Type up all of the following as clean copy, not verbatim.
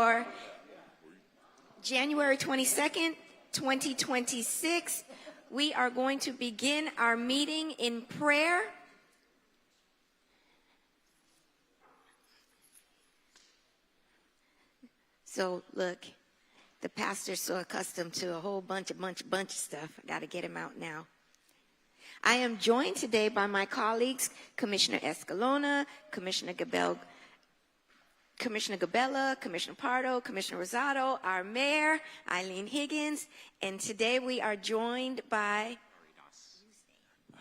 for January 22nd, 2026. We are going to begin our meeting in prayer. So look, the pastor's so accustomed to a whole bunch of stuff. I got to get him out now. I am joined today by my colleagues, Commissioner Escalona, Commissioner Gabella, Commissioner Pardo, Commissioner Rosado, our mayor, Eileen Higgins, and today we are joined by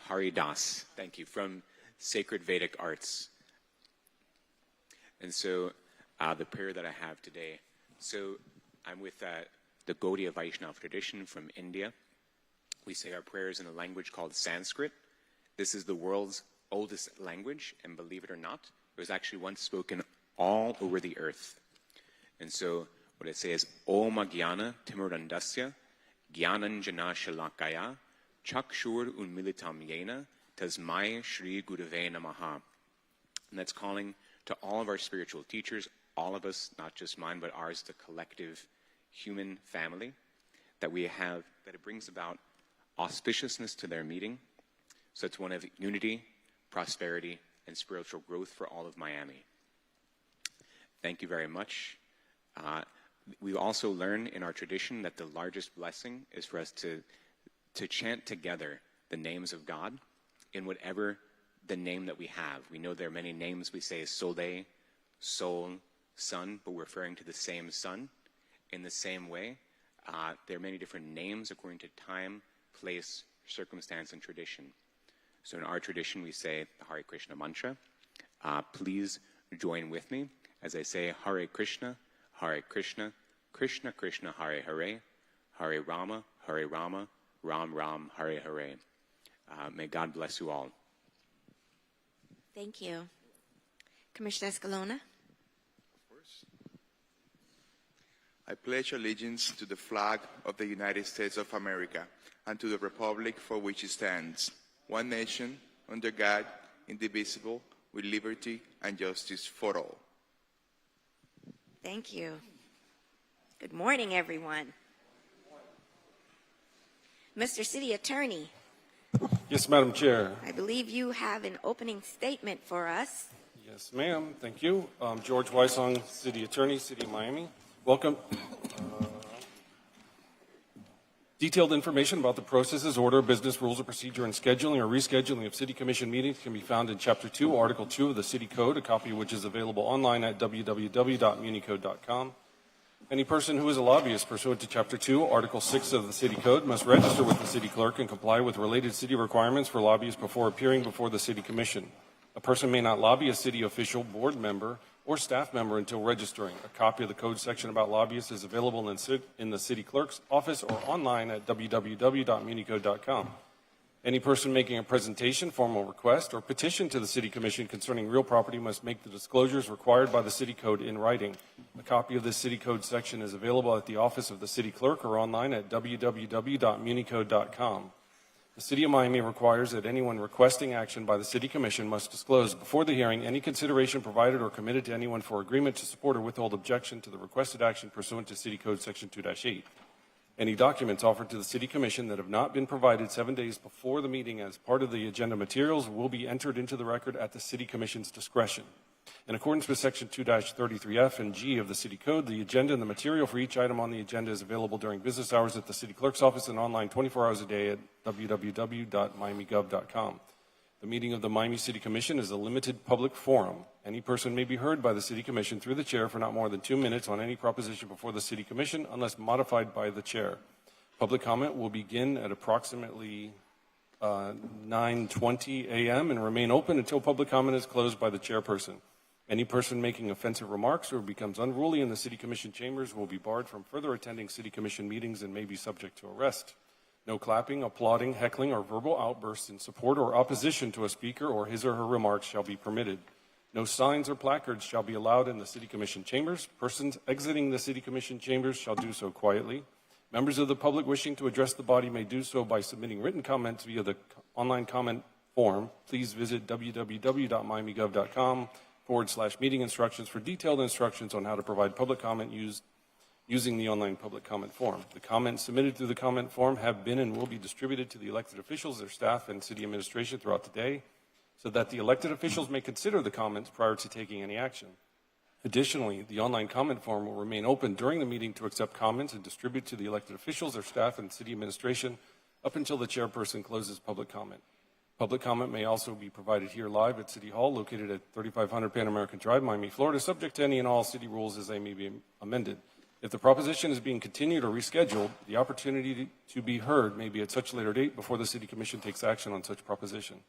Hari Das, thank you, from Sacred Vedic Arts. And so the prayer that I have today, so I'm with the Gaudiya Vaishnava tradition from India. We say our prayers in a language called Sanskrit. This is the world's oldest language, and believe it or not, it was actually once spoken all over the earth. And so what I say is, Om Jnana Timurandasya Jnananjana Shalakaya Chakshur Unmilitam Yena Tasmai Shri Gurave Namaha. And that's calling to all of our spiritual teachers, all of us, not just mine, but ours, the collective human family, that we have, that it brings about auspiciousness to their meeting. So it's one of unity, prosperity, and spiritual growth for all of Miami. Thank you very much. We also learn in our tradition that the largest blessing is for us to chant together the names of God in whatever the name that we have. We know there are many names. We say Sole, Sol, Sun, but we're referring to the same sun. In the same way, there are many different names according to time, place, circumstance, and tradition. So in our tradition, we say the Hare Krishna mantra. Please join with me as I say Hare Krishna, Krishna Krishna, Hare Hare, Hare Rama, Ram Ram, Hare Hare. May God bless you all. Thank you. Commissioner Escalona. I pledge allegiance to the flag of the United States of America and to the republic for which it stands, one nation, under God, indivisible, with liberty and justice for all. Thank you. Good morning, everyone. Mr. City Attorney. Yes, Madam Chair. I believe you have an opening statement for us. Yes, ma'am. Thank you. George Weissong, City Attorney, City of Miami. Welcome. Detailed information about the processes, order, business, rules of procedure, and scheduling or rescheduling of City Commission meetings can be found in Chapter 2, Article 2 of the City Code, a copy of which is available online at www.municode.com. Any person who is a lobbyist pursuant to Chapter 2, Article 6 of the City Code must register with the City Clerk and comply with related city requirements for lobbyists before appearing before the City Commission. A person may not lobby a city official, board member, or staff member until registering. A copy of the code section about lobbyists is available in the City Clerk's office or online at www.municode.com. Any person making a presentation, formal request, or petition to the City Commission concerning real property must make the disclosures required by the City Code in writing. A copy of this City Code section is available at the office of the City Clerk or online at www.municode.com. The City of Miami requires that anyone requesting action by the City Commission must disclose before the hearing any consideration provided or committed to anyone for agreement to support or withhold objection to the requested action pursuant to City Code Section 2-8. Any documents offered to the City Commission that have not been provided 7 days before the meeting as part of the agenda materials will be entered into the record at the City Commission's discretion. In accordance with Section 2-33F and G of the City Code, the agenda and the material for each item on the agenda is available during business hours at the City Clerk's office and online 24 hours a day at www.miamigov.com. The meeting of the Miami City Commission is a limited public forum. Any person may be heard by the City Commission through the chair for not more than 2 minutes on any proposition before the City Commission unless modified by the chair. Public comment will begin at approximately 9:20 a.m. and remain open until public comment is closed by the chairperson. Any person making offensive remarks or becomes unruly in the City Commission chambers will be barred from further attending City Commission meetings and may be subject to arrest. No clapping, applauding, heckling, or verbal outbursts in support or opposition to a speaker or his or her remarks shall be permitted. No signs or placards shall be allowed in the City Commission chambers. Persons exiting the City Commission chambers shall do so quietly. Members of the public wishing to address the body may do so by submitting written comments via the online comment form. Please visit www.miamigov.com board/meeting instructions for detailed instructions on how to provide public comment using the online public comment form. The comments submitted through the comment form have been and will be distributed to the elected officials, their staff, and city administration throughout the day so that the elected officials may consider the comments prior to taking any action. Additionally, the online comment form will remain open during the meeting to accept comments and distribute to the elected officials, their staff, and city administration up until the chairperson closes public comment. Public comment may also be provided here live at City Hall, located at 3500 Pan American Drive, Miami, Florida, subject to any and all city rules as they may be amended. If the proposition is being continued or rescheduled, the opportunity to be heard may be at such later date before the City Commission takes action on such proposition.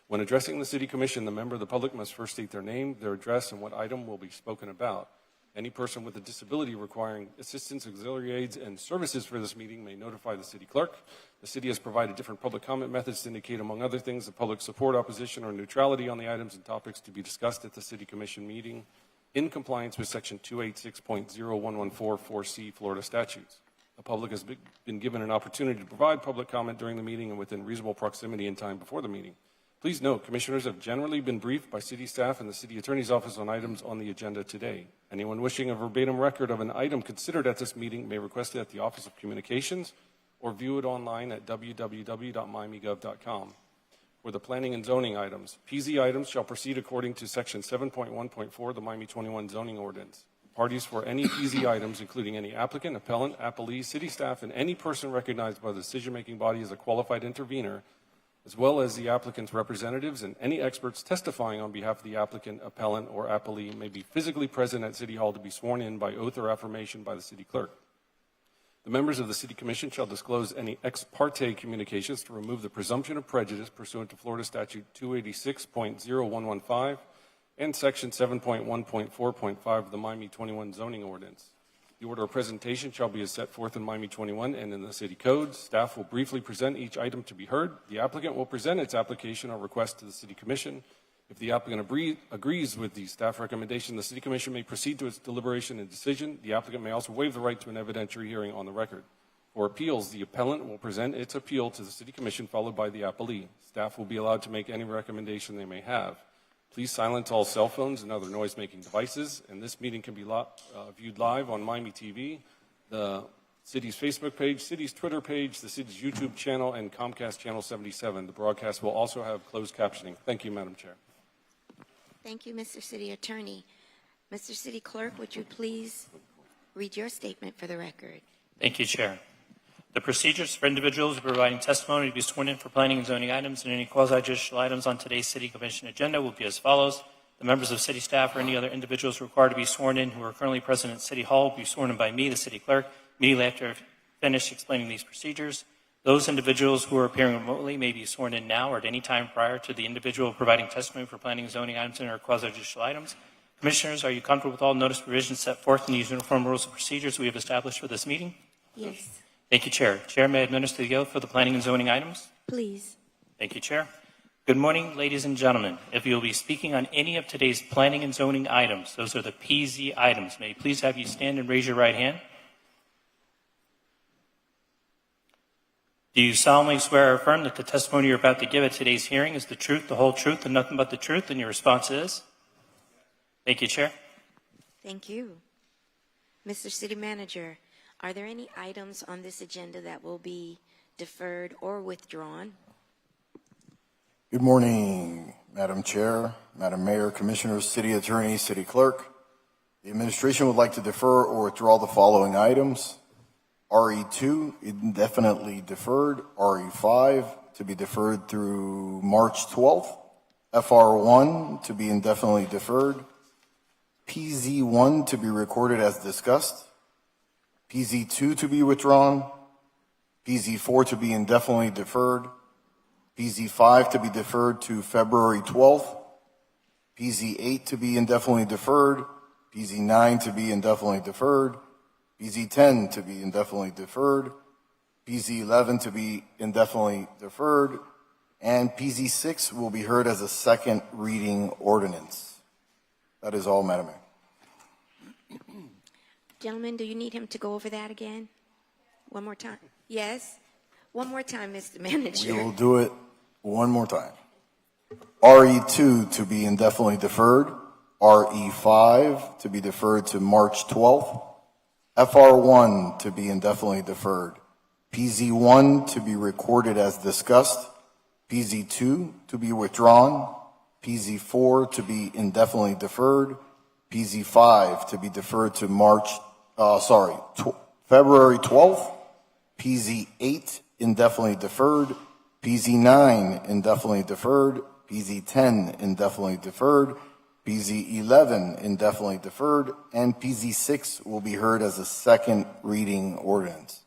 When addressing the City Commission, the member of the public must first state their name, their address, and what item will be spoken about. Any person with a disability requiring assistance, auxiliary aids, and services for this meeting may notify the city clerk. The city has provided different public comment methods to indicate, among other things, the public support, opposition, or neutrality on the items and topics to be discussed at the City Commission meeting in compliance with Section 286.0114 Florida statutes. The public has been given an opportunity to provide public comment during the meeting and within reasonable proximity and time before the meeting. Please note, commissioners have generally been briefed by city staff and the city attorney's office on items on the agenda today. Anyone wishing a verbatim record of an item considered at this meeting may request it at the Office of Communications or view it online at www.miamigov.com. For the planning and zoning items, PZ items shall proceed according to Section 7.1.4 of the Miami 21 zoning ordinance. Parties for any PZ items, including any applicant, appellant, appellee, city staff, and any person recognized by the decision-making body as a qualified intervener, as well as the applicant's representatives and any experts testifying on behalf of the applicant, appellant, or appellee may be physically present at City Hall to be sworn in by oath or affirmation by the city clerk. The members of the City Commission shall disclose any ex parte communications to remove the presumption of prejudice pursuant to Florida Statute 286.0115 and Section 7.1.4.5 of the Miami 21 zoning ordinance. The order of presentation shall be as set forth in Miami 21 and in the city code. Staff will briefly present each item to be heard. The applicant will present its application or request to the City Commission. If the applicant agrees with the staff recommendation, the City Commission may proceed to its deliberation and decision. The applicant may also waive the right to an evidentiary hearing on the record. For appeals, the appellant will present its appeal to the City Commission, followed by the appellee. Staff will be allowed to make any recommendation they may have. Please silence all cell phones and other noise-making devices. And this meeting can be viewed live on Miami TV, the city's Facebook page, city's Twitter page, the city's YouTube channel, and Comcast Channel 77. The broadcast will also have closed captioning. Thank you, Madam Chair. Thank you, Mr. City Attorney. Mr. City Clerk, would you please read your statement for the record? Thank you, Chair. The procedures for individuals providing testimony to be sworn in for planning and zoning items and any quasi-judicial items on today's City Commission agenda will be as follows. The members of city staff or any other individuals required to be sworn in who are currently present at City Hall will be sworn in by me, the City Clerk, immediately after I've finished explaining these procedures. Those individuals who are appearing remotely may be sworn in now or at any time prior to the individual providing testimony for planning and zoning items and or quasi-judicial items. Commissioners, are you comfortable with all notice provisions set forth in these uniform rules and procedures we have established for this meeting? Yes. Thank you, Chair. Chair, may I administer the oath for the planning and zoning items? Please. Thank you, Chair. Good morning, ladies and gentlemen. If you will be speaking on any of today's planning and zoning items, those are the PZ items. May I please have you stand and raise your right hand? Do you solemnly swear or affirm that the testimony you're about to give at today's hearing is the truth, the whole truth, and nothing but the truth? And your response is? Thank you, Chair. Thank you. Mr. City Manager, are there any items on this agenda that will be deferred or withdrawn? Good morning, Madam Chair, Madam Mayor, Commissioners, City Attorney, City Clerk. The administration would like to defer or withdraw the following items. RE2, indefinitely deferred. RE5, to be deferred through March 12th. FR1, to be indefinitely deferred. PZ1, to be recorded as discussed. PZ2, to be withdrawn. PZ4, to be indefinitely deferred. PZ5, to be deferred to February 12th. PZ8, to be indefinitely deferred. PZ9, to be indefinitely deferred. PZ10 to be indefinitely deferred, PZ11 to be indefinitely deferred, and PZ6 will be heard as a second reading ordinance. That is all, Madam Mayor. Gentlemen, do you need him to go over that again? One more time? Yes? One more time, Mr. Manager. We will do it one more time. RE2 to be indefinitely deferred, RE5 to be deferred to March 12th, FR1 to be indefinitely deferred, PZ1 to be recorded as discussed, PZ2 to be withdrawn, PZ4 to be indefinitely deferred, PZ5 to be deferred to February 12th, PZ8 indefinitely deferred, PZ9 indefinitely deferred, PZ10 indefinitely deferred, PZ11 indefinitely deferred, and PZ6 will be heard as a second reading ordinance.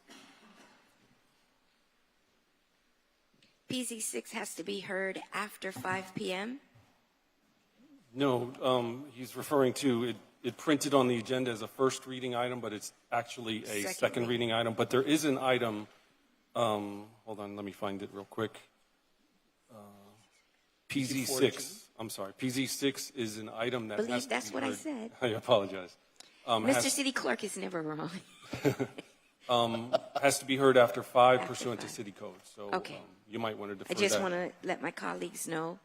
PZ6 has to be heard after 5 p.m. No, he's referring to, it printed on the agenda as a first reading item, but it's actually a second reading item. But there is an item, hold on, let me find it real quick. PZ6, I'm sorry, PZ6 is an item that has Believe to that's be what I heard. said. I apologize. Mr. City Clerk is never wrong. Has to be heard after 5 pursuant to city code. So Okay. you might want to defer I just that. want to let my colleagues know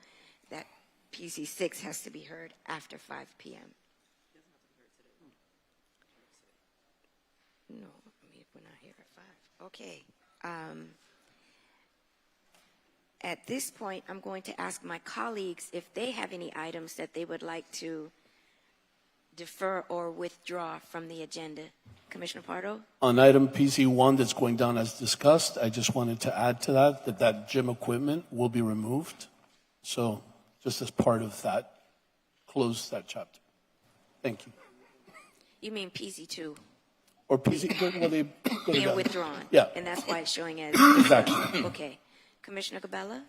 that PZ6 has to be heard after 5 p.m. No, we're not here at 5. Okay. At this point, I'm going to ask my colleagues if they have any items that they would like to defer or withdraw from the agenda. Commissioner Pardo? On item PZ1 that's going down as discussed, I just wanted to add to that gym equipment will be removed. So just as part of that, close that chapter. Thank you. You mean PZ2 Or PZ, well, they go being together. withdrawn? Yeah. And that's why it's showing as... Exactly. Okay. Commissioner Cabela?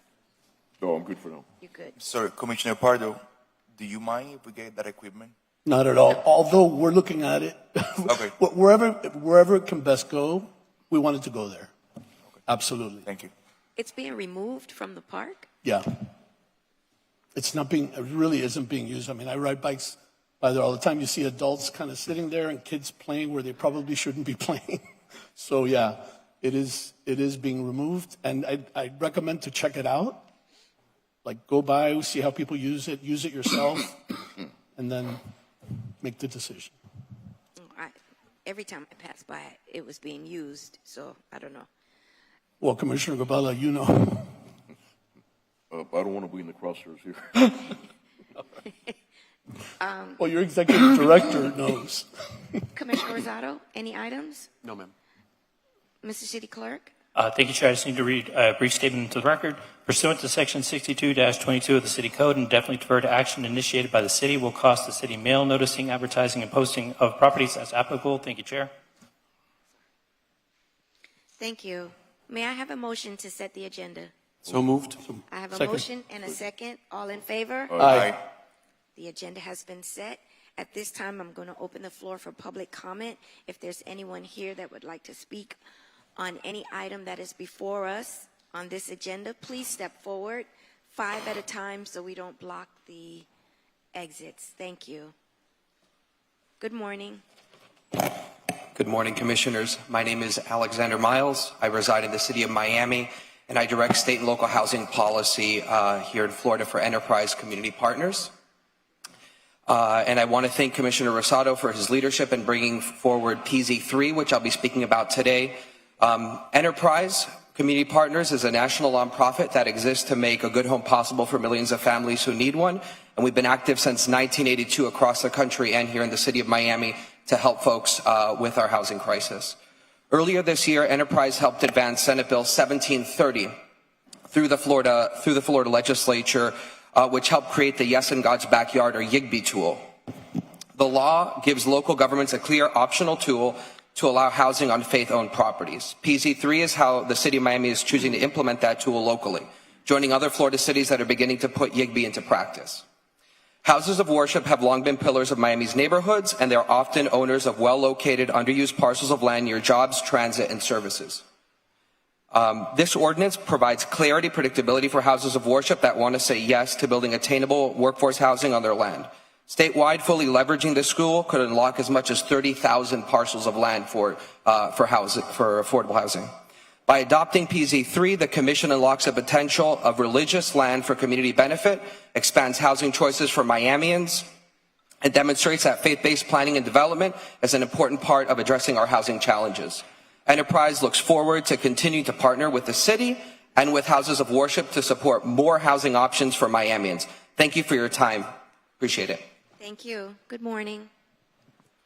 No, I'm good for now. You're good. Sorry, Commissioner Pardo, do you mind if we get that equipment? Not at all. Although we're looking at it. Okay. Wherever it can best go, we want it to go there. Absolutely. Thank you. It's being removed from the park? Yeah. It really isn't being used. I mean, I ride bikes by there all the time. You see adults kind of sitting there and kids playing where they probably shouldn't be playing. So yeah, it is being removed, and I recommend to check it out. Like go by, see how people use it yourself, and then make the decision. Every time I passed by it was being used, so I don't know. Well, Commissioner Gabala, you know. I don't want to be in the crosshairs here. Well, your executive director knows. Commissioner Rosado, any items? No, ma'am. Mr. City Clerk? Thank you, Chair. I just need to read a brief statement into the record. Pursuant to Section 62-22 of the City Code, indefinitely deferred action initiated by the city will cost the city mail, noticing, advertising, and posting of properties as applicable. Thank you, Chair. Thank you. May I have a motion to set the agenda? So moved. I have a Second. motion and a second. All in favor? Aye. The agenda has been set. At this time, I'm going to open the floor for public comment. If there's anyone here that would like to speak on any item that is before us on this agenda, please step forward, 5 at a time, so we don't block the exits. Thank you. Good morning. Good morning, Commissioners. My name is Alexander Miles. I reside in the city of Miami, and I direct state and local housing policy here in Florida for Enterprise Community Partners. And I want to thank Commissioner Rosado for his leadership in bringing forward PZ3, which I'll be speaking about today. Enterprise Community Partners is a national nonprofit that exists to make a good home possible for millions of families who need one. And we've been active since 1982 across the country and here in the city of Miami to help folks with our housing crisis. Earlier this year, Enterprise helped advance Senate Bill 1730 through the Florida legislature, which helped create the Yes in God's Backyard, or YIGBY tool. The law gives local governments a clear optional tool to allow housing on faith-owned properties. PZ3 is how the city of Miami is choosing to implement that tool locally, joining other Florida cities that are beginning to put YIGBY into practice. Houses of worship have long been pillars of Miami's neighborhoods, and they're often owners of well-located, underused parcels of land near jobs, transit, and services. This ordinance provides clarity, predictability for houses of worship that want to say yes to building attainable workforce housing on their land. Statewide, fully leveraging this tool could unlock as much as 30,000 parcels of land for affordable housing. By adopting PZ3, the Commission unlocks the potential of religious land for community benefit, expands housing choices for Miamians, and demonstrates that faith-based planning and development is an important part of addressing our housing challenges. Enterprise looks forward to continue to partner with the city and with houses of worship to support more housing options for Miamians. Thank you for your time. Appreciate it. Thank you. Good morning.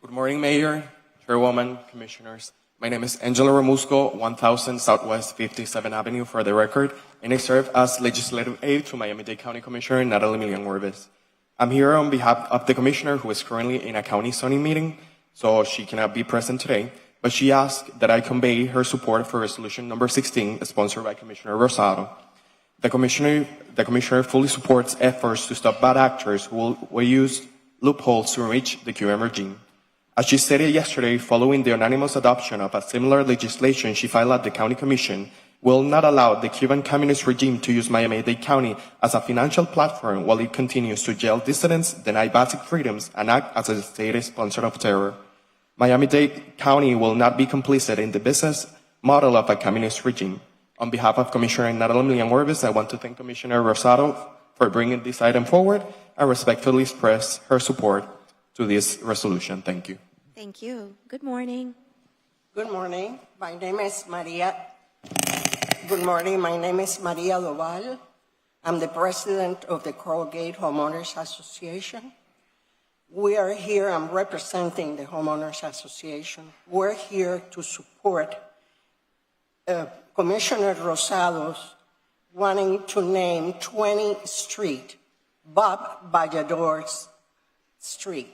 Good morning, Mayor, Chairwoman, Commissioners. My name is Angela Ramusco, 1000 Southwest 57th Avenue for the record, and I serve as legislative aide to Miami-Dade County Commissioner Natalie Milian-Orbis. I'm here on behalf of the Commissioner who is currently in a county zoning meeting, so she cannot be present today, but she asked that I convey her support for Resolution Number 16, sponsored by Commissioner Rosado. The Commissioner fully supports efforts to stop bad actors who will use loopholes to enrich the QM regime. As she stated yesterday, following the unanimous adoption of a similar legislation she filed at the County Commission, will not allow the Cuban Communist regime to use Miami-Dade County as a financial platform while it continues to jail dissidents, deny basic freedoms, and act as a state sponsor of terror. Miami-Dade County will not be complicit in the business model of a communist regime. On behalf of Commissioner Natalie Milian-Orbis, I want to thank Commissioner Rosado for bringing this item forward and respectfully express her support to this resolution. Thank you. Thank you. Good morning. Good morning. My name is Maria. Good morning. My name is Maria Doval. I'm the president of the Coral Gate Homeowners Association. We are here. I'm representing the Homeowners Association. We're here to support Commissioner Rosado's wanting to name 20th Street, Bob Vallador's Street.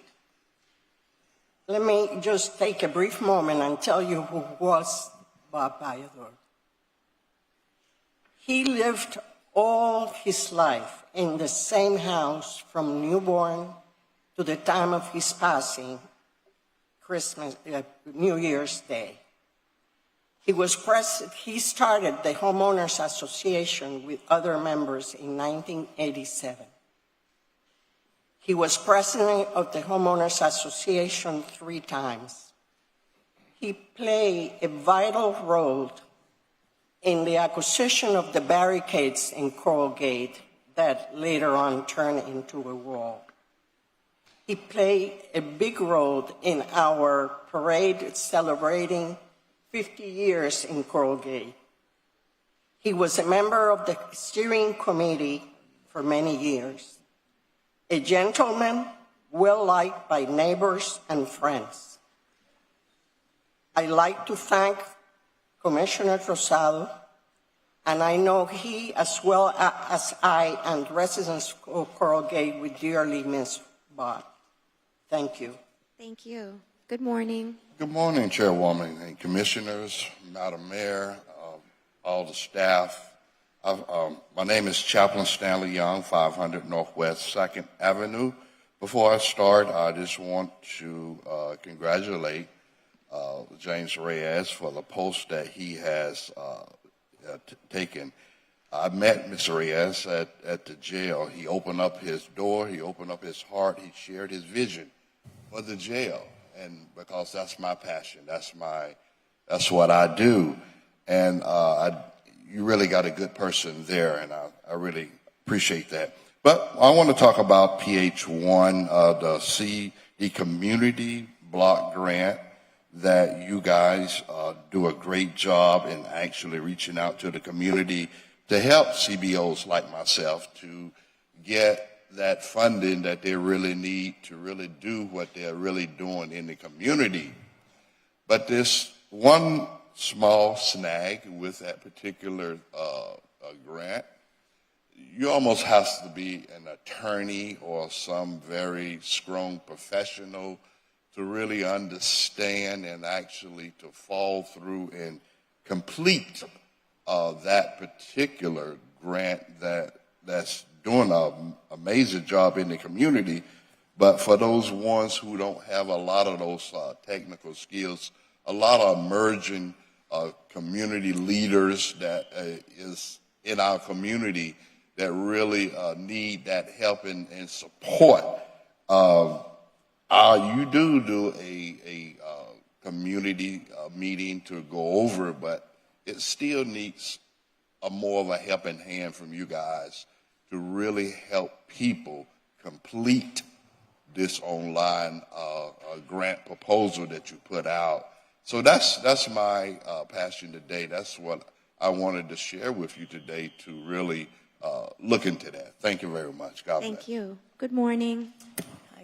Let me just take a brief moment and tell you who was Bob Vallador. He lived all his life in the same house from newborn to the time of his passing, New Year's Day. He started the Homeowners Association with other members in 1987. He was president of the Homeowners Association 3 times. He played a vital role in the acquisition of the barricades in Coral Gate that later on turned into a wall. He played a big role in our parade celebrating 50 years in Coral Gate. He was a member of the steering committee for many years. A gentleman well-liked by neighbors and friends. I'd like to thank Commissioner Rosado, and I know he, as well as I and residents of Coral Gate, would dearly miss Bob. Thank you. Thank you. Good morning. Good morning, Chairwoman and Commissioners, Madam Mayor, all the staff. My name is Chaplain Stanley Young, 500 Northwest 2nd Avenue. Before I start, I just want to congratulate James Reyes for the post that he has taken. I met Mr. Reyes at the jail. He opened up his door, he opened up his heart, he shared his vision for the jail. And because that's my passion, that's what I do. And you really got a good person there, and I really appreciate that. But I want to talk about PH1, the CD Community Block Grant, that you guys do a great job in actually reaching out to the community to help CBOs like myself to get that funding that they really need to really do what they're really doing in the community. But this one small snag with that particular grant, you almost have to be an attorney or some very strong professional to really understand and actually to fall through and complete that particular grant that's doing an amazing job in the community. But for those ones who don't have a lot of those technical skills, a lot of emerging community leaders that is in our community that really need that help and support. You do a community meeting to go over it, but it still needs more of a helping hand from you guys to really help people complete this online grant proposal that you put out. So that's my passion today. That's what I wanted to share with you today, to really look into that. Thank you very much. God bless. Thank you. Good morning.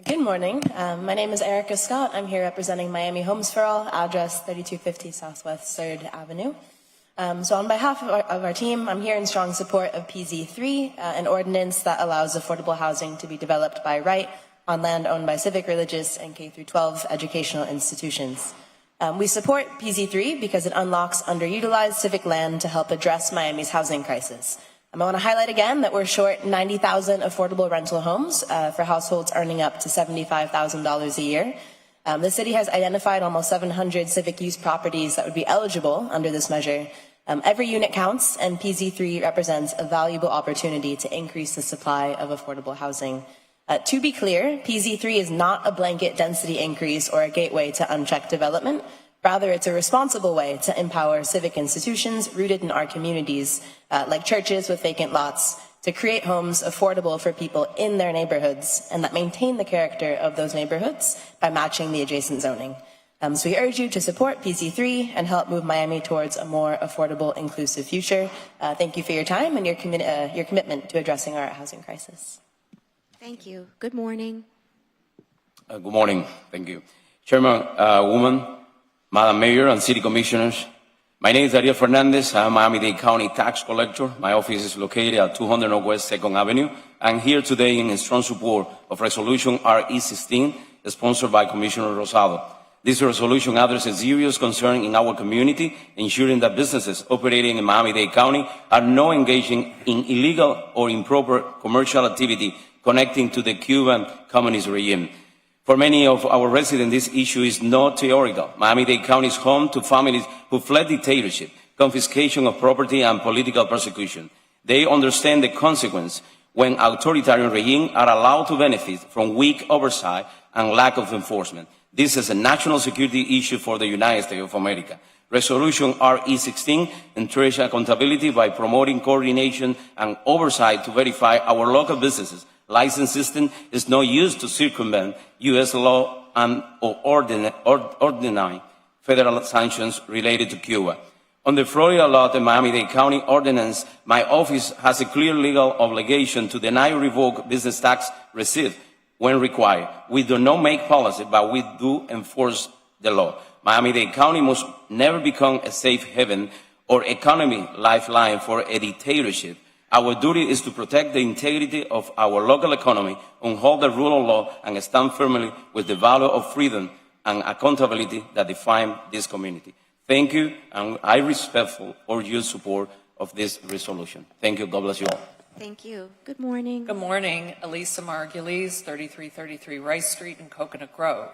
Good morning. My name is Erica Scott. I'm here representing Miami Homes for All, address 3250 Southwest 3rd Avenue. So on behalf of our team, I'm here in strong support of PZ3, an ordinance that allows affordable housing to be developed by right on land owned by civic, religious, and K-12 educational institutions. We support PZ3 because it unlocks underutilized civic land to help address Miami's housing crisis. I want to highlight again that we're short 90,000 affordable rental homes for households earning up to $75,000 a year. The city has identified almost 700 civic use properties that would be eligible under this measure. Every unit counts, and PZ3 represents a valuable opportunity to increase the supply of affordable housing. To be clear, PZ3 is not a blanket density increase or a gateway to unchecked development. Rather, it's a responsible way to empower civic institutions rooted in our communities, like churches with vacant lots, to create homes affordable for people in their neighborhoods and that maintain the character of those neighborhoods by matching the adjacent zoning. So we urge you to support PZ3 and help move Miami towards a more affordable, inclusive future. Thank you for your time and your commitment to addressing our housing crisis. Thank you. Good morning. Good morning. Thank you. Chairman, woman, Madam Mayor, and City Commissioners. My name is Ariel Fernandez. I'm a Miami-Dade County tax collector. My office is located at 200 Northwest 2nd Avenue. I'm here today in strong support of Resolution RE16, sponsored by Commissioner Rosado. This resolution addresses serious concern in our community, ensuring that businesses operating in Miami-Dade County are not engaging in illegal or improper commercial activity connecting to the Cuban communist regime. For many of our residents, this issue is not theoretical. Miami-Dade County is home to families who fled dictatorship, confiscation of property, and political persecution. They understand the consequence when authoritarian regimes are allowed to benefit from weak oversight and lack of enforcement. This is a national security issue for the United States of America. Resolution RE16 ensures accountability by promoting coordination and oversight to verify our local businesses. License system is not used to circumvent U.S. law and or ordinary federal sanctions related to Cuba. On the Florida law, the Miami-Dade County Ordinance, my office has a clear legal obligation to deny or revoke business tax received when required. We do not make policy, but we do enforce the law. Miami-Dade County must never become a safe haven or economy lifeline for a dictatorship. Our duty is to protect the integrity of our local economy, uphold the rule of law, and stand firmly with the value of freedom and accountability that define this community. Thank you, and I respectfully urge your support of this resolution. Thank you. God bless you all. Thank you. Good morning. Good morning. Elisa Margulies, 3333 Rice Street in Coconut Grove.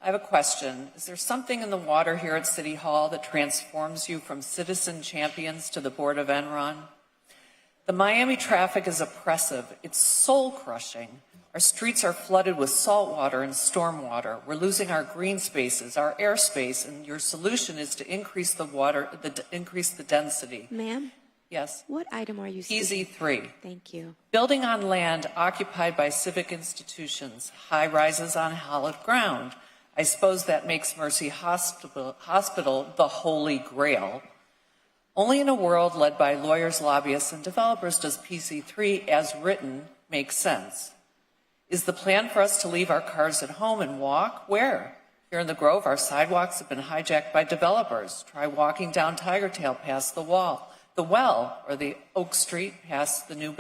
I have a question. Is there something in the water here at City Hall that transforms you from citizen champions to the Board of Enron? The Miami traffic is oppressive. It's soul-crushing. Our streets are flooded with salt water and storm water. We're losing our green spaces, our airspace, and your solution is to increase increase the density. Ma'am? Yes. What item are you speaking? PZ3. Thank you. Building on land occupied by civic institutions, high rises on hallowed ground. I suppose that makes Mercy Hospital the holy grail. Only in a world led by lawyers, lobbyists, and developers does PZ3, as written, make sense. Is the plan for us to leave our cars at home and walk? Where? Here in the Grove, our sidewalks have been hijacked by developers. Try walking down Tiger Tail past the well, or the Oak Street past the new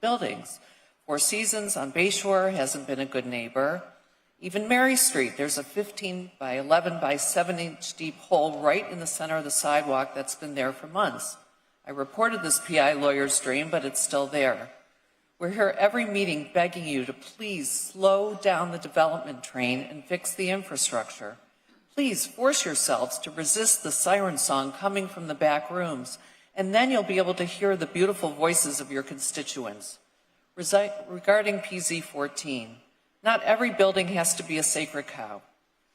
buildings. Four Seasons on Bayshore hasn't been a good neighbor. Even Mary Street, there's a 15 by 11 by 7 inch deep hole right in the center of the sidewalk that's been there for months. I reported this PI lawyer's dream, but it's still there. We're here every meeting begging you to please slow down the development train and fix the infrastructure. Please force yourselves to resist the siren song coming from the back rooms, and then you'll be able to hear the beautiful voices of your constituents. Regarding PZ14, not every building has to be a sacred cow.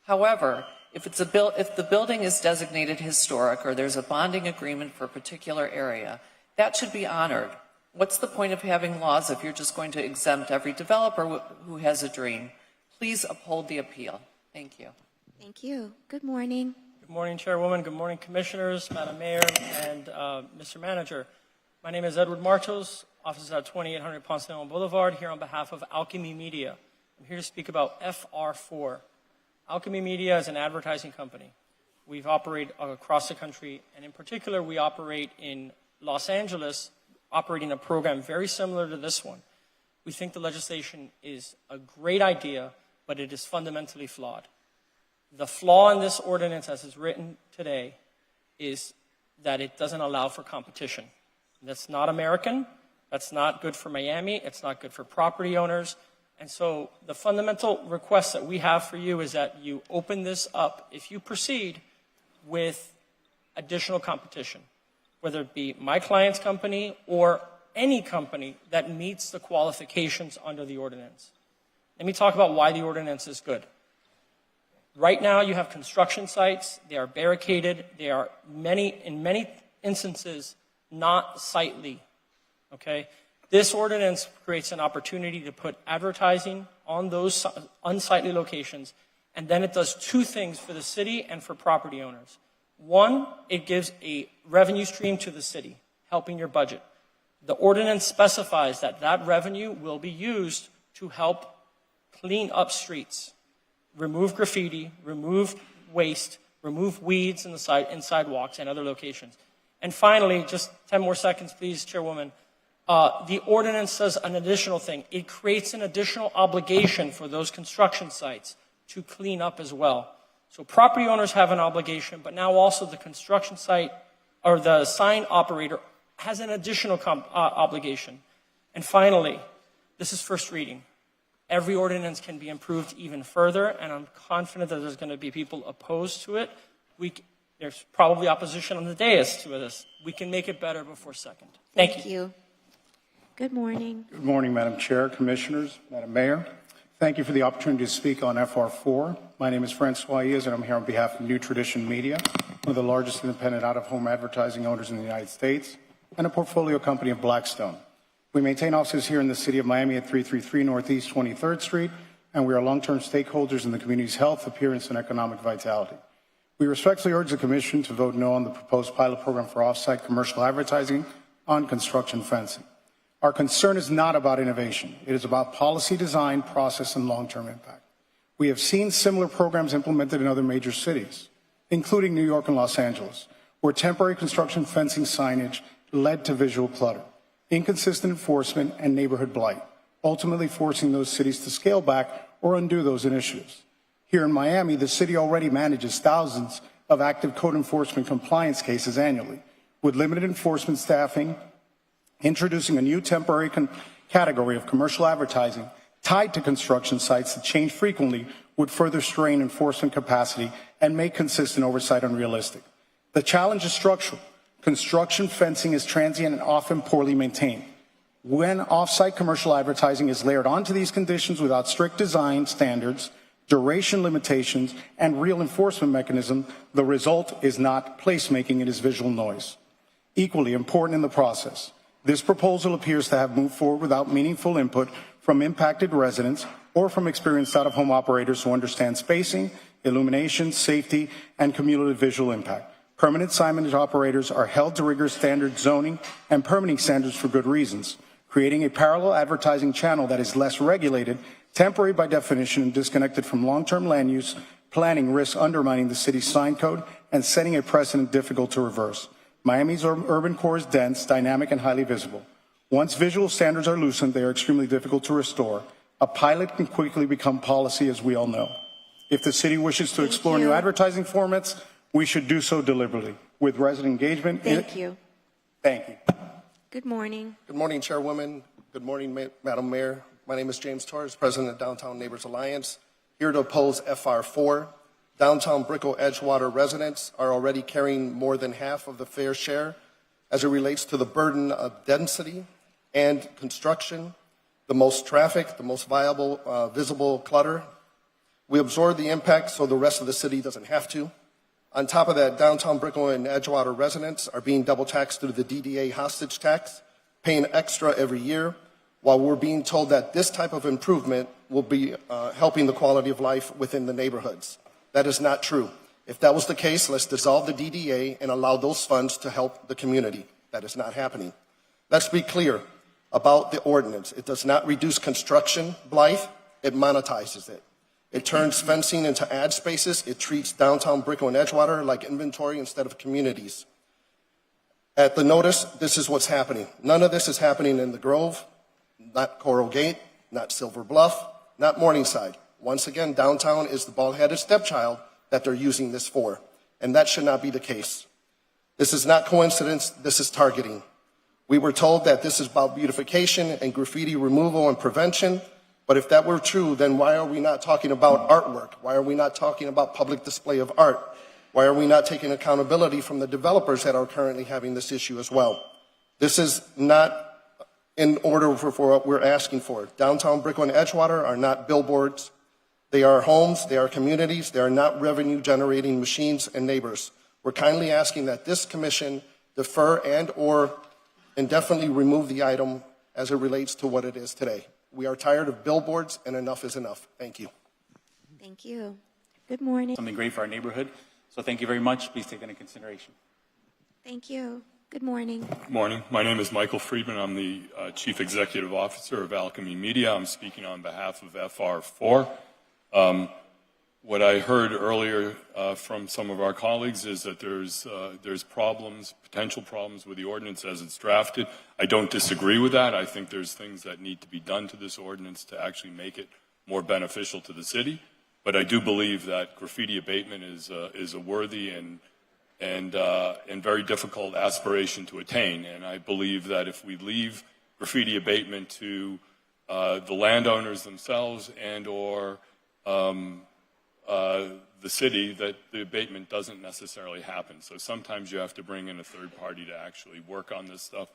However, if the building is designated historic or there's a bonding agreement for a particular area, that should be honored. What's the point of having laws if you're just going to exempt every developer who has a dream? Please uphold the appeal. Thank you. Thank you. Good morning. Good morning, Chairwoman. Good morning, Commissioners, Madam Mayor, and Mr. Manager. My name is Edward Martos, office at 2800 Ponce de Leon Boulevard, here on behalf of Alchemy Media. I'm here to speak about FR4. Alchemy Media is an advertising company. We've operated across the country, and in particular, we operate in Los Angeles, operating a program very similar to this one. We think the legislation is a great idea, but it is fundamentally flawed. The flaw in this ordinance as it's written today is that it doesn't allow for competition. That's not American. That's not good for Miami. It's not good for property owners. And so the fundamental request that we have for you is that you open this up, if you proceed, with additional competition, whether it be my client's company or any company that meets the qualifications under the ordinance. Let me talk about why the ordinance is good. Right now, you have construction sites. They are barricaded. They are in many instances not sightly. Okay? This ordinance creates an opportunity to put advertising on those unsightly locations, and then it does two things for the city and for property owners. One, it gives a revenue stream to the city, helping your budget. The ordinance specifies that that revenue will be used to help clean up streets, remove graffiti, remove waste, remove weeds in sidewalks and other locations. And finally, just 10 more seconds, please, Chairwoman. The ordinance says an additional thing. It creates an additional obligation for those construction sites to clean up as well. So property owners have an obligation, but now also the construction site or the sign operator has an additional obligation. And finally, this is first reading. Every ordinance can be improved even further, and I'm confident that there's going to be people opposed to it. There's probably opposition on the dais to this. We can make it better before second. Thank you. Good morning. Good morning, Madam Chair, Commissioners, Madam Mayor. Thank you for the opportunity to speak on FR4. My name is Francois Iez, and I'm here on behalf of New Tradition Media, one of the largest independent out-of-home advertising owners in the United States, and a portfolio company of Blackstone. We maintain offices here in the city of Miami at 333 Northeast 23rd Street, and we are long-term stakeholders in the community's health, appearance, and economic vitality. We respectfully urge the Commission to vote no on the proposed pilot program for off-site commercial advertising on construction fencing. Our concern is not about innovation. It is about policy design, process, and long-term impact. We have seen similar programs implemented in other major cities, including New York and Los Angeles, where temporary construction fencing signage led to visual clutter, inconsistent enforcement, and neighborhood blight, ultimately forcing those cities to scale back or undo those initiatives. Here in Miami, the city already manages thousands of active code enforcement compliance cases annually, with limited enforcement staffing. Introducing a new temporary category of commercial advertising tied to construction sites that change frequently would further strain enforcement capacity and make consistent oversight unrealistic. The challenge is structural. Construction fencing is transient and often poorly maintained. When off-site commercial advertising is layered onto these conditions without strict design standards, duration limitations, and real enforcement mechanism, the result is not placemaking, it is visual noise. Equally important in the process, this proposal appears to have moved forward without meaningful input from impacted residents or from experienced out-of-home operators who understand spacing, illumination, safety, and cumulative visual impact. Permanent signage operators are held to rigorous standard zoning and permitting standards for good reasons, creating a parallel advertising channel that is less regulated, temporary by definition, and disconnected from long-term land use planning risks undermining the city's sign code and setting a precedent difficult to reverse. Miami's urban core is dense, dynamic, and highly visible. Once visual standards are loosened, they are extremely difficult to restore. A pilot can quickly become policy, as we all know. If the city wishes to explore new advertising formats, we should do so deliberately, with resident engagement. Thank you. Thank you. Good morning. Good morning, Chairwoman. Good morning, Madam Mayor. My name is James Torres, President of Downtown Neighbors Alliance, here to oppose FR4. Downtown Brickell Edgewater residents are already carrying more than half of the fair share as it relates to the burden of density and construction, the most traffic, the most viable, visible clutter. We absorb the impact so the rest of the city doesn't have to. On top of that, downtown Brickell and Edgewater residents are being double taxed through the DDA hostage tax, paying extra every year, while we're being told that this type of improvement will be helping the quality of life within the neighborhoods. That is not true. If that was the case, let's dissolve the DDA and allow those funds to help the community. That is not happening. Let's be clear about the ordinance. It does not reduce construction blight, it monetizes it. It turns fencing into ad spaces. It treats downtown Brickell and Edgewater like inventory instead of communities. At the notice, this is what's happening. None of this is happening in the Grove, not Coral Gate, not Silver Bluff, not Morningside. Once again, downtown is the bald-headed stepchild that they're using this for, and that should not be the case. This is not coincidence, this is targeting. We were told that this is about beautification and graffiti removal and prevention, but if that were true, then why are we not talking about artwork? Why are we not talking about public display of art? Why are we not taking accountability from the developers that are currently having this issue as well? This is not in order for what we're asking for. Downtown Brickell and Edgewater are not billboards. They are homes, they are communities, they are not revenue-generating machines and neighbors. We're kindly asking that this commission defer and/or indefinitely remove the item as it relates to what it is today. We are tired of billboards, and enough is enough. Thank you. Thank you. Good morning. Something great for our neighborhood. So thank you very much. Please take that into consideration. Thank you. Good morning. Good morning. My name is Michael Friedman. I'm the Chief Executive Officer of Alchemy Media. I'm speaking on behalf of FR4. What I heard earlier from some of our colleagues is that there's problems, potential problems with the ordinance as it's drafted. I don't disagree with that. I think there's things that need to be done to this ordinance to actually make it more beneficial to the city. But I do believe that graffiti abatement is a worthy and very difficult aspiration to attain. And I believe that if we leave graffiti abatement to the landowners themselves and/or the city, that the abatement doesn't necessarily happen. So sometimes you have to bring in a third party to actually work on this stuff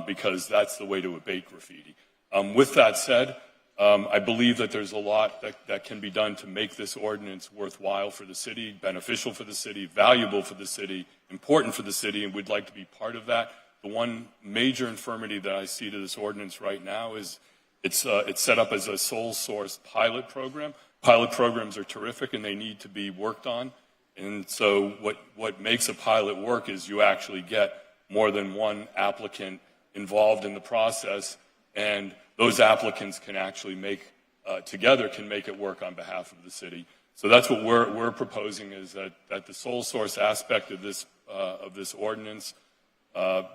because that's the way to abate graffiti. With that said, I believe that there's a lot that can be done to make this ordinance worthwhile for the city, beneficial for the city, valuable for the city, important for the city, and we'd like to be part of that. The one major infirmity that I see to this ordinance right now is it's set up as a sole source pilot program. Pilot programs are terrific and they need to be worked on. And so what makes a pilot work is you actually get more than one applicant involved in the process, and those applicants can actually together can make it work on behalf of the city. So that's what we're proposing, is that the sole source aspect of this ordinance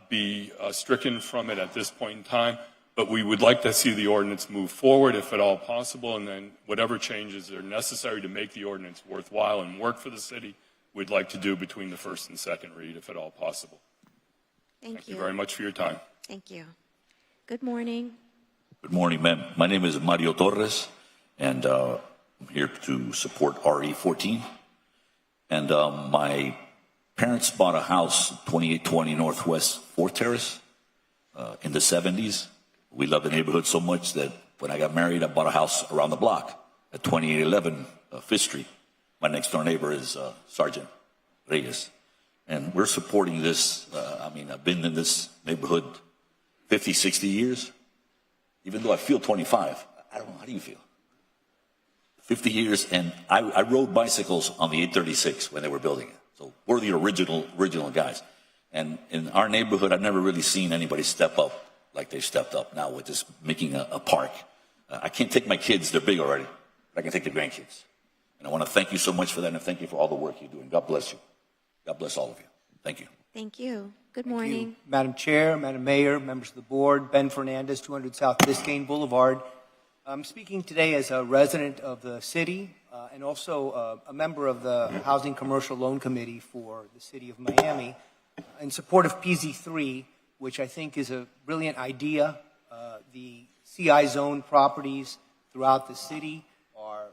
be stricken from it at this point in time. But we would like to see the ordinance move forward, if at all possible, and then whatever changes are necessary to make the ordinance worthwhile and work for the city, we'd like to do between the first and second read, if at all possible. Thank you. Thank you very much for your time. Thank you. Good morning. Good morning, ma'am. My name is Mario Torres, and I'm here to support RE14. And my parents bought a house, 2820 Northwest 4th Terrace, in the 70s. We love the neighborhood so much that when I got married, I bought a house around the block at 2811 5th Street. My next door neighbor is Sergeant Reyes. And we're supporting this. I've been in this neighborhood 50, 60 years. Even though I feel 25, I don't know, how do you feel? 50 years, and I rode bicycles on the 836 when they were building it. So we're the original guys. And in our neighborhood, I've never really seen anybody step up like they've stepped up now with this making a park. I can't take my kids, they're big already, but I can take the grandkids. And I want to thank you so much for that, and thank you for all the work you're doing. God bless you. God bless all of you. Thank you. Thank you. Good morning. Madam Chair, Madam Mayor, members of the board, Ben Fernandez, 200 South Biscayne Boulevard. I'm speaking today as a resident of the city and also a member of the Housing Commercial Loan Committee for the city of Miami in support of PZ3, which I think is a brilliant idea. The CI zone properties throughout the city are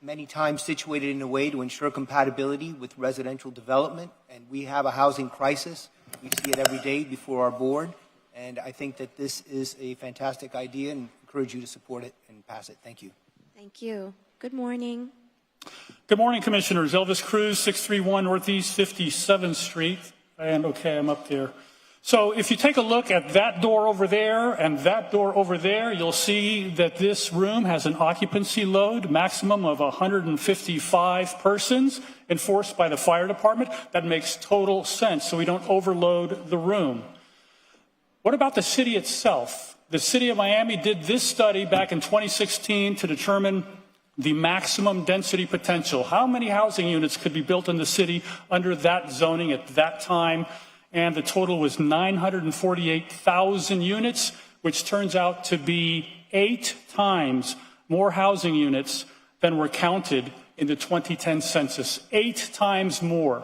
many times situated in a way to ensure compatibility with residential development, and we have a housing crisis. We see it every day before our board, and I think that this is a fantastic idea and encourage you to support it and pass it. Thank you. Thank you. Good morning. Good morning, Commissioners. Elvis Cruz, 631 Northeast 57th Street. And okay, I'm up there. So if you take a look at that door over there and that door over there, you'll see that this room has an occupancy load maximum of 155 persons enforced by the fire department. That makes total sense, so we don't overload the room. What about the city itself? The city of Miami did this study back in 2016 to determine the maximum density potential. How many housing units could be built in the city under that zoning at that time? And the total was 948,000 units, which turns out to be 8 times more housing units than were counted in the 2010 census. 8 times more.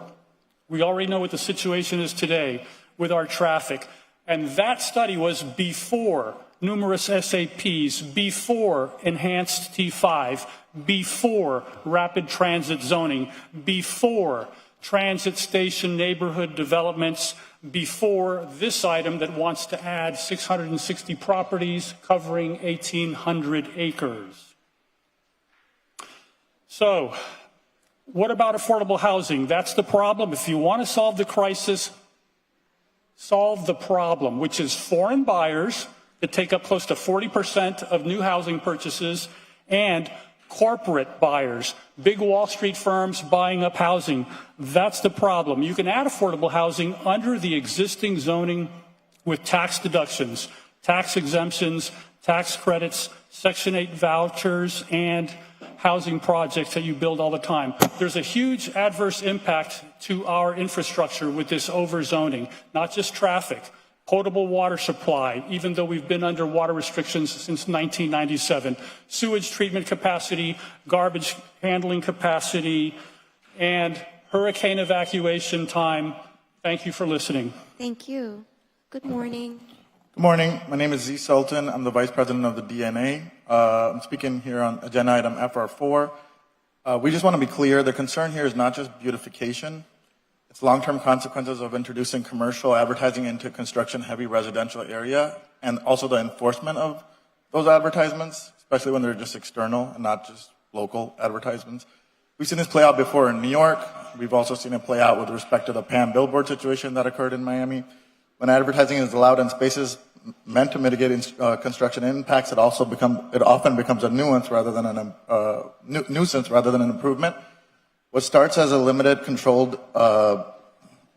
We already know what the situation is today with our traffic. And that study was before numerous SAPs, before enhanced T5, before rapid transit zoning, before transit station neighborhood developments, before this item that wants to add 660 properties covering 1,800 acres. So, what about affordable housing? That's the problem. If you want to solve the crisis, solve the problem, which is foreign buyers that take up close to 40% of new housing purchases and corporate buyers, big Wall Street firms buying up housing. That's the problem. You can add affordable housing under the existing zoning with tax deductions, tax exemptions, tax credits, Section 8 vouchers, and housing projects that you build all the time. There's a huge adverse impact to our infrastructure with this overzoning, not just traffic. Potable water supply, even though we've been under water restrictions since 1997, sewage treatment capacity, garbage handling capacity, and hurricane evacuation time. Thank you for listening. Thank you. Good morning. Good morning. My name is Z. Sultan. I'm the Vice President of the DNA. I'm speaking here on agenda item FR4. We just want to be clear, the concern here is not just beautification. It's long-term consequences of introducing commercial advertising into construction-heavy residential area, and also the enforcement of those advertisements, especially when they're just external and not just local advertisements. We've seen this play out before in New York. We've also seen it play out with respect to the PAM billboard situation that occurred in Miami. When advertising is allowed in spaces meant to mitigate construction impacts, it often becomes a nuisance rather than an improvement. What starts as a limited, controlled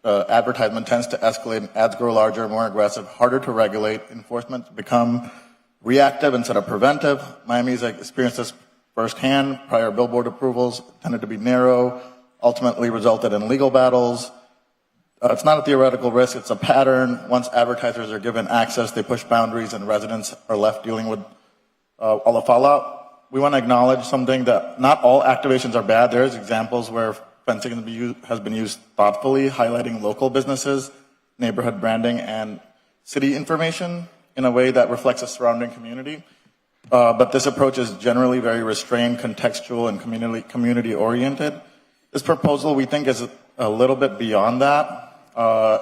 advertisement tends to escalate, ads grow larger, more aggressive, harder to regulate, enforcement become reactive instead of preventive. Miami's experienced this firsthand. Prior billboard approvals tended to be narrow, ultimately resulted in legal battles. It's not a theoretical risk, it's a pattern. Once advertisers are given access, they push boundaries and residents are left dealing with all the fallout. We want to acknowledge something that not all activations are bad. There's examples where fencing has been used thoughtfully, highlighting local businesses, neighborhood branding, and city information in a way that reflects a surrounding community. But this approach is generally very restrained, contextual, and community-oriented. This proposal, we think, is a little bit beyond that,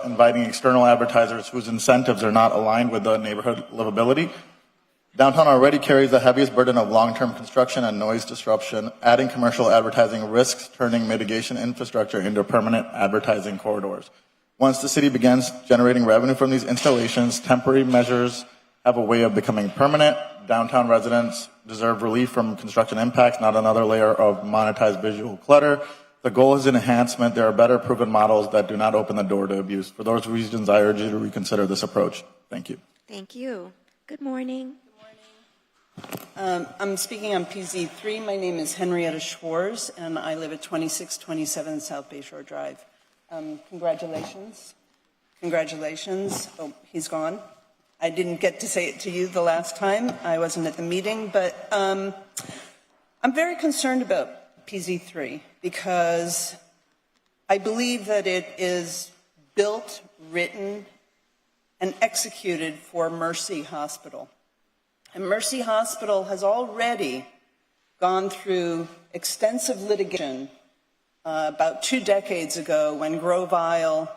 inviting external advertisers whose incentives are not aligned with the neighborhood livability. Downtown already carries the heaviest burden of long-term construction and noise disruption. Adding commercial advertising risks turning mitigation infrastructure into permanent advertising corridors. Once the city begins generating revenue from these installations, temporary measures have a way of becoming permanent. Downtown residents deserve relief from construction impacts, not another layer of monetized visual clutter. The goal is an enhancement. There are better proven models that do not open the door to abuse. For those reasons, I urge you to reconsider this approach. Thank you. Thank you. Good morning. I'm speaking on PZ3. My name is Henrietta Schwartz, and I live at 2627 South Bayshore Drive. Congratulations. Congratulations. Oh, he's gone. I didn't get to say it to you the last time. I wasn't at the meeting, but I'm very concerned about PZ3 because I believe that it is built, written, and executed for Mercy Hospital. And Mercy Hospital has already gone through extensive litigation about 2 decades ago when Grove Isle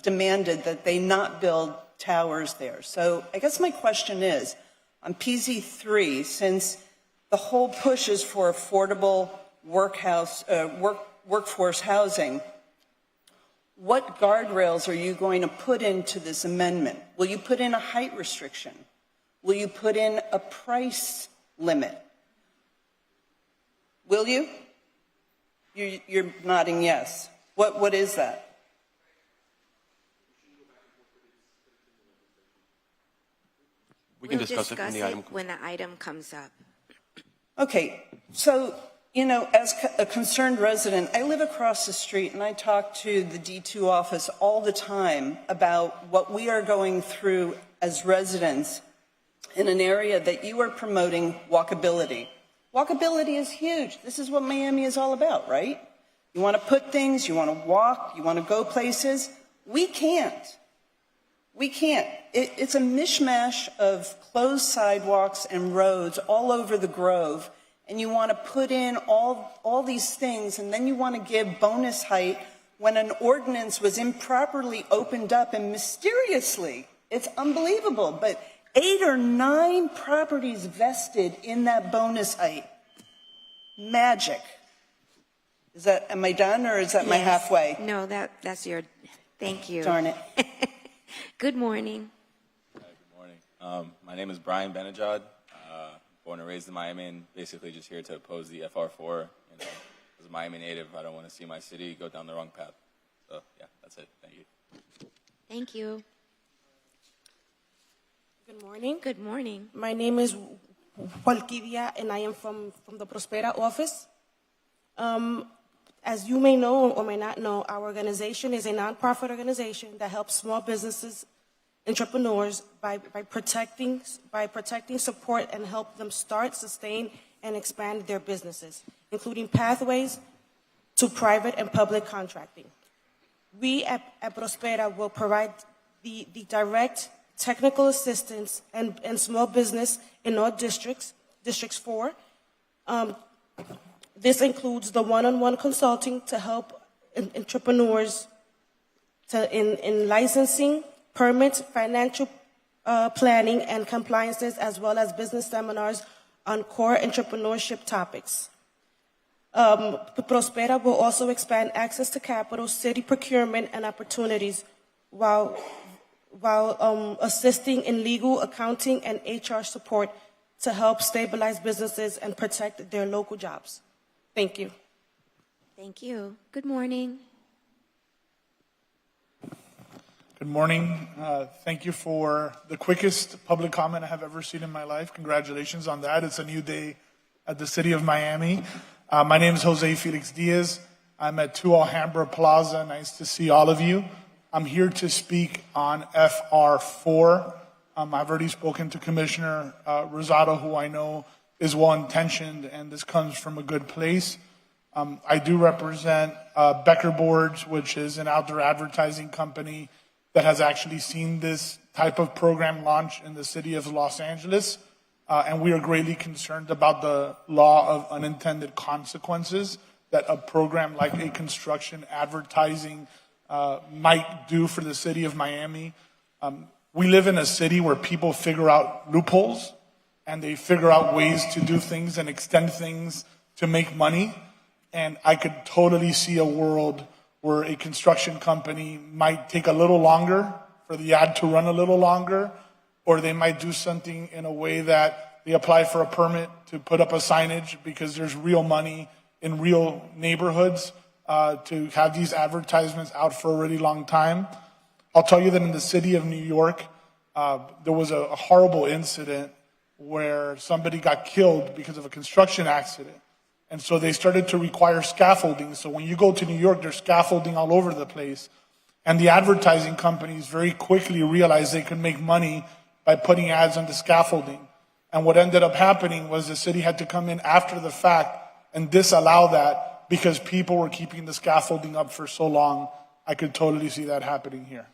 demanded that they not build towers there. So I guess my question is, on PZ3, since the whole push is for affordable workforce housing, What guardrails are you going to put into this amendment? Will you put in a height restriction? Will you put in a price limit? Will you? You're nodding yes. What is that? We can We'll discuss it in the item. when the item comes up. Okay, so, you know, as a concerned resident, I live across the street and I talk to the D2 office all the time about what we are going through as residents in an area that you are promoting walkability. Walkability is huge. This is what Miami is all about, right? You want to put things, you want to walk, you want to go places. We can't. We can't. It's a mishmash of closed sidewalks and roads all over the Grove, and you want to put in all these things, and then you want to give bonus height when an ordinance was improperly opened up and mysteriously, it's unbelievable, but 8 or 9 properties vested in that bonus height. Magic. Am I done, or is that my halfway? No, that's your, thank you. Darn it. Good morning. Good morning. My name is Brian Benajad, born and raised in Miami, and basically just here to oppose the FR4. You know, as a Miami native, I don't want to see my city go down the wrong path. So, yeah, that's it. Thank you. Thank you. Good morning. Good morning. My name is Walkidia, and I am from the Prospera office. As you may know or may not know, our organization is a nonprofit organization that helps small businesses, entrepreneurs by protecting, support, and help them start, sustain, and expand their businesses, including pathways to private and public contracting. We at Prospera will provide the direct technical assistance and small business in all districts, Districts 4. This includes the one-on-one consulting to help entrepreneurs in licensing, permits, financial planning, and compliances, as well as business seminars on core entrepreneurship topics. Prospera will also expand access to capital, city procurement, and opportunities while assisting in legal, accounting, and HR support to help stabilize businesses and protect their local jobs. Thank you. Thank you. Good morning. Good morning. Thank you for the quickest public comment I have ever seen in my life. Congratulations on that. It's a new day at the City of Miami. My name is Jose Felix Diaz. I'm at 2 Alhambra Plaza. Nice to see all of you. I'm here to speak on FR4. I've already spoken to Commissioner Rosado, who I know is well-intentioned, and this comes from a good place. I do represent Becker Boards, which is an outdoor advertising company that has actually seen this type of program launch in the city of Los Angeles, and we are greatly concerned about the law of unintended consequences that a program like a construction advertising might do for the city of Miami. We live in a city where people figure out loopholes, and they figure out ways to do things and extend things to make money. And I could totally see a world where a construction company might take a little longer for the ad to run a little longer, or they might do something in a way that they apply for a permit to put up a signage because there's real money in real neighborhoods to have these advertisements out for a really long time. I'll tell you that in the city of New York, there was a horrible incident where somebody got killed because of a construction accident. And so they started to require scaffolding. So when you go to New York, there's scaffolding all over the place. And the advertising companies very quickly realized they could make money by putting ads on the scaffolding. And what ended up happening was the city had to come in after the fact and disallow that because people were keeping the scaffolding up for so long. I could totally see that happening here.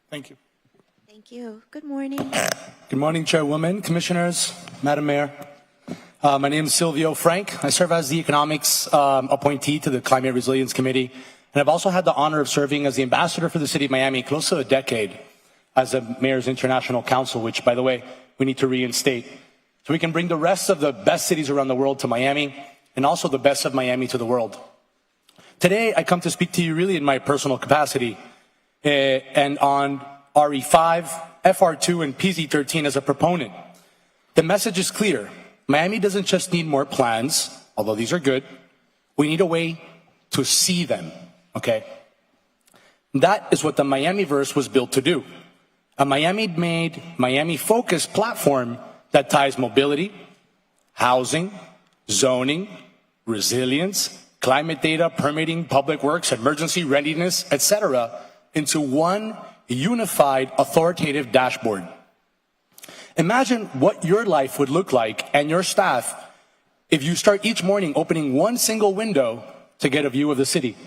Thank you. Thank you. Good morning. Good morning, Chairwoman, Commissioners, Madam Mayor. My name is Silvio Frank. I serve as the Economics appointee to the Climate Resilience Committee. And I've also had the honor of serving as the ambassador for the City of Miami close to a decade as the Mayor's International Council, which, by the way, we need to reinstate. So we can bring the rest of the best cities around the world to Miami and also the best of Miami to the world. Today, I come to speak to you really in my personal capacity and on RE5, FR2, and PZ13 as a proponent. The message is clear. Miami doesn't just need more plans, although these are good. We need a way to see them, okay? That is what the Miamiverse was built to do. A Miami-made, Miami-focused platform that ties mobility, housing, zoning, resilience, climate data, permitting, public works, emergency readiness, etc., into one unified authoritative dashboard. Imagine what your life would look like and your staff if you start each morning opening one single window to get a view of the city.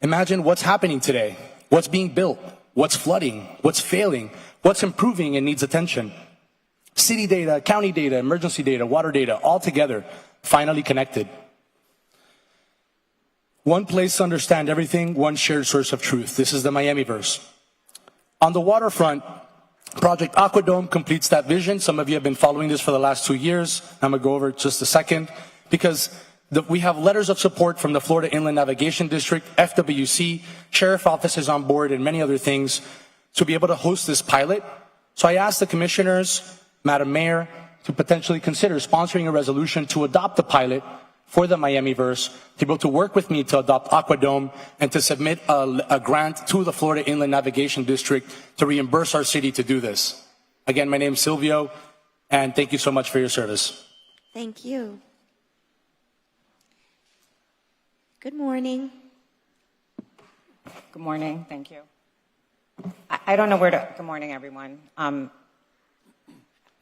Imagine what's happening today, what's being built, what's flooding, what's failing, what's improving and needs attention. City data, county data, emergency data, water data, all together, finally connected. One place to understand everything, one shared source of truth. This is the Miamiverse. On the waterfront, Project Aquadome completes that vision. Some of you have been following this for the last 2 years. I'm going to go over it just a second because we have letters of support from the Florida Inland Navigation District, FWC, sheriff offices on board, and many other things to be able to host this pilot. So I asked the commissioners, Madam Mayor, to potentially consider sponsoring a resolution to adopt the pilot for the Miamiverse, to be able to work with me to adopt Aquadome and to submit a grant to the Florida Inland Navigation District to reimburse our city to do this. Again, my name is Silvio, and thank you so much for your service. Thank you. Good morning. Good morning. Thank you. I don't know where to, good morning, everyone. I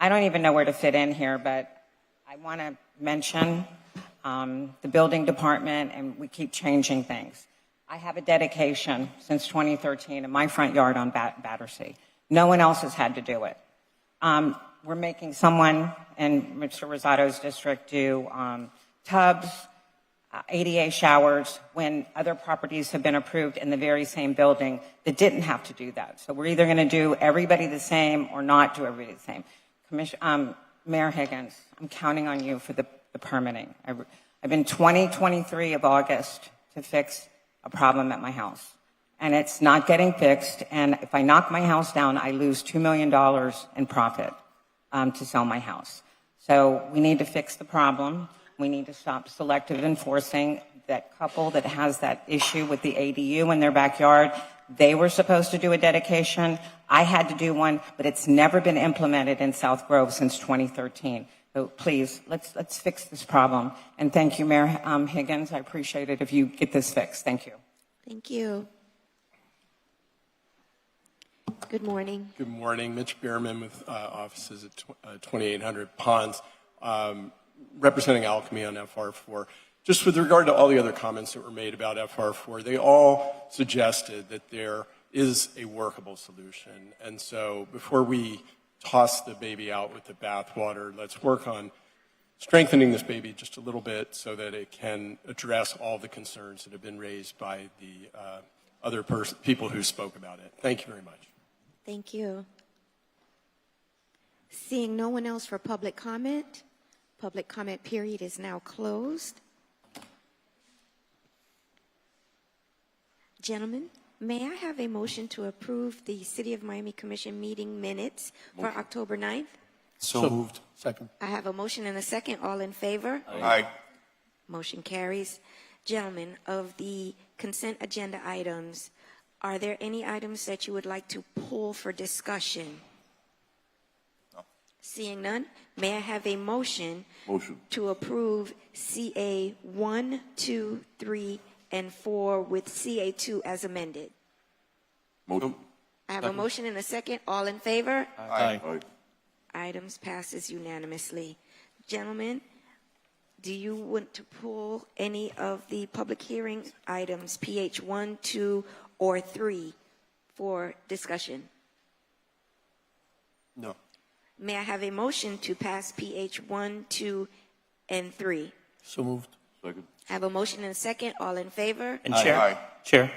don't even know where to fit in here, but I want to mention the building department, and we keep changing things. I have a dedication since 2013 in my front yard on Battersea. No one else has had to do it. We're making someone in Mr. Rosado's district do tubs, ADA showers, when other properties have been approved in the very same building that didn't have to do that. So we're either going to do everybody the same or not do everybody the same. Mayor Higgins, I'm counting on you for the permitting. I've been 2023 of August to fix a problem at my house, and it's not getting fixed. And if I knock my house down, I lose $2 million in profit to sell my house. So we need to fix the problem. We need to stop selective enforcing. That couple that has that issue with the ADU in their backyard, they were supposed to do a dedication. I had to do one, but it's never been implemented in South Grove since 2013. So please, let's fix this problem. And thank you, Mayor Higgins. I appreciate it if you get this fixed. Thank you. Thank you. Good morning. Good morning. Mitch Bierman with offices at 2800 Ponds, representing Alchemy on FR4. Just with regard to all the other comments that were made about FR4, they all suggested that there is a workable solution. And so before we toss the baby out with the bathwater, let's work on strengthening this baby just a little bit so that it can address all the concerns that have been raised by the other people who spoke about it. Thank you very much. Thank you. Seeing no one else for public comment period is now closed. Gentlemen, may I have a motion to approve the City of Miami Commission meeting minutes for October 9th? So moved. Second. I have a motion and a second. All in favor? Aye. Motion carries. Gentlemen, of the consent agenda items, are there any items that you would like to pull for discussion? No. Seeing none, may I have a motion Motion. to approve CA 1, 2, 3, and 4 with CA2 as amended? Motion. I have a motion and a second. All in favor? Aye. Items passes unanimously. Gentlemen, do you want to pull any of the public hearing items, PH 1, 2, or 3, for discussion? No. May I have a motion to pass PH 1, 2, and 3? So moved. Second. I have a motion and a second. All in favor? And Chair,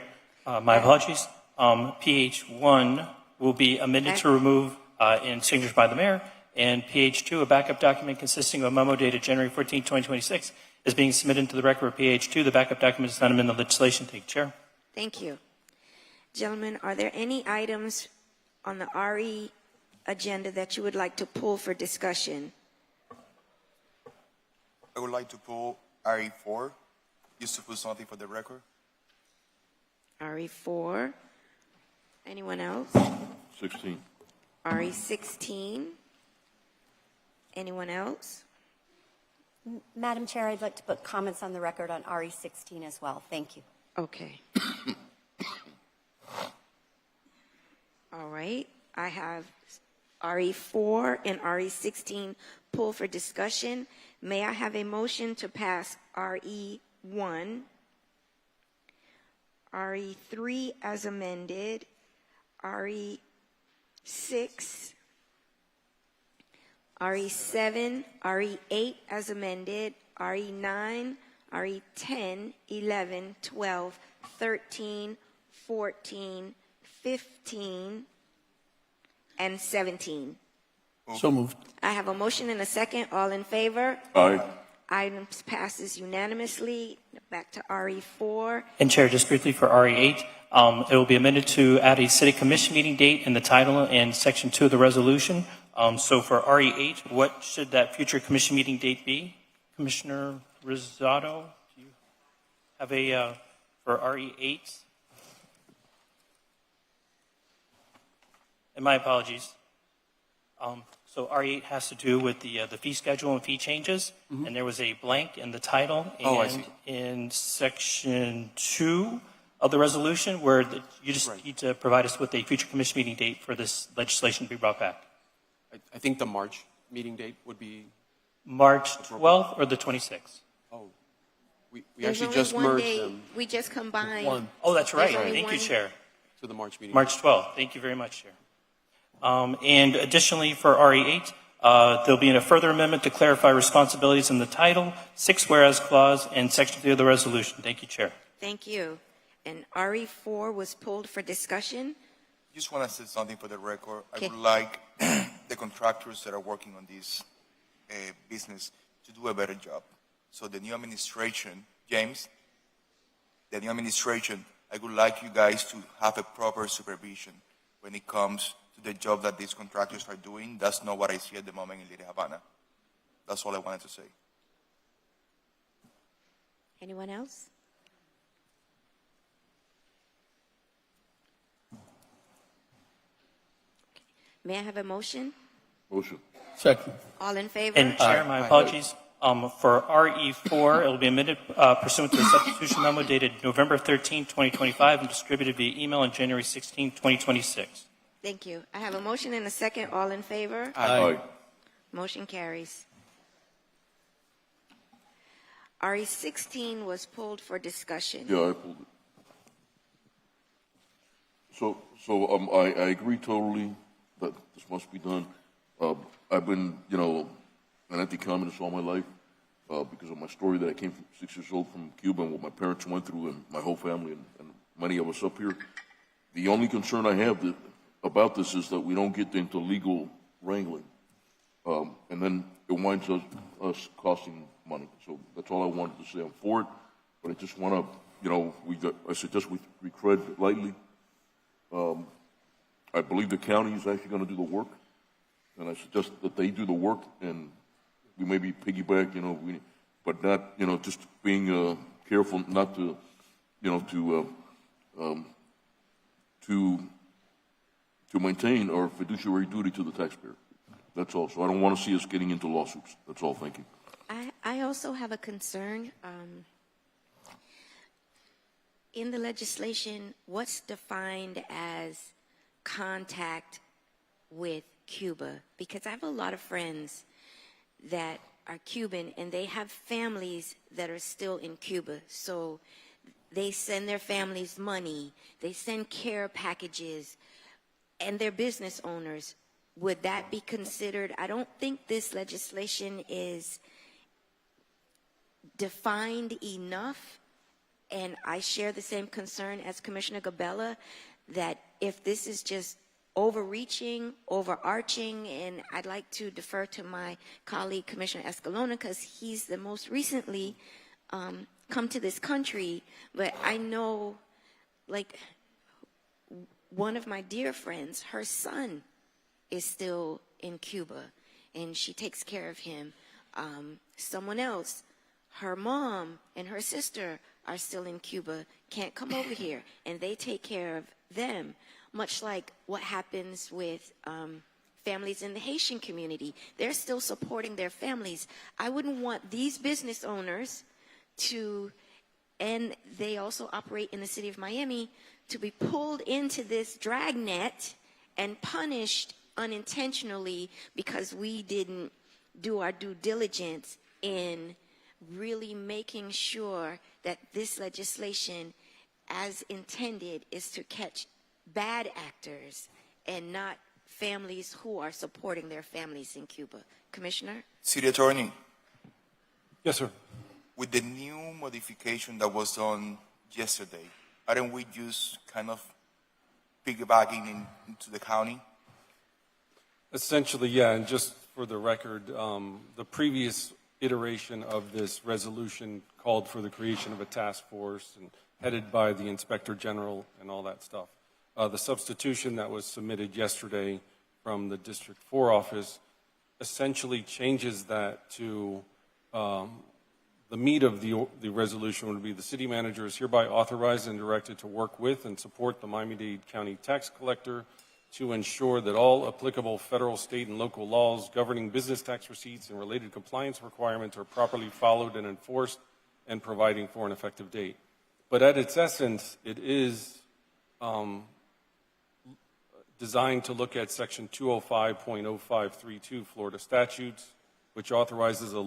my apologies. PH1 will be amended to remove in signatures by the mayor, and PH2, a backup document consisting of a memo dated January 14, 2026, is being submitted into the record for PH2. The backup document is not amend the legislation. Thank you, Chair. Thank you. Gentlemen, are there any items on the RE agenda that you would like to pull for discussion? I would like to pull RE4, just to put something for the record. RE4. Anyone else? 16. RE16. Anyone else? Madam Chair, I'd like to put comments on the record on RE16 as well. Thank you. Okay. All right. I have RE4 and RE16 pulled for discussion. May I have a motion to pass RE1, RE3 as amended, RE6, RE7, RE8 as amended, RE9, RE10, 11, 12, 13, 14, 15, and 17. So moved. I have a motion and a second. All in favor? Aye. Items passes unanimously. Back to RE4. And Chair, just briefly for RE8, it will be amended to add a city commission meeting date in the title and section 2 of the resolution. So for RE8, what should that future commission meeting date be? Commissioner Rosado, do you have a, for RE8? And my apologies. So RE8 has to do with the fee schedule and fee changes, and there was a blank in the title and in section 2 of the resolution where you just need to provide us with a future commission meeting date for this legislation to be brought back. I think the March meeting date would be March 12th or the 26th? Oh, we There's actually only just one merged day. them We just combined. Oh, that's right. There's only Thank you, one- Chair. to the March meeting. March 12th. Thank you very much, Chair. And additionally, for RE8, there'll be a further amendment to clarify responsibilities in the title, 6 whereas clause, and section 3 of the resolution. Thank you, Chair. Thank you. And RE4 was pulled for discussion. Just want to say something for the record. Okay. I would like the contractors that are working on this business to do a better job. So the new administration, James, the new administration, I would like you guys to have a proper supervision when it comes to the job that these contractors are doing. That's not what I see at the moment in Little Havana. That's all I wanted to say. Anyone else? May I have a motion? Motion. Second. All in favor? And Chair, my apologies. For RE4, it will be amended pursuant to a substitution memo dated November 13, 2025, and distributed via email on January 16, 2026. Thank you. I have a motion and a second. All in favor? Aye. Motion carries. RE16 was pulled for discussion. Yeah, I pulled it. So I agree totally that this must be done. I've been, an anti-communist all my life because of my story that I came from 6 years old from Cuba and what my parents went through and my whole family and many of us up here. The only concern I have about this is that we don't get into legal wrangling. And then it winds us costing money. So that's all I wanted to say. I'm for it, but I just want to, I suggest we tread lightly. I believe the county is actually going to do the work, and I suggest that they do the work, and we maybe piggyback, but not, just being careful not to, to maintain our fiduciary duty to the taxpayer. That's all. So I don't want to see us getting into lawsuits. That's all. Thank you. I also have a concern. In the legislation, what's defined as contact with Cuba? Because I have a lot of friends that are Cuban and they have families that are still in Cuba. So they send their families money, they send care packages, and they're business owners. Would that be considered? I don't think this legislation is defined enough, and I share the same concern as Commissioner Gabella that if this is just overreaching, overarching, and I'd like to defer to my colleague, Commissioner Escalona, because he's the most recently come to this country. But I know, like, one of my dear friends, her son is still in Cuba, and she takes care of him. Someone else, her mom and her sister are still in Cuba, can't come over here, and they take care of them, much like what happens with families in the Haitian community. They're still supporting their families. I wouldn't want these business owners to, and they also operate in the city of Miami, to be pulled into this dragnet and punished unintentionally because we didn't do our due diligence in really making sure that this legislation, as intended, is to catch bad actors and not families who are supporting their families in Cuba. Commissioner? City Attorney, Yes, sir. with the new modification that was done yesterday, aren't we just kind of piggybacking into the county? Essentially, yeah, and just for the record, the previous iteration of this resolution called for the creation of a task force and headed by the Inspector General and all that stuff. The substitution that was submitted yesterday from the District 4 office essentially changes that to the meat of the resolution would be the city manager is hereby authorized and directed to work with and support the Miami-Dade County tax collector to ensure that all applicable federal, state, and local laws governing business tax receipts and related compliance requirements are properly followed and enforced, and providing for an effective date. But at its essence, it is designed to look at Section 205.0532 Florida statutes, which authorizes a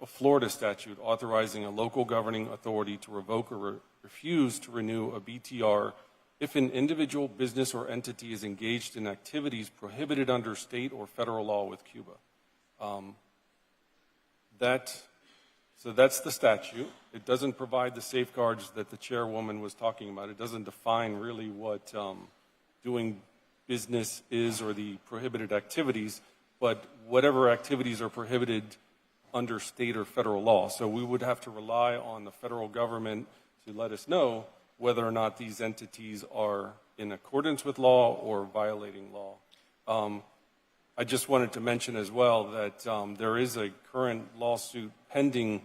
Florida statute authorizing a local governing authority to revoke or refuse to renew a BTR if an individual, business, or entity is engaged in activities prohibited under state or federal law with Cuba. So that's the statute. It doesn't provide the safeguards that the chairwoman was talking about. It doesn't define really what doing business is or the prohibited activities, but whatever activities are prohibited under state or federal law. So we would have to rely on the federal government to let us know whether or not these entities are in accordance with law or violating law. I just wanted to mention as well that there is a current lawsuit pending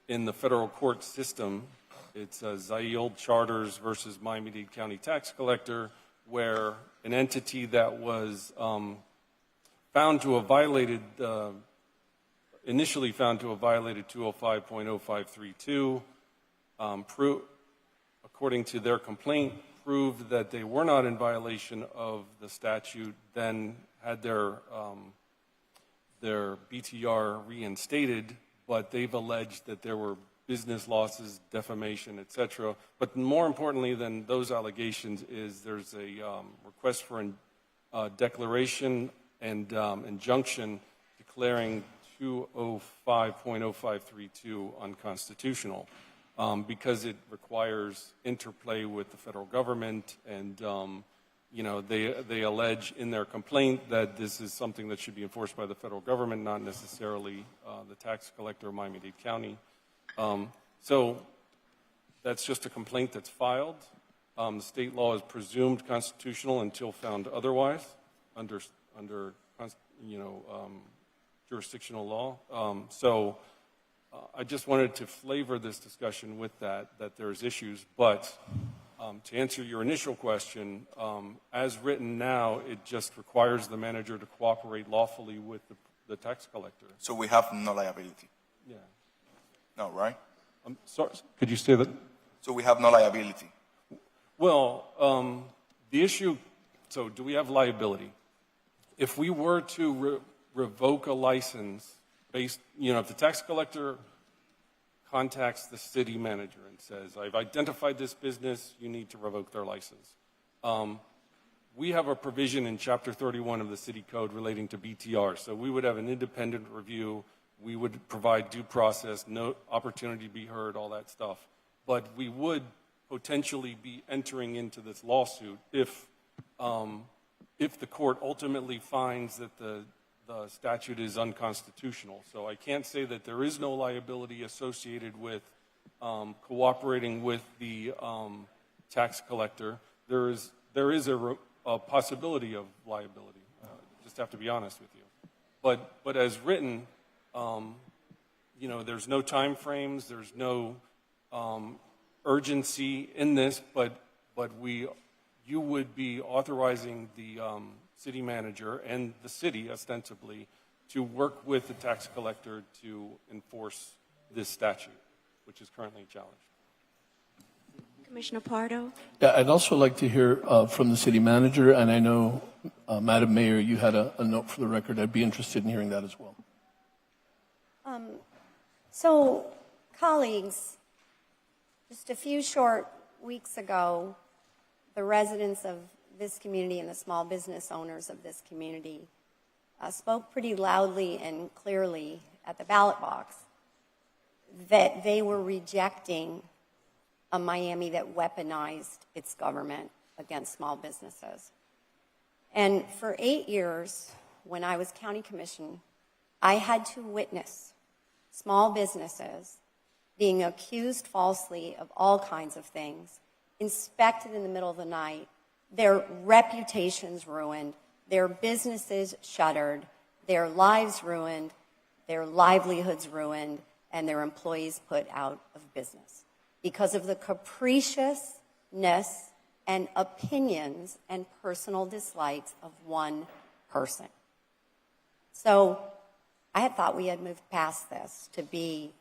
in the federal court system. It's Zayield Charters versus Miami-Dade County Tax Collector, where an entity that was found to have violated, initially found to have violated 205.0532, according to their complaint, proved that they were not in violation of the statute, then had their BTR reinstated, but they've alleged that there were business losses, defamation, etc. But more importantly than those allegations is there's a request for a declaration and injunction declaring 205.0532 unconstitutional. Because it requires interplay with the federal government, and they allege in their complaint that this is something that should be enforced by the federal government, not necessarily the tax collector of Miami-Dade County. So that's just a complaint that's filed. The state law is presumed constitutional until found otherwise under jurisdictional law. I just wanted to flavor this discussion with that there's issues, but to answer your initial question, as written now, it just requires the manager to cooperate lawfully with the tax collector. So we have no liability? Yeah. No, right? I'm sorry, could you say that? So we have no liability? Well, the issue, so do we have liability? If we were to revoke a license based, if the tax collector contacts the city manager and says, I've identified this business, you need to revoke their license. We have a provision in Chapter 31 of the City Code relating to BTR. So we would have an independent review. We would provide due process, no opportunity to be heard, all that stuff. But we would potentially be entering into this lawsuit if if the court ultimately finds that the statute is unconstitutional. So I can't say that there is no liability associated with cooperating with the tax collector. There is a possibility of liability. Just have to be honest with you. But as written, you know, there's no time frames, there's no urgency in this, but you would be authorizing the city manager and the city ostensibly to work with the tax collector to enforce this statute, which is currently challenged. Commissioner Pardo? Yeah, I'd also like to hear from the city manager, and I know, Madam Mayor, you had a note for the record. I'd be interested in hearing that as well. So, colleagues, just a few short weeks ago, the residents of this community and the small business owners of this community spoke pretty loudly and clearly at the ballot box that they were rejecting a Miami that weaponized its government against small businesses. And for 8 years, when I was county commission, I had to witness small businesses being accused falsely of all kinds of things, inspected in the middle of the night, their reputations ruined, their businesses shuttered, their lives ruined, their livelihoods ruined, and their employees put out of business because of the capriciousness and opinions and personal dislikes of one person. So I had thought we had moved past this to be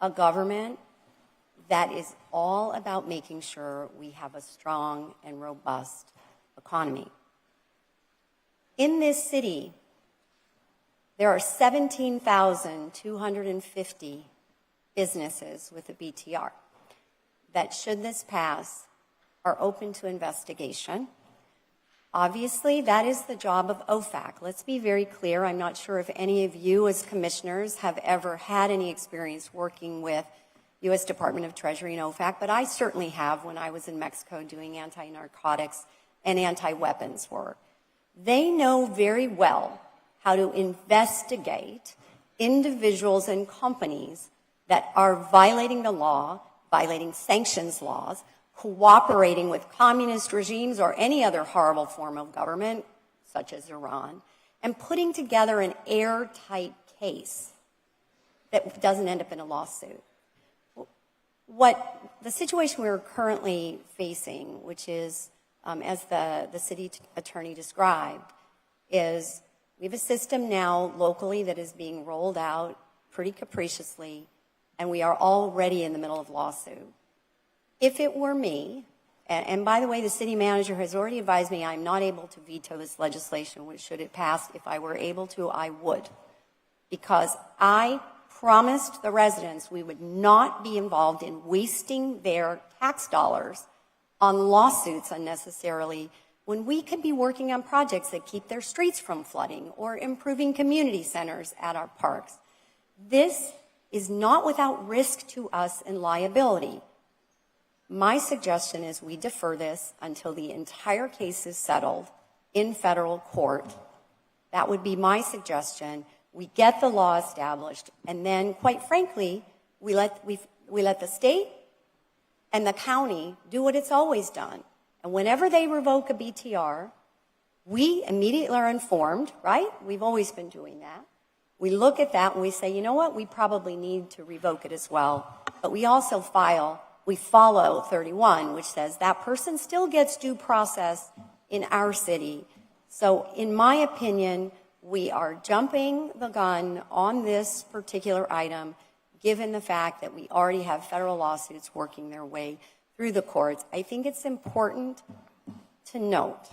a government that is all about making sure we have a strong and robust economy. In this city, there are 17,250 businesses with a BTR that, should this pass, are open to investigation. Obviously, that is the job of OFAC. Let's be very clear. I'm not sure if any of you as commissioners have ever had any experience working with U.S. Department of Treasury and OFAC, but I certainly have when I was in Mexico doing anti-narcotics and anti-weapons work. They know very well how to investigate individuals and companies that are violating the law, violating sanctions laws, cooperating with communist regimes or any other horrible form of government, such as Iran, and putting together an airtight case that doesn't end up in a lawsuit. What the situation we're currently facing, which is, as the city attorney described, is we have a system now locally that is being rolled out pretty capriciously, and we are already in the middle of lawsuit. If it were me, and by the way, the city manager has already advised me I'm not able to veto this legislation, which, should it pass, if I were able to, I would. Because I promised the residents we would not be involved in wasting their tax dollars on lawsuits unnecessarily when we could be working on projects that keep their streets from flooding or improving community centers at our parks. This is not without risk to us and liability. My suggestion is we defer this until the entire case is settled in federal court. That would be my suggestion. We get the law established, and then, quite frankly, we let the state and the county do what it's always done. And whenever they revoke a BTR, we immediately are informed, right? We've always been doing that. We look at that and we say, you know what? We probably need to revoke it as well. But we also follow 31, which says that person still gets due process in our city. So in my opinion, we are jumping the gun on this particular item, given the fact that we already have federal lawsuits working their way through the courts. I think it's important to note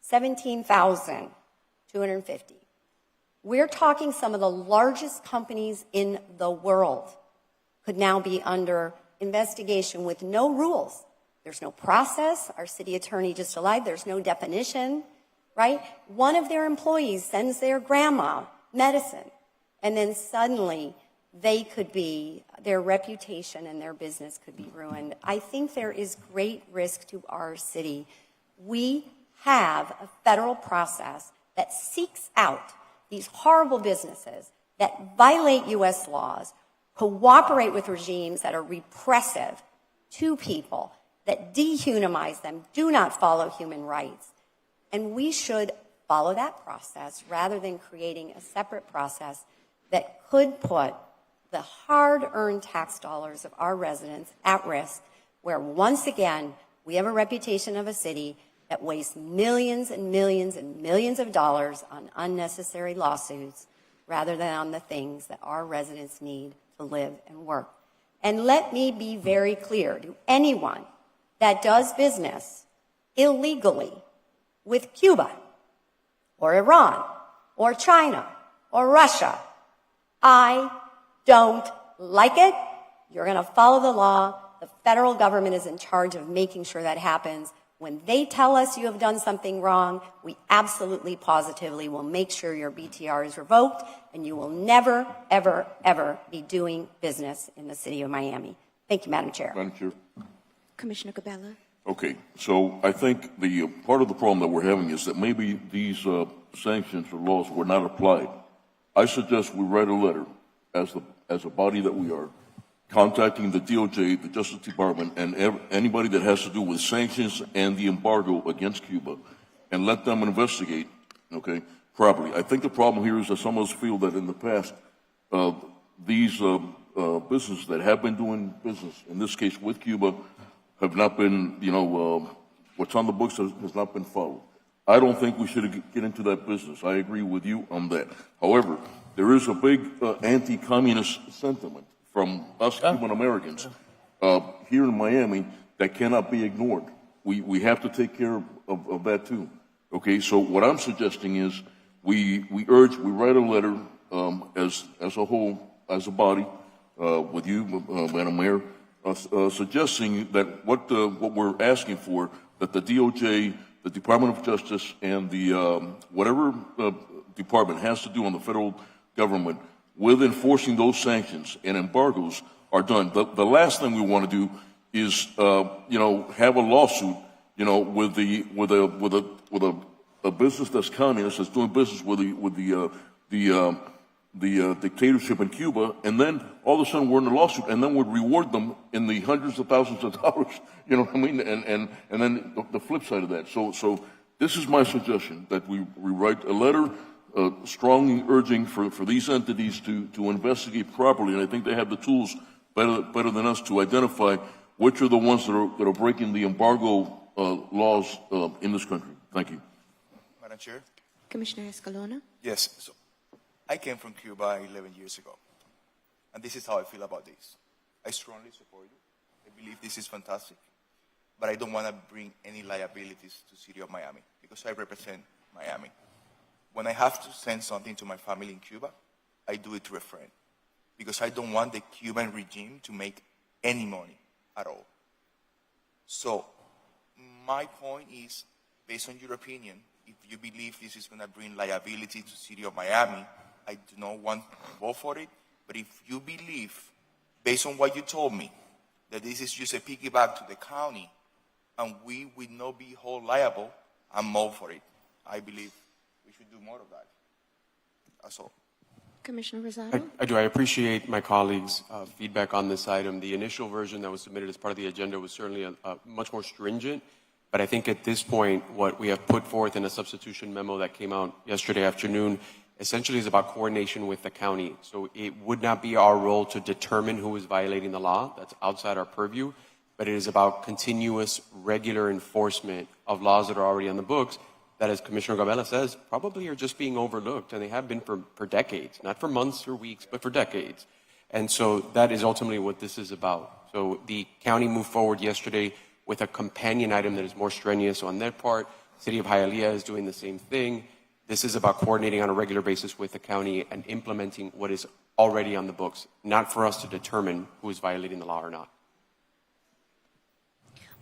17,250. We're talking some of the largest companies in the world could now be under investigation with no rules. There's no process. Our city attorney just allied. There's no definition, right? One of their employees sends their grandma medicine, and then suddenly their reputation and their business could be ruined. I think there is great risk to our city. We have a federal process that seeks out these horrible businesses that violate U.S. laws, cooperate with regimes that are repressive to people, that dehumanize them, do not follow human rights. And we should follow that process rather than creating a separate process that could put the hard-earned tax dollars of our residents at risk, where once again, we have a reputation of a city that wastes millions and millions and millions of dollars on unnecessary lawsuits rather than on the things that our residents need to live and work. And let me be very clear to anyone that does business illegally with Cuba or Iran or China or Russia, I don't like it. You're going to follow the law. The federal government is in charge of making sure that happens. When they tell us you have done something wrong, we absolutely positively will make sure your BTR is revoked and you will never, ever, ever be doing business in the city of Miami. Thank you, Madam Chair. Madam Chair. Commissioner Cabela. Okay, so I think the part of the problem that we're having is that maybe these sanctions or laws were not applied. I suggest we write a letter as a body that we are, contacting the DOJ, the Justice Department, and anybody that has to do with sanctions and the embargo against Cuba, and let them investigate, okay, properly. I think the problem here is that some of us feel that in the past, these businesses that have been doing business, in this case with Cuba, have not been, what's on the books has not been followed. I don't think we should get into that business. I agree with you on that. However, there is a big anti-communist sentiment from us Cuban Americans here in Miami that cannot be ignored. We have to take care of that too. Okay, so what I'm suggesting is we write a letter as a whole, as a body, with you, Madam Mayor, suggesting that what we're asking for, that the DOJ, the Department of Justice, and the whatever department has to do on the federal government with enforcing those sanctions and embargoes are done. The last thing we want to do is, have a lawsuit, with a business that's communist, that's doing business with the dictatorship in Cuba, and then all of a sudden we're in a lawsuit, and then we'd reward them in the hundreds of thousands of dollars. You know what I mean? And then the flip side of that. So this is my suggestion, that we write a letter strongly urging for these entities to investigate properly, and I think they have the tools better than us to identify which are the ones that are breaking the embargo laws in this country. Thank you. Madam Chair? Commissioner Escalona. Yes. So I came from Cuba 11 years ago, and this is how I feel about this. I strongly support you. I believe this is fantastic, but I don't want to bring any liabilities to the city of Miami because I represent Miami. When I have to send something to my family in Cuba, I do it to a friend because I don't want the Cuban regime to make any money at all. So my point is, based on your opinion, if you believe this is going to bring liability to the city of Miami, I do not want to vote for it. But if you believe, based on what you told me, that this is just a piggyback to the county and we will not be held liable, I'm all for it. I believe we should do more of that. That's all. Commissioner Rosado. I do. I appreciate my colleagues' feedback on this item. The initial version that was submitted as part of the agenda was certainly a much more stringent, but I think at this point, what we have put forth in a substitution memo that came out yesterday afternoon essentially is about coordination with the county. So it would not be our role to determine who is violating the law. That's outside our purview, but it is about continuous, regular enforcement of laws that are already on the books that, as Commissioner Cabela says, probably are just being overlooked, and they have been for decades, not for months or weeks, but for decades. And so that is ultimately what this is about. So the county moved forward yesterday with a companion item that is more strenuous on their part. City of Hialeah is doing the same thing. This is about coordinating on a regular basis with the county and implementing what is already on the books, not for us to determine who is violating the law or not.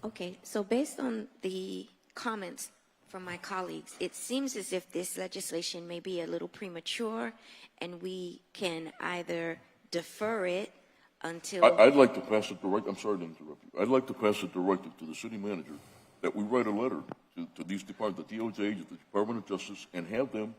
Okay, so based on the comments from my colleagues, it seems as if this legislation may be a little premature and we can either defer it until... I'd like to pass it direct. I'm sorry to interrupt you. I'd like to pass it directive to the city manager that we write a letter to these departments, the DOJ, the Department of Justice, and have them,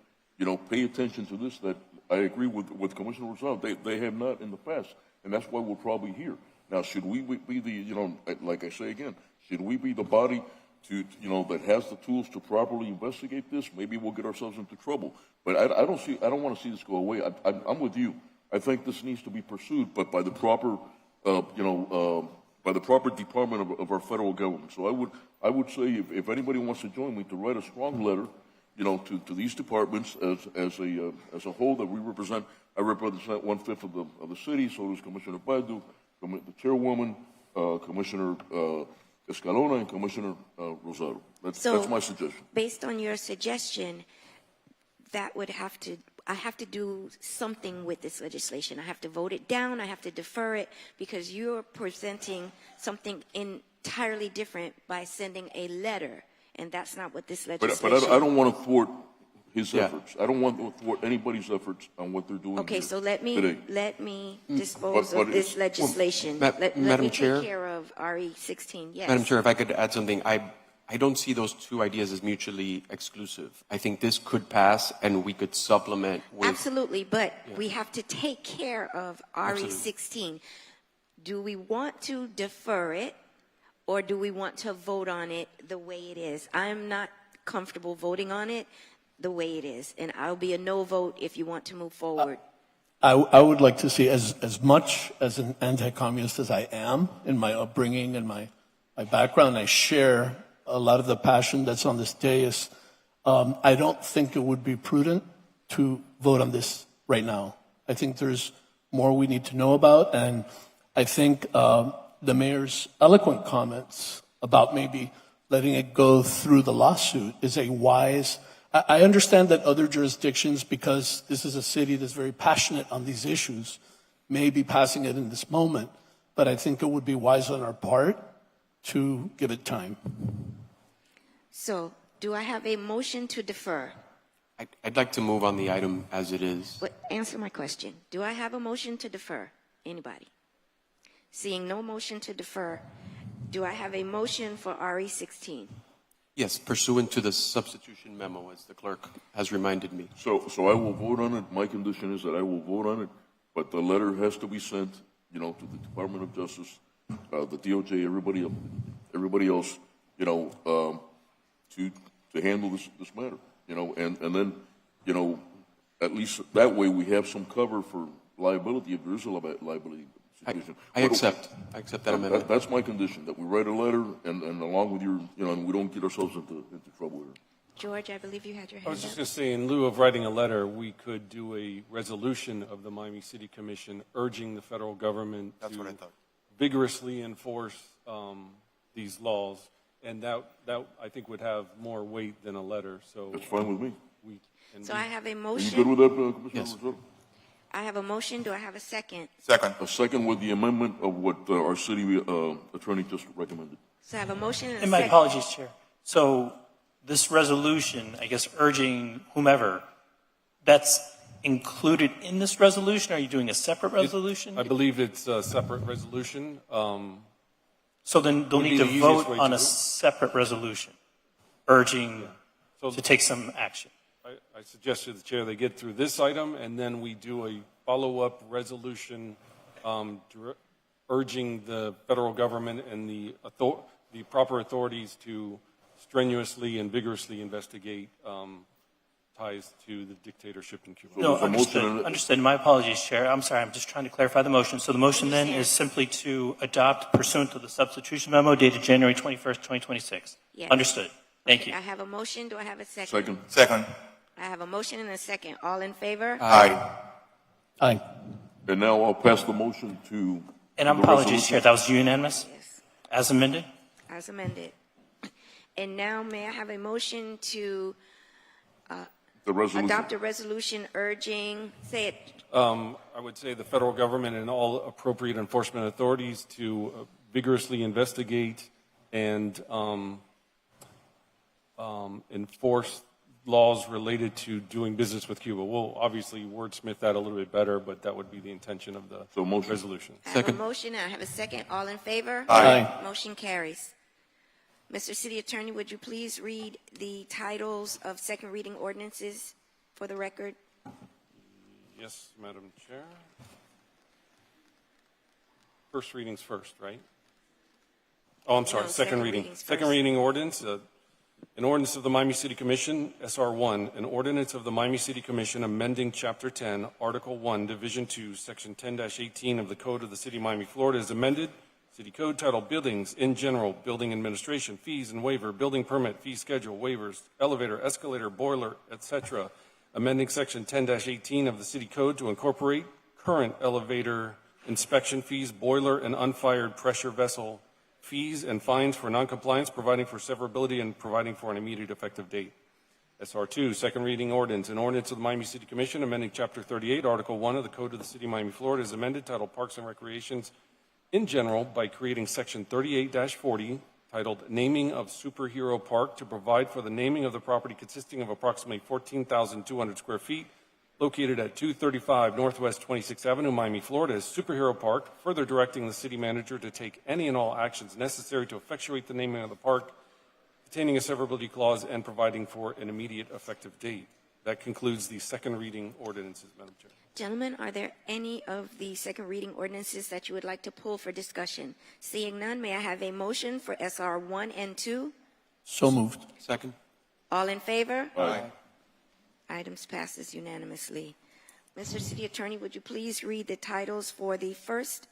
pay attention to this. That I agree with Commissioner Rosado. They have not in the past, and that's why we're probably here. Now, should we be the, like I say again, should we be the body that has the tools to properly investigate this? Maybe we'll get ourselves into trouble. But I don't want to see this go away. I'm with you. I think this needs to be pursued, but by the proper, by the proper department of our federal government. So I would say if anybody wants to join me, to write a strong letter, to these departments as a whole that we represent. I represent 1/5 of the city. So does Commissioner Baidu, the chairwoman, Commissioner Escalona, and Commissioner Rosado. That's my suggestion. Based on your suggestion, I have to do something with this legislation. I have to vote it down. I have to defer it because you're presenting something entirely different by sending a letter, and that's not what this legislation. But I don't want to thwart his efforts. I don't want to thwart anybody's efforts on what they're doing. Okay, so let me dispose But of this legislation. Let Madam me Chair? take care of RE 16. Yes. Madam Chair, if I could add something, I don't see those two ideas as mutually exclusive. I think this could pass and we could supplement with. Absolutely, but we have to take care of RE 16. Do we want to defer it, or do we want to vote on it the way it is? I'm not comfortable voting on it the way it is, and I'll be a no vote if you want to move forward. I would like to see, as much as an anti-communist as I am in my upbringing and my background, I share a lot of the passion that's on this dais. I don't think it would be prudent to vote on this right now. I think there's more we need to know about, and I think the mayor's eloquent comments about maybe letting it go through the lawsuit is a wise. I understand that other jurisdictions, because this is a city that's very passionate on these issues, may be passing it in this moment, but I think it would be wise on our part to give it time. So, do I have a motion to defer? I'd like to move on the item as it is. But answer my question. Do I have a motion to defer? Anybody? Seeing no motion to defer, do I have a motion for RE 16? Yes, pursuant to the substitution memo, as the clerk has reminded me. So I will vote on it. My condition is that I will vote on it, but the letter has to be sent, to the Department of Justice, the DOJ, everybody else, to handle this matter, and then, at least that way we have some cover for liability if there is a liability situation. I accept that amendment. That's my condition, that we write a letter and along with your, and we don't get ourselves into trouble here. George, I believe you had your hand I was just up. going to say, in lieu of writing a letter, we could do a resolution of the Miami City Commission urging the federal government to vigorously enforce these laws, and that I think would have more weight than a letter. So that's fine with me. So I have a Are you motion. good with that, Commissioner? Yes. Rosado? I have a motion. Do I have a second? Second. A second with the amendment of what our city attorney just recommended. So I have a motion and a And my second. apologies, Chair. So this resolution, I guess urging whomever, that's included in this resolution? Are you doing a separate resolution? I believe it's a separate resolution. So then they'll would need be to the easiest vote way on to a do it. separate resolution urging So to take some action. I suggest to the chair they get through this item, and then we do a follow-up resolution urging the federal government and the proper authorities to strenuously and vigorously investigate ties to the dictatorship in Cuba. No, understood. My apologies, Chair. I'm sorry. I'm just trying to clarify the motion. So the motion then is simply to adopt pursuant to the substitution memo dated January 21st, 2026. Yes. Understood. Thank you. I have a motion. Do I have a second? Second. Second. I have a motion and a second. All in favor? Aye. Aye. And now I'll pass the motion to. And the apologies, resolution. Chair. That was unanimous? Yes. As amended? As amended. And now may I have a motion to The resolution. adopt a resolution urging, say it, I would say the federal government and all appropriate enforcement authorities to vigorously investigate and enforce laws related to doing business with Cuba. We'll obviously wordsmith that a little bit better, but that would be the intention of the resolution. I have a motion and I have a second. All in favor? Aye. Motion carries. Mr. City Attorney, would you please read the titles of second reading ordinances for the record? Yes, Madam Chair. First readings first, right? Oh, I'm sorry, No, second reading. readings Second first. reading ordinance, an ordinance of the Miami City Commission, SR1, an ordinance of the Miami City Commission amending Chapter 10, Article 1, Division 2, Section 10-18 of the Code of the City of Miami, Florida, as amended. City Code title Buildings in General, Building Administration, Fees and Waiver, Building Permit, Fee Schedule, Waivers, Elevator, Escalator, Boiler, etc. Amending Section 10-18 of the City Code to incorporate current elevator inspection fees, boiler and unfired pressure vessel fees and fines for noncompliance, providing for severability and providing for an immediate effective date. SR2, second reading ordinance, an ordinance of the Miami City Commission amending Chapter 38, Article 1 of the Code of the City of Miami, Florida, as amended, titled Parks and Recreations in General, by creating Section 38-40, titled Naming of Superhero Park, to provide for the naming of the property consisting of approximately 14,200 square feet, located at 235 Northwest 26th Avenue, Miami, Florida, as Superhero Park, further directing the city manager to take any and all actions necessary to effectuate the naming of the park, containing a severability clause, and providing for an immediate effective date. That concludes the second reading ordinances, Madam Chair. Gentlemen, are there any of the second reading ordinances that you would like to pull for discussion? Seeing none, may I have a motion for SR 1 and 2? So moved. Second. All in favor? Aye. Items passes unanimously. Mr. City Attorney, would you please read the titles for the first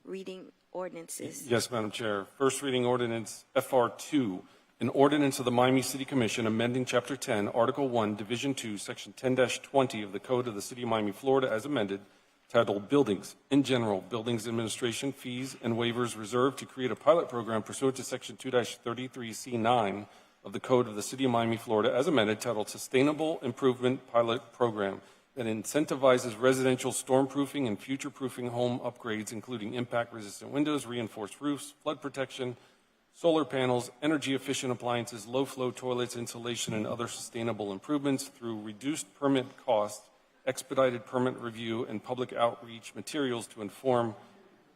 reading ordinances? Yes, Madam Chair. First reading ordinance FR2, an ordinance of the Miami City Commission amending Chapter 10, Article 1, Division 2, Section 10-20 of the Code of the City of Miami, Florida, as amended, titled Buildings in General, Buildings Administration, Fees and Waivers reserved to create a pilot program pursuant to Section 2-33C9 of the Code of the City of Miami, Florida, as amended, titled Sustainable Improvement Pilot Program, that incentivizes residential stormproofing and future-proofing home upgrades, including impact-resistant windows, reinforced roofs, flood protection, solar panels, energy-efficient appliances, low-flow toilets, insulation, and other sustainable improvements through reduced permit costs, expedited permit review, and public outreach materials to inform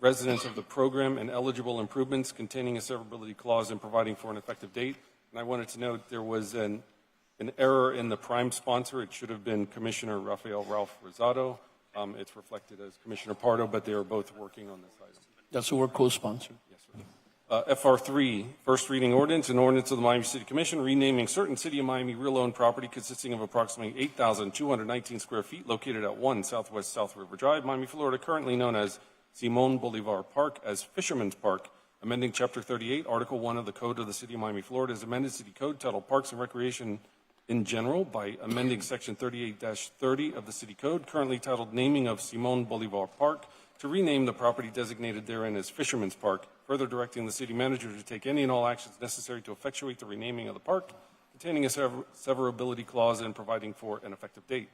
residents of the program and eligible improvements, containing a severability clause and providing for an effective date. And I wanted to note there was an error in the prime sponsor. It should have been Commissioner Rafael Ralph Rosado. It's reflected as Commissioner Pardo, but they are both working on this item. That's what we're co-sponsored. FR3, first reading ordinance, an ordinance of the Miami City Commission renaming certain City of Miami real-owned property consisting of approximately 8,219 square feet located at 1 Southwest South River Drive, Miami, Florida, currently known as Simon Bolivar Park, as Fisherman's Park, amending Chapter 38, Article 1 of the Code of the City of Miami, Florida, as amended City Code titled Parks and Recreation in General by amending Section 38-30 of the City Code, currently titled Naming of Simon Bolivar Park, to rename the property designated therein as Fisherman's Park, further directing the city manager to take any and all actions necessary to effectuate the renaming of the park, containing a severability clause and providing for an effective date.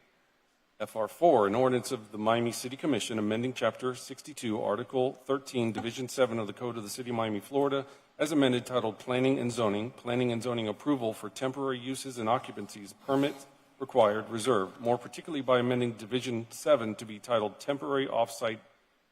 FR4, an ordinance of the Miami City Commission amending Chapter 62, Article 13, Division 7 of the Code of the City of Miami, Florida, as amended, titled Planning and Zoning Approval for Temporary Uses and Occupancies, Permits Required, Reserved, more particularly by amending Division 7 to be titled Temporary Off-Site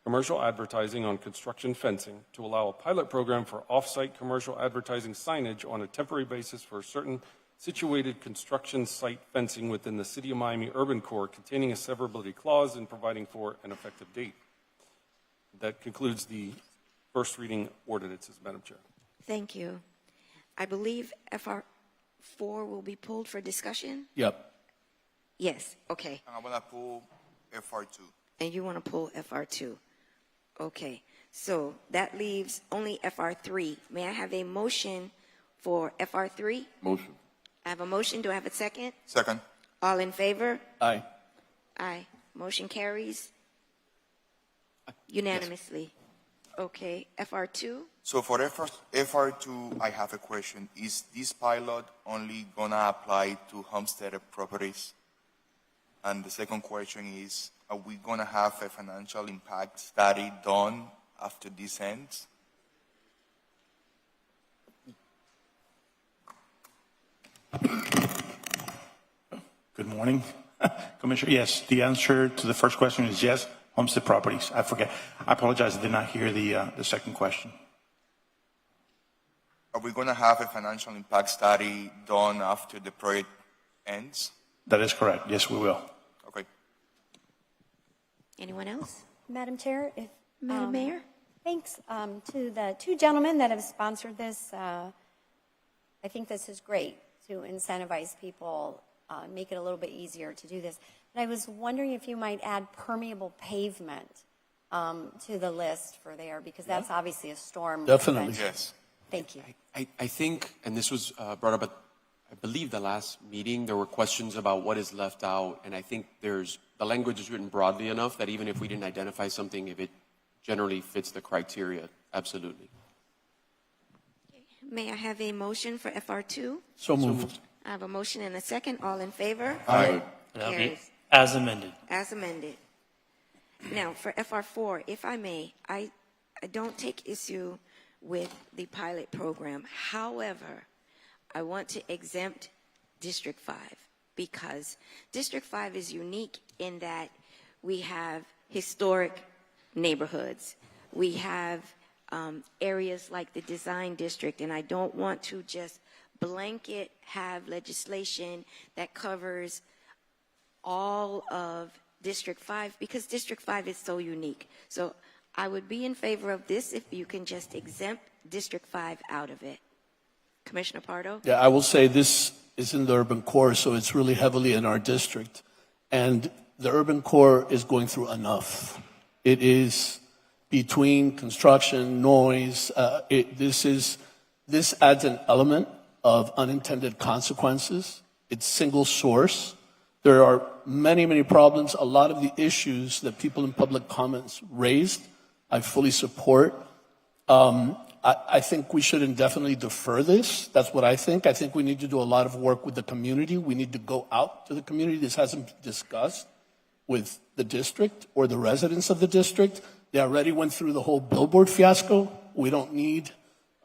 Commercial Advertising on Construction Fencing, to allow a pilot program for off-site commercial advertising signage on a temporary basis for certain situated construction site fencing within the City of Miami urban core, containing a severability clause and providing for an effective date. That concludes the first reading ordinances, Madam Chair. Thank you. I believe FR4 will be pulled for discussion? Yep. Yes, okay. And I want to pull FR2. And you want to pull FR2? Okay, so that leaves only FR3. May I have a motion for FR3? Motion. I have a motion. Do I have a second? Second. All in favor? Aye. Aye. Motion carries unanimously. Okay, FR2? So for FR2, I have a question. Is this pilot only going to apply to homesteaded properties? And the second question is, are we going to have a financial impact study done after this ends? Good morning, Commissioner. Yes, the answer to the first question is yes, homestead properties. I apologize, I did not hear the second question. are we going to have a financial impact study done after the project ends? That is correct. Yes, we will. Okay. Anyone else? Madam Chair, if Madam Mayor? thanks to the two gentlemen that have sponsored this. I think this is great to incentivize people, make it a little bit easier to do this. But I was wondering if you might add permeable pavement to the list for there, because that's obviously a storm. Definitely. prevention. Yes. Thank you. I think, and this was brought up at, I believe, the last meeting, there were questions about what is left out, and I think the language is written broadly enough that even if we didn't identify something, if it generally fits the criteria, absolutely. May I have a motion for FR2? So moved. I have a motion and a second. All in favor? And that'll be Carries. as amended. As amended. Now, for FR4, if I may, I don't take issue with the pilot program. However, I want to exempt District 5 because District 5 is unique in that we have historic neighborhoods. We have areas like the design district, and I don't want to just blanket have legislation that covers all of District 5 because District 5 is so unique. So I would be in favor of this if you can just exempt District 5 out of it. Commissioner Pardo? Yeah, I will say this is in the urban core, so it's really heavily in our district. And the urban core is going through enough. It is between construction, noise. This adds an element of unintended consequences. It's single source. There are many, many problems. A lot of the issues that people in public comments raised, I fully support. I think we should indefinitely defer this. That's what I think. I think we need to do a lot of work with the community. We need to go out to the community. This hasn't been discussed with the district or the residents of the district. They already went through the whole billboard fiasco. We don't need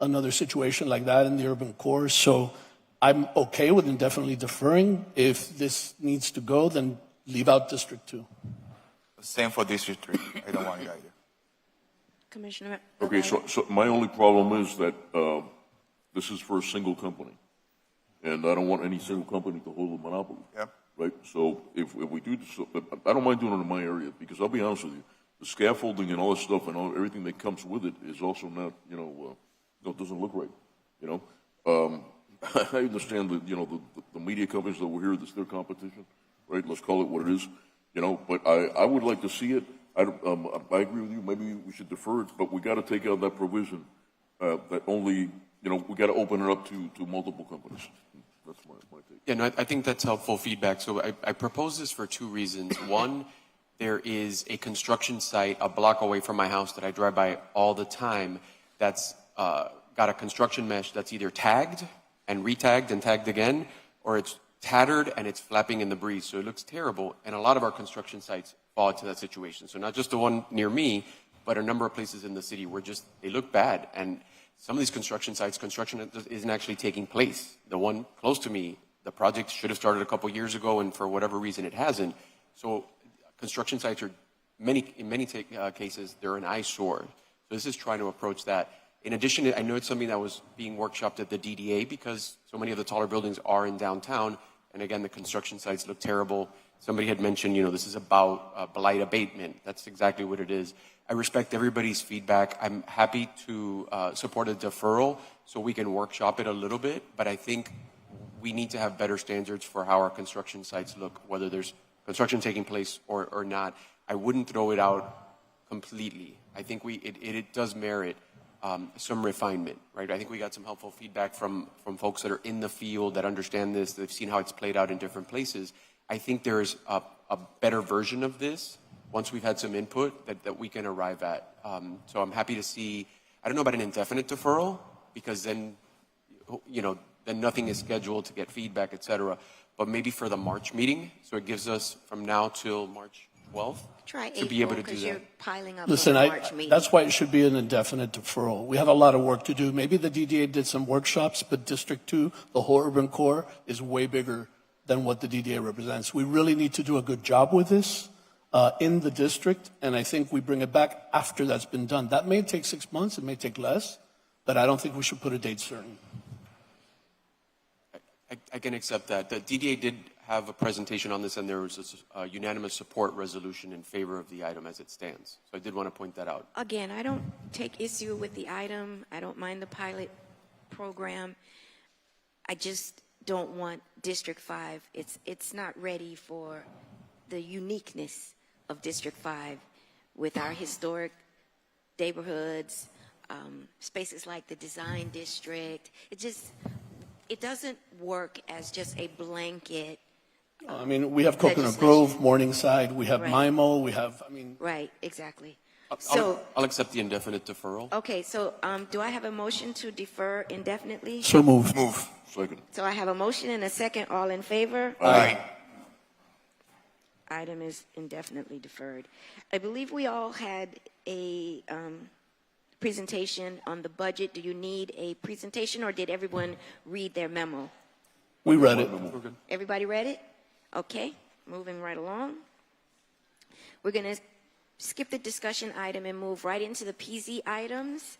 another situation like that in the urban core. So I'm okay with indefinitely deferring. If this needs to go, then leave out District 2. Same for District 3. I don't want it either. Commissioner? Okay, so my only problem is that this is for a single company, and I don't want any single company to hold a monopoly. Yep. Right. So if we do this, I don't mind doing it in my area because I'll be honest with you, the scaffolding and all this stuff and everything that comes with it is also not, it doesn't look right. I understand that the media companies that were here, this their competition, right? Let's call it what it is, But I would like to see it. I agree with you. Maybe we should defer it, but we got to take out that provision that only, we got to open it up to multiple companies. That's my take. Yeah, no, I think that's helpful feedback. So I propose this for two reasons. One, there is a construction site a block away from my house that I drive by all the time that's got a construction mesh that's either tagged and retagged and tagged again, or it's tattered and it's flapping in the breeze. So it looks terrible. And a lot of our construction sites fall into that situation. So not just the one near me, but a number of places in the city where they look bad. And some of these construction sites, construction isn't actually taking place. The one close to me, the project should have started a couple years ago, and for whatever reason it hasn't. So construction sites are, in many cases, they're an eyesore. So this is trying to approach that. In addition, I know it's something that was being workshopped at the DDA because so many of the taller buildings are in downtown. And again, the construction sites look terrible. Somebody had mentioned, this is about blight abatement. That's exactly what it is. I respect everybody's feedback. I'm happy to support a deferral so we can workshop it a little bit. But I think we need to have better standards for how our construction sites look, whether there's construction taking place or not. I wouldn't throw it out completely. I think it does merit some refinement, right? I think we got some helpful feedback from folks that are in the field that understand this. They've seen how it's played out in different places. I think there's a better version of this once we've had some input that we can arrive at. So I'm happy to see, I don't know about an indefinite deferral because then, then nothing is scheduled to get feedback, et cetera. But maybe for the March meeting, so it gives us from now till March 12th Try to be able to do because that. you're piling up Listen, on the March meeting. that's why it should be an indefinite deferral. We have a lot of work to do. Maybe the DDA did some workshops, but District 2, the whole urban core, is way bigger than what the DDA represents. We really need to do a good job with this in the district, and I think we bring it back after that's been done. That may take 6 months, it may take less, but I don't think we should put a date certain. I can accept that. The DDA did have a presentation on this, and there was a unanimous support resolution in favor of the item as it stands. So I did want to point that out. Again, I don't take issue with the item. I don't mind the pilot program. I just don't want District 5. It's not ready for the uniqueness of District 5 with our historic neighborhoods, spaces like the Design District. It doesn't work as just a blanket. I mean, we have Coconut Grove, Morningside, we have Right. MIMO, we have, Right, exactly. I'll accept the indefinite deferral. Okay, so do I have a motion to defer indefinitely? So moved. Move. Second. So I have a motion and a second. All in favor? Aye. Item is indefinitely deferred. I believe we all had a presentation on the budget. Do you need a presentation, or did everyone read their memo? We read it. Everybody read it? Okay, moving right along. We're going to skip the discussion item and move right into the PZ items.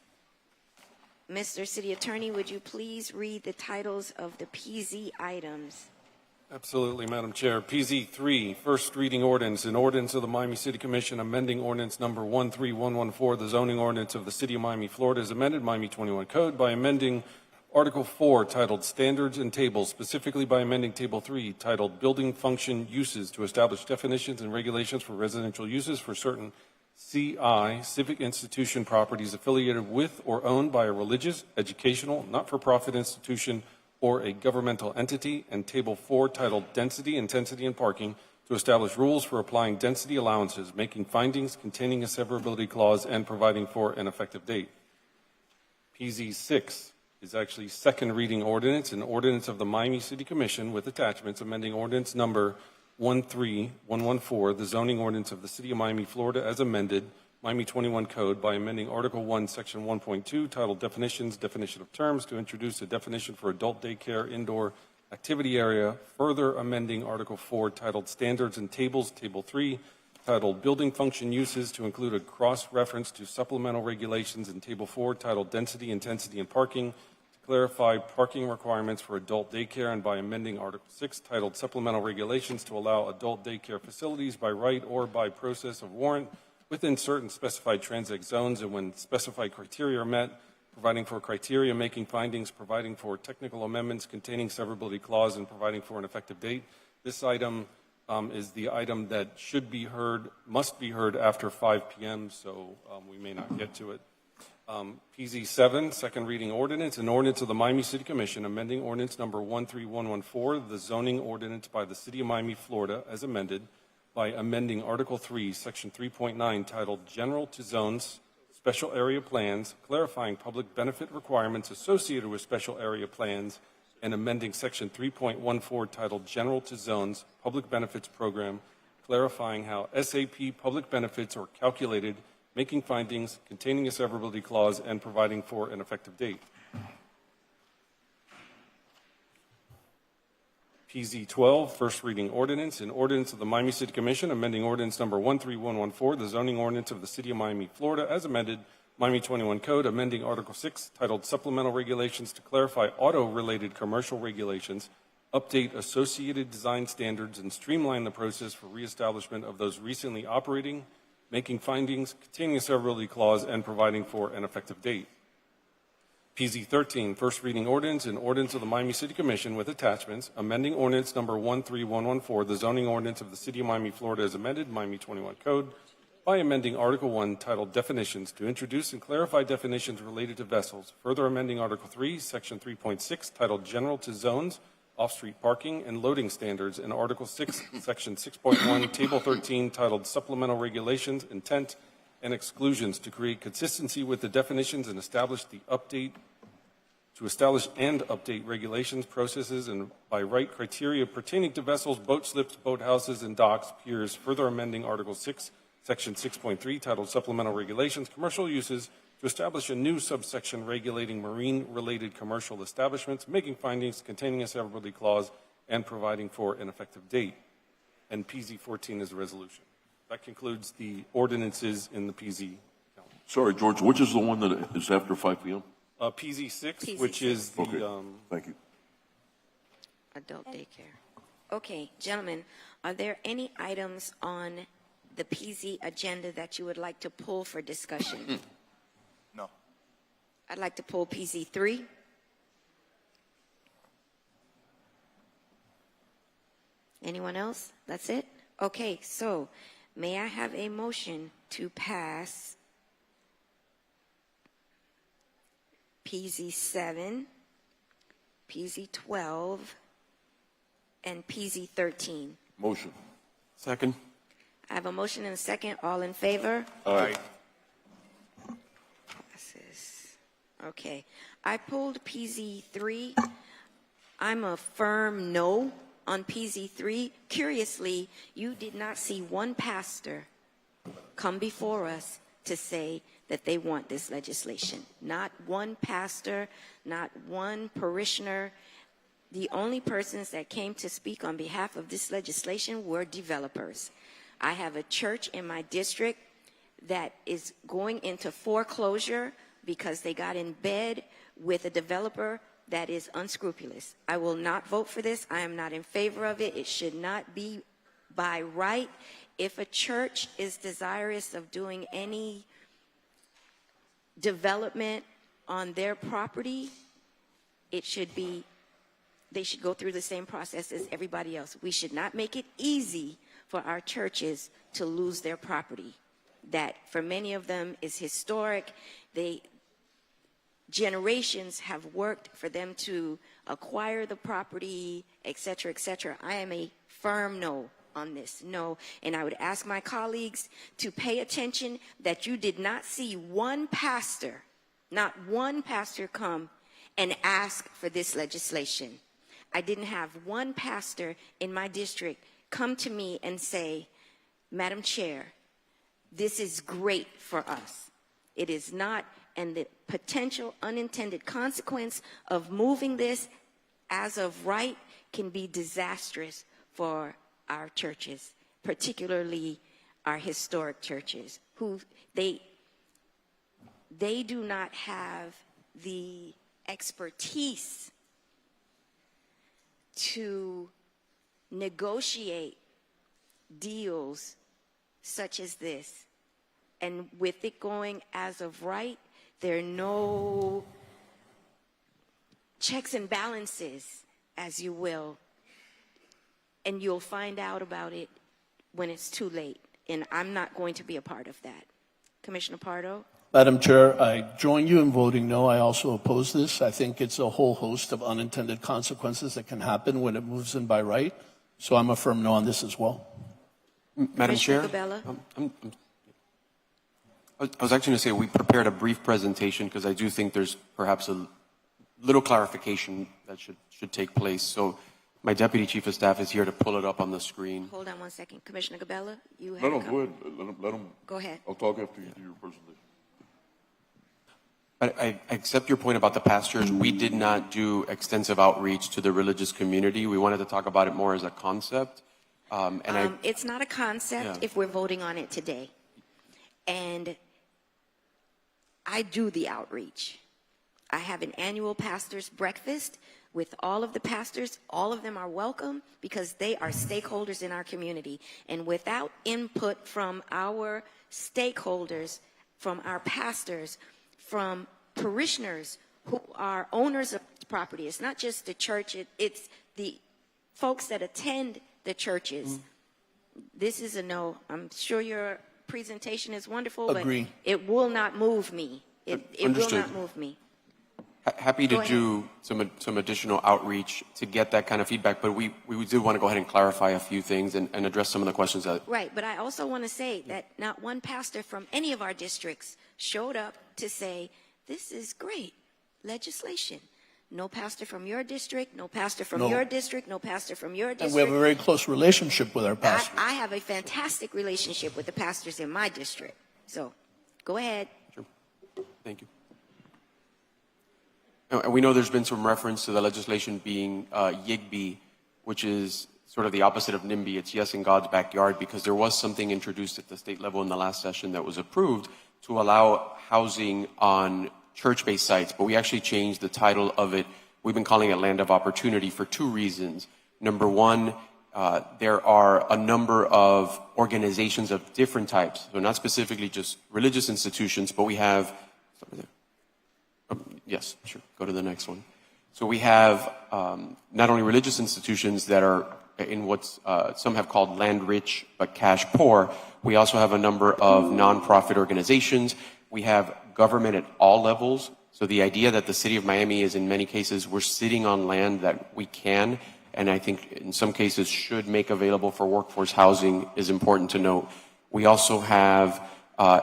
Mr. City Attorney, would you please read the titles of the PZ items? Absolutely, Madam Chair. PZ3, first reading ordinance, an ordinance of the Miami City Commission amending ordinance number 13114, the zoning ordinance of the City of Miami, Florida, as amended Miami 21 Code by amending Article 4 titled Standards and Tables, specifically by amending Table 3 titled Building Function Uses to establish definitions and regulations for residential uses for certain CI, civic institution properties affiliated with or owned by a religious, educational, not-for-profit institution or a governmental entity, and Table 4 titled Density, Intensity, and Parking to establish rules for applying density allowances, making findings containing a severability clause, and providing for an effective date. PZ 6 is actually second reading ordinance, an ordinance of the Miami City Commission with attachments amending ordinance number 13114, the zoning ordinance of the City of Miami, Florida, as amended, Miami 21 Code, by amending Article 1, Section 1.2, titled Definitions, Definition of Terms, to introduce a definition for adult daycare indoor activity area, further amending Article 4, titled Standards and Tables, Table 3, titled Building Function Uses, to include a cross-reference to supplemental regulations in Table 4, titled Density, Intensity, and Parking, to clarify parking requirements for adult daycare, and by amending Article 6, titled Supplemental Regulations, to allow adult daycare facilities by right or by process of warrant within certain specified transit zones, and when specified criteria are met, providing for criteria, making findings, providing for technical amendments containing severability clause, and providing for an effective date. This item is the item that should be heard, must be heard after 5 p.m., so we may not get to it. PZ 7, second reading ordinance, an ordinance of the Miami City Commission amending ordinance number 13114, the zoning ordinance by the City of Miami, Florida, as amended, by amending Article 3, Section 3.9, titled General to Zones, Special Area Plans, clarifying public benefit requirements associated with special area plans, and amending Section 3.14, titled General to Zones, Public Benefits Program, clarifying how SAP public benefits are calculated, making findings, containing a severability clause, and providing for an effective date. PZ 12, first reading ordinance, an ordinance of the Miami City Commission amending ordinance number 13114, the zoning ordinance of the City of Miami, Florida, as amended, Miami 21 Code, amending Article 6, titled Supplemental Regulations, to clarify auto-related commercial regulations, update associated design standards, and streamline the process for reestablishment of those recently operating, making findings, containing a severability clause, and providing for an effective date. PZ 13, first reading ordinance, an ordinance of the Miami City Commission with attachments, amending ordinance number 13114, the zoning ordinance of the City of Miami, Florida, as amended, Miami 21 Code, by amending Article 1, titled Definitions, to introduce and clarify definitions related to vessels, further amending Article 3, Section 3.6, titled General to Zones, Off-Street Parking and Loading Standards, and Article 6, Section 6.1, Table 13, titled Supplemental Regulations, Intent, and Exclusions, to create consistency with the definitions and establish and update regulations, processes, and by right criteria pertaining to vessels, boat slips, boathouses, and docks, piers, further amending Article 6, Section 6.3, titled Supplemental Regulations, Commercial Uses, to establish a new subsection regulating marine-related commercial establishments, making findings, containing a severability clause, and providing for an effective date. And PZ 14 is a resolution. That concludes the ordinances in the PZ. Sorry, George, which is the one that is after 5 p.m.? PZ6, which is the, Thank you. Adult daycare. Okay, gentlemen, are there any items on the PZ agenda that you would like to pull for discussion? No. I'd like to pull PZ3. Anyone else? That's it? Okay, so may I have a motion to pass PZ7, PZ12, and PZ13? Motion. Second. I have a motion and a second. All in favor? Aye. Passes. Okay. I pulled PZ3. I'm a firm no on PZ3. Curiously, you did not see one pastor come before us to say that they want this legislation. Not one pastor, not one parishioner. The only persons that came to speak on behalf of this legislation were developers. I have a church in my district that is going into foreclosure because they got in bed with a developer that is unscrupulous. I will not vote for this. I am not in favor of it. It should not be by right. If a church is desirous of doing any development on their property, it should be, they should go through the same process as everybody else. We should not make it easy for our churches to lose their property. That for many of them is historic. Generations have worked for them to acquire the property, et cetera, et cetera. I am a firm no on this, no. And I would ask my colleagues to pay attention that you did not see one pastor, not one pastor come and ask for this legislation. I didn't have one pastor in my district come to me and say, Madam Chair, this is great for us. It is not, and the potential unintended consequence of moving this as of right can be disastrous for our churches, particularly our historic churches, who they do not have the expertise to negotiate deals such as this. And with it going as of right, there are no checks and balances, as you will. And you'll find out about it when it's too late. And I'm not going to be a part of that. Commissioner Pardo? Madam Chair, I join you in voting no. I also oppose this. I think it's a whole host of unintended consequences that can happen when it moves in by right. So I'm a firm no on this as well. Madam Chair? Cabela? I was actually going to say we prepared a brief presentation because I do think there's perhaps a little clarification that should take place. So my Deputy Chief of Staff is here to pull it up on the screen. Hold on one second. Commissioner Cabela, you have No, go ahead. Let him. Go ahead. I'll talk after you do your presentation. I accept your point about the pastors. We did not do extensive outreach to the religious community. We wanted to talk about it more as a concept. It's not a concept if we're voting on it today. And I do the outreach. I have an annual pastor's breakfast with all of the pastors. All of them are welcome because they are stakeholders in our community. And without input from our stakeholders, from our pastors, from parishioners who are owners of property, it's not just the church, it's the folks that attend the churches. This is a no. I'm sure your presentation is wonderful, Agree. but it will not move me. It will Understood. not move me. Happy Go to do some additional outreach to get that kind of feedback, but we do want to go ahead and clarify a few things and address some of the questions that. Right, but I also want to say that not one pastor from any of our districts showed up to say, this is great legislation. No pastor from your district, no pastor from No. your district, no pastor from your And district. we have a very close relationship with our pastors. I have a fantastic relationship with the pastors in my district. So go ahead. Thank you. And we know there's been some reference to the legislation being YIGBY, which is sort of the opposite of NIMBY. It's yes in God's backyard, because there was something introduced at the state level in the last session that was approved to allow housing on church-based sites, but we actually changed the title of it. We've been calling it Land of Opportunity for two reasons. Number one, there are a number of organizations of different types, so not specifically just religious institutions, but we have, yes, sure, go to the next one. So we have not only religious institutions that are in what's some have called land rich but cash poor, we also have a number of nonprofit organizations. We have government at all levels. So the idea that the city of Miami is in many cases, we're sitting on land that we can, and I think in some cases should make available for workforce housing is important to note. We also have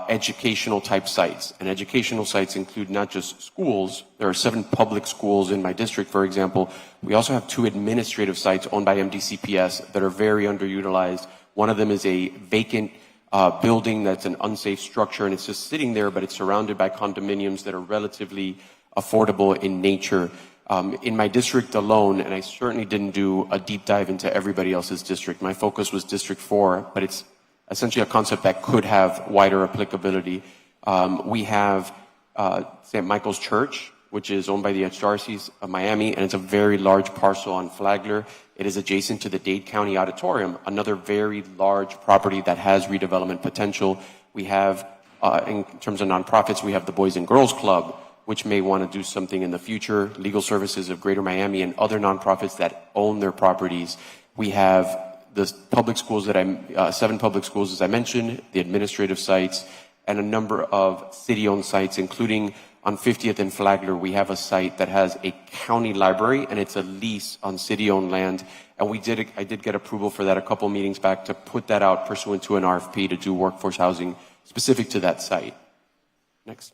educational type sites, and educational sites include not just schools. There are 7 public schools in my district, for example. We also have 2 administrative sites owned by MDCPS that are very underutilized. One of them is a vacant building that's an unsafe structure, and it's just sitting there, but it's surrounded by condominiums that are relatively affordable in nature. In my district alone, and I certainly didn't do a deep dive into everybody else's district, my focus was District 4, but it's essentially a concept that could have wider applicability. We have St. Michael's Church, which is owned by the Archdiocese of Miami, and it's a very large parcel on Flagler. It is adjacent to the Dade County Auditorium, another very large property that has redevelopment potential. We have, in terms of nonprofits, we have the Boys and Girls Club, which may want to do something in the future, Legal Services of Greater Miami, and other nonprofits that own their properties. We have the public schools that 7 public schools, as I mentioned, the administrative sites, and a number of city-owned sites, including on 50th and Flagler, we have a site that has a county library, and it's a lease on city-owned land. And I did get approval for that a couple meetings back to put that out pursuant to an RFP to do workforce housing specific to that site. Next.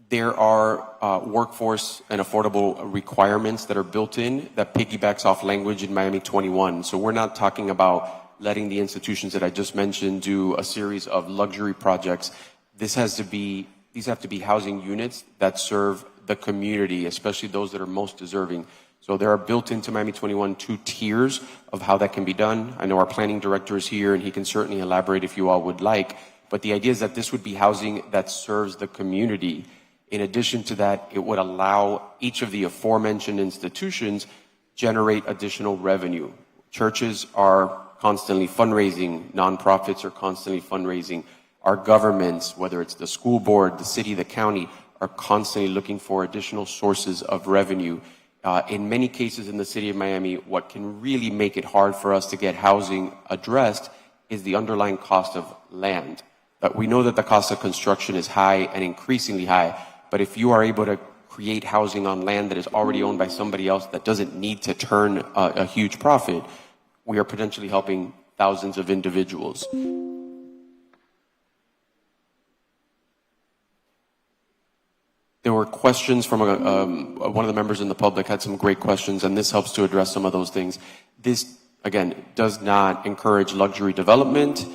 There are workforce and affordable requirements that are built in that piggybacks off language in Miami 21. So we're not talking about letting the institutions that I just mentioned do a series of luxury projects. These have to be housing units that serve the community, especially those that are most deserving. So there are built into Miami 21 2 tiers of how that can be done. I know our planning director is here, and he can certainly elaborate if you all would like. But the idea is that this would be housing that serves the community. In addition to that, it would allow each of the aforementioned institutions generate additional revenue. Churches are constantly fundraising, nonprofits are constantly fundraising. Our governments, whether it's the school board, the city, the county, are constantly looking for additional sources of revenue. In many cases in the city of Miami, what can really make it hard for us to get housing addressed is the underlying cost of land. But we know that the cost of construction is high and increasingly high. But if you are able to create housing on land that is already owned by somebody else that doesn't need to turn a huge profit, we are potentially helping thousands of individuals. There were questions from one of the members in the public had some great questions, and this helps to address some of those things. This, again, does not encourage luxury development.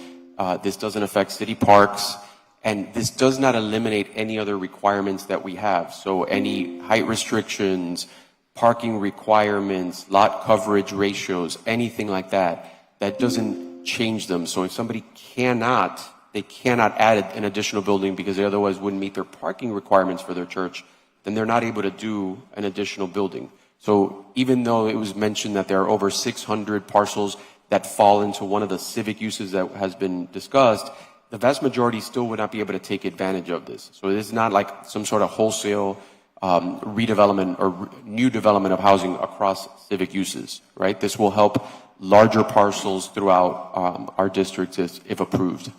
This doesn't affect city parks. And this does not eliminate any other requirements that we have. So any height restrictions, parking requirements, lot coverage ratios, anything like that, that doesn't change them. So if somebody cannot add an additional building because they otherwise wouldn't meet their parking requirements for their church, then they're not able to do an additional building. So even though it was mentioned that there are over 600 parcels that fall into one of the civic uses that has been discussed, the vast majority still would not be able to take advantage of this. So it is not like some sort of wholesale redevelopment or new development of housing across civic uses, right? This will help larger parcels throughout our districts if approved.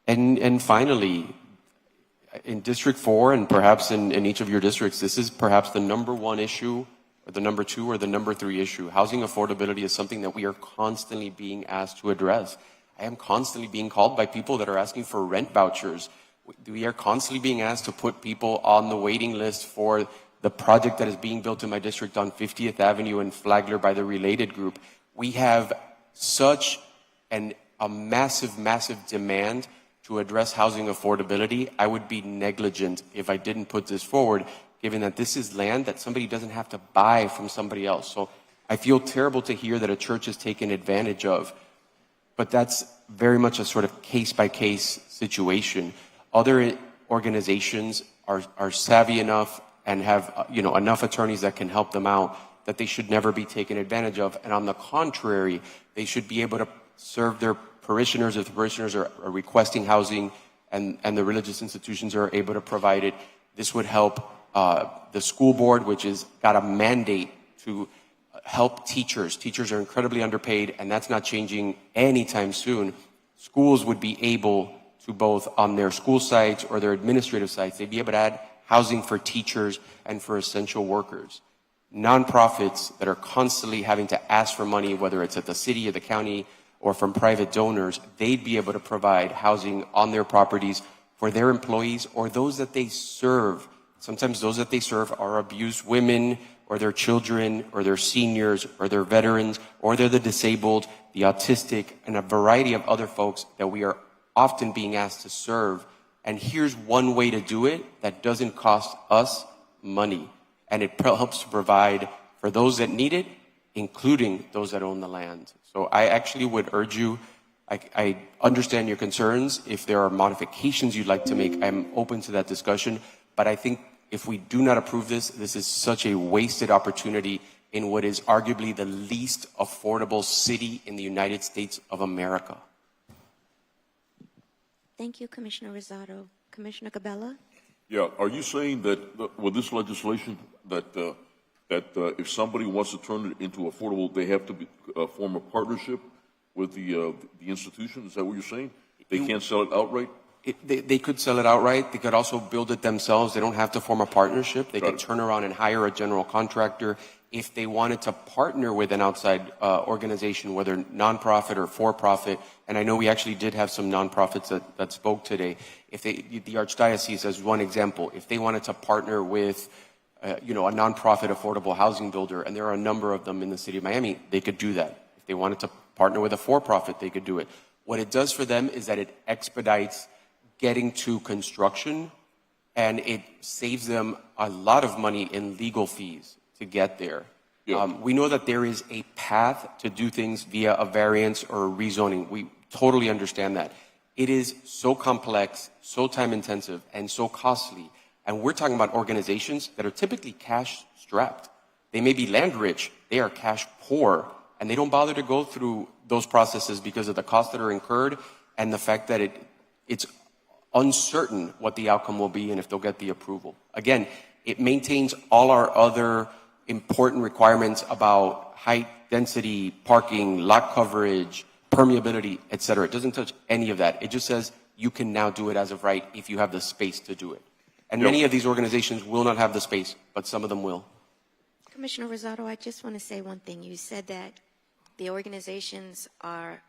And finally, in District 4 and perhaps in each of your districts, this is perhaps the number 1 issue, or the number 2 or the number 3 issue. Housing affordability is something that we are constantly being asked to address. I am constantly being called by people that are asking for rent vouchers. We are constantly being asked to put people on the waiting list for the project that is being built in my district on 50th Avenue in Flagler by the Related Group. We have such a massive demand to address housing affordability. I would be negligent if I didn't put this forward, given that this is land that somebody doesn't have to buy from somebody else. So I feel terrible to hear that a church is taken advantage of. but that's very much a sort of case-by-case situation. Other organizations are savvy enough and have enough attorneys that can help them out that they should never be taken advantage of. And on the contrary, they should be able to serve their parishioners if the parishioners are requesting housing and the religious institutions are able to provide it. This would help the school board, which has got a mandate to help teachers. Teachers are incredibly underpaid, and that's not changing anytime soon. Schools would be able to, both on their school sites or their administrative sites, they'd be able to add housing for teachers and for essential workers. Nonprofits that are constantly having to ask for money, whether it's at the city or the county or from private donors, they'd be able to provide housing on their properties for their employees or those that they serve. Sometimes those that they serve are abused women or their children or their seniors or their veterans or they're the disabled, the autistic, and a variety of other folks that we are often being asked to serve. And here's one way to do it that doesn't cost us money. And it helps to provide for those that need it, including those that own the land. So I actually would urge you, I understand your concerns. If there are modifications you'd like to make, I'm open to that discussion. But I think if we do not approve this, this is such a wasted opportunity in what is arguably the least affordable city in the United States of America. Thank you, Commissioner Rosado. Commissioner Cabela? Yeah, are you saying that with this legislation that if somebody wants to turn it into affordable, they have to form a partnership with the institution? Is that what you're saying? They can't sell it outright? They could sell it outright. They could also build it themselves. They don't have to form a partnership. They could turn around and hire a general contractor. If they wanted to partner with an outside organization, whether nonprofit or for-profit, and I know we actually did have some nonprofits that spoke today. If the Archdiocese, as one example, if they wanted to partner with a nonprofit affordable housing builder, and there are a number of them in the city of Miami, they could do that. If they wanted to partner with a for-profit, they could do it. What it does for them is that it expedites getting to construction, and it saves them a lot of money in legal fees to get there. Yeah. We know that there is a path to do things via a variance or a rezoning. We totally understand that. It is so complex, so time intensive, and so costly. And we're talking about organizations that are typically cash strapped. They may be land rich, they are cash poor, and they don't bother to go through those processes because of the costs that are incurred and the fact that it's uncertain what the outcome will be and if they'll get the approval. Again, it maintains all our other important requirements about height, density, parking, lot coverage, permeability, etc. It doesn't touch any of that. It just says you can now do it as of right if you have the space to do it. And many of these organizations will not have the space, but some of them will. Commissioner Rosado, I just want to say one thing. You said that the organizations are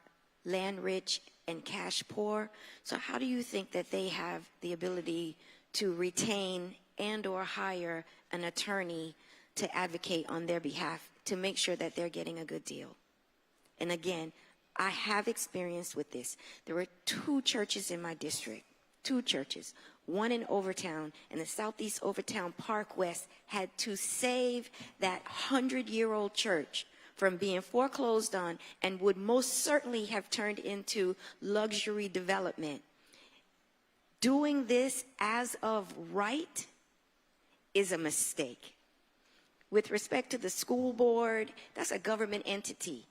land rich and cash poor. So how do you think that they have the ability to retain and or hire an attorney to advocate on their behalf to make sure that they're getting a good deal? And again, I have experience with this. There were 2 churches in my district, 2 churches, one in Overtown, and the Southeast Overtown Park West had to save that 100-year-old church from being foreclosed on and would most certainly have turned into luxury development. Doing this as of right is a mistake. With respect to the school board, that's a government entity.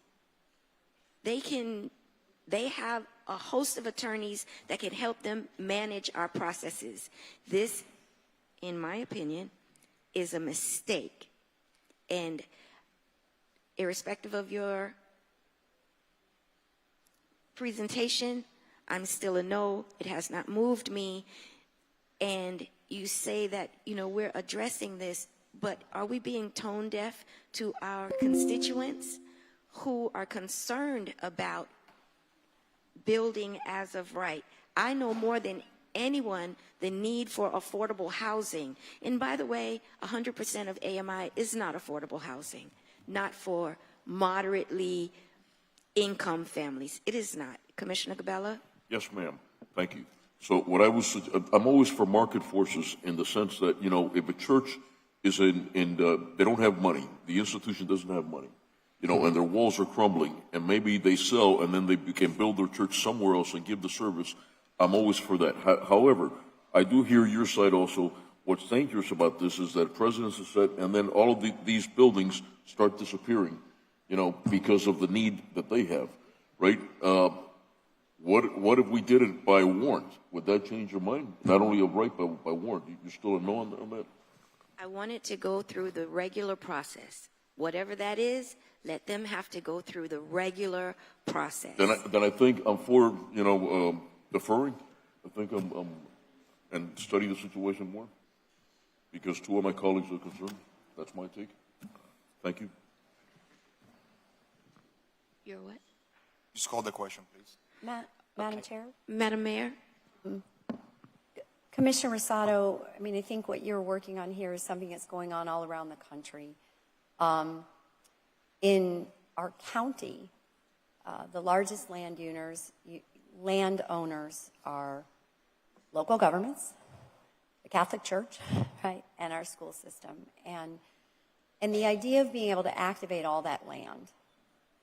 They have a host of attorneys that can help them manage our processes. This, in my opinion, is a mistake. And irrespective of your presentation, I'm still a no. It has not moved me. And you say that, we're addressing this, but are we being tone deaf to our constituents who are concerned about building as of right? I know more than anyone the need for affordable housing. And by the way, 100% of AMI is not affordable housing, not for moderately income families. It is not. Commissioner Cabela? Yes, ma'am. Thank you. So I'm always for market forces in the sense that, if a church is they don't have money, the institution doesn't have money, you know, and their walls are crumbling, and maybe they sell and then they can build their church somewhere else and give the service, I'm always for that. However, I do hear your side also. What's dangerous about this is that precedents are set, and then all of these buildings start disappearing, you know, because of the need that they have, right? What if we did it by warrant? Would that change your mind? Not only of right, but by warrant. You're still a no on that? I want it to go through the regular process. Whatever that is, let them have to go through the regular process. Then I think I'm for, you know, deferring. I think and study the situation more, because two of my colleagues are concerned. That's my take. Thank you. You're what? Just call the question, please. Madam Chair? Madam Mayor? Commissioner Rosado, I mean, I think what you're working on here is something that's going on all around the country. In our county, the largest landowners are local governments, the Catholic Church, right, and our school system. And the idea of being able to activate all that land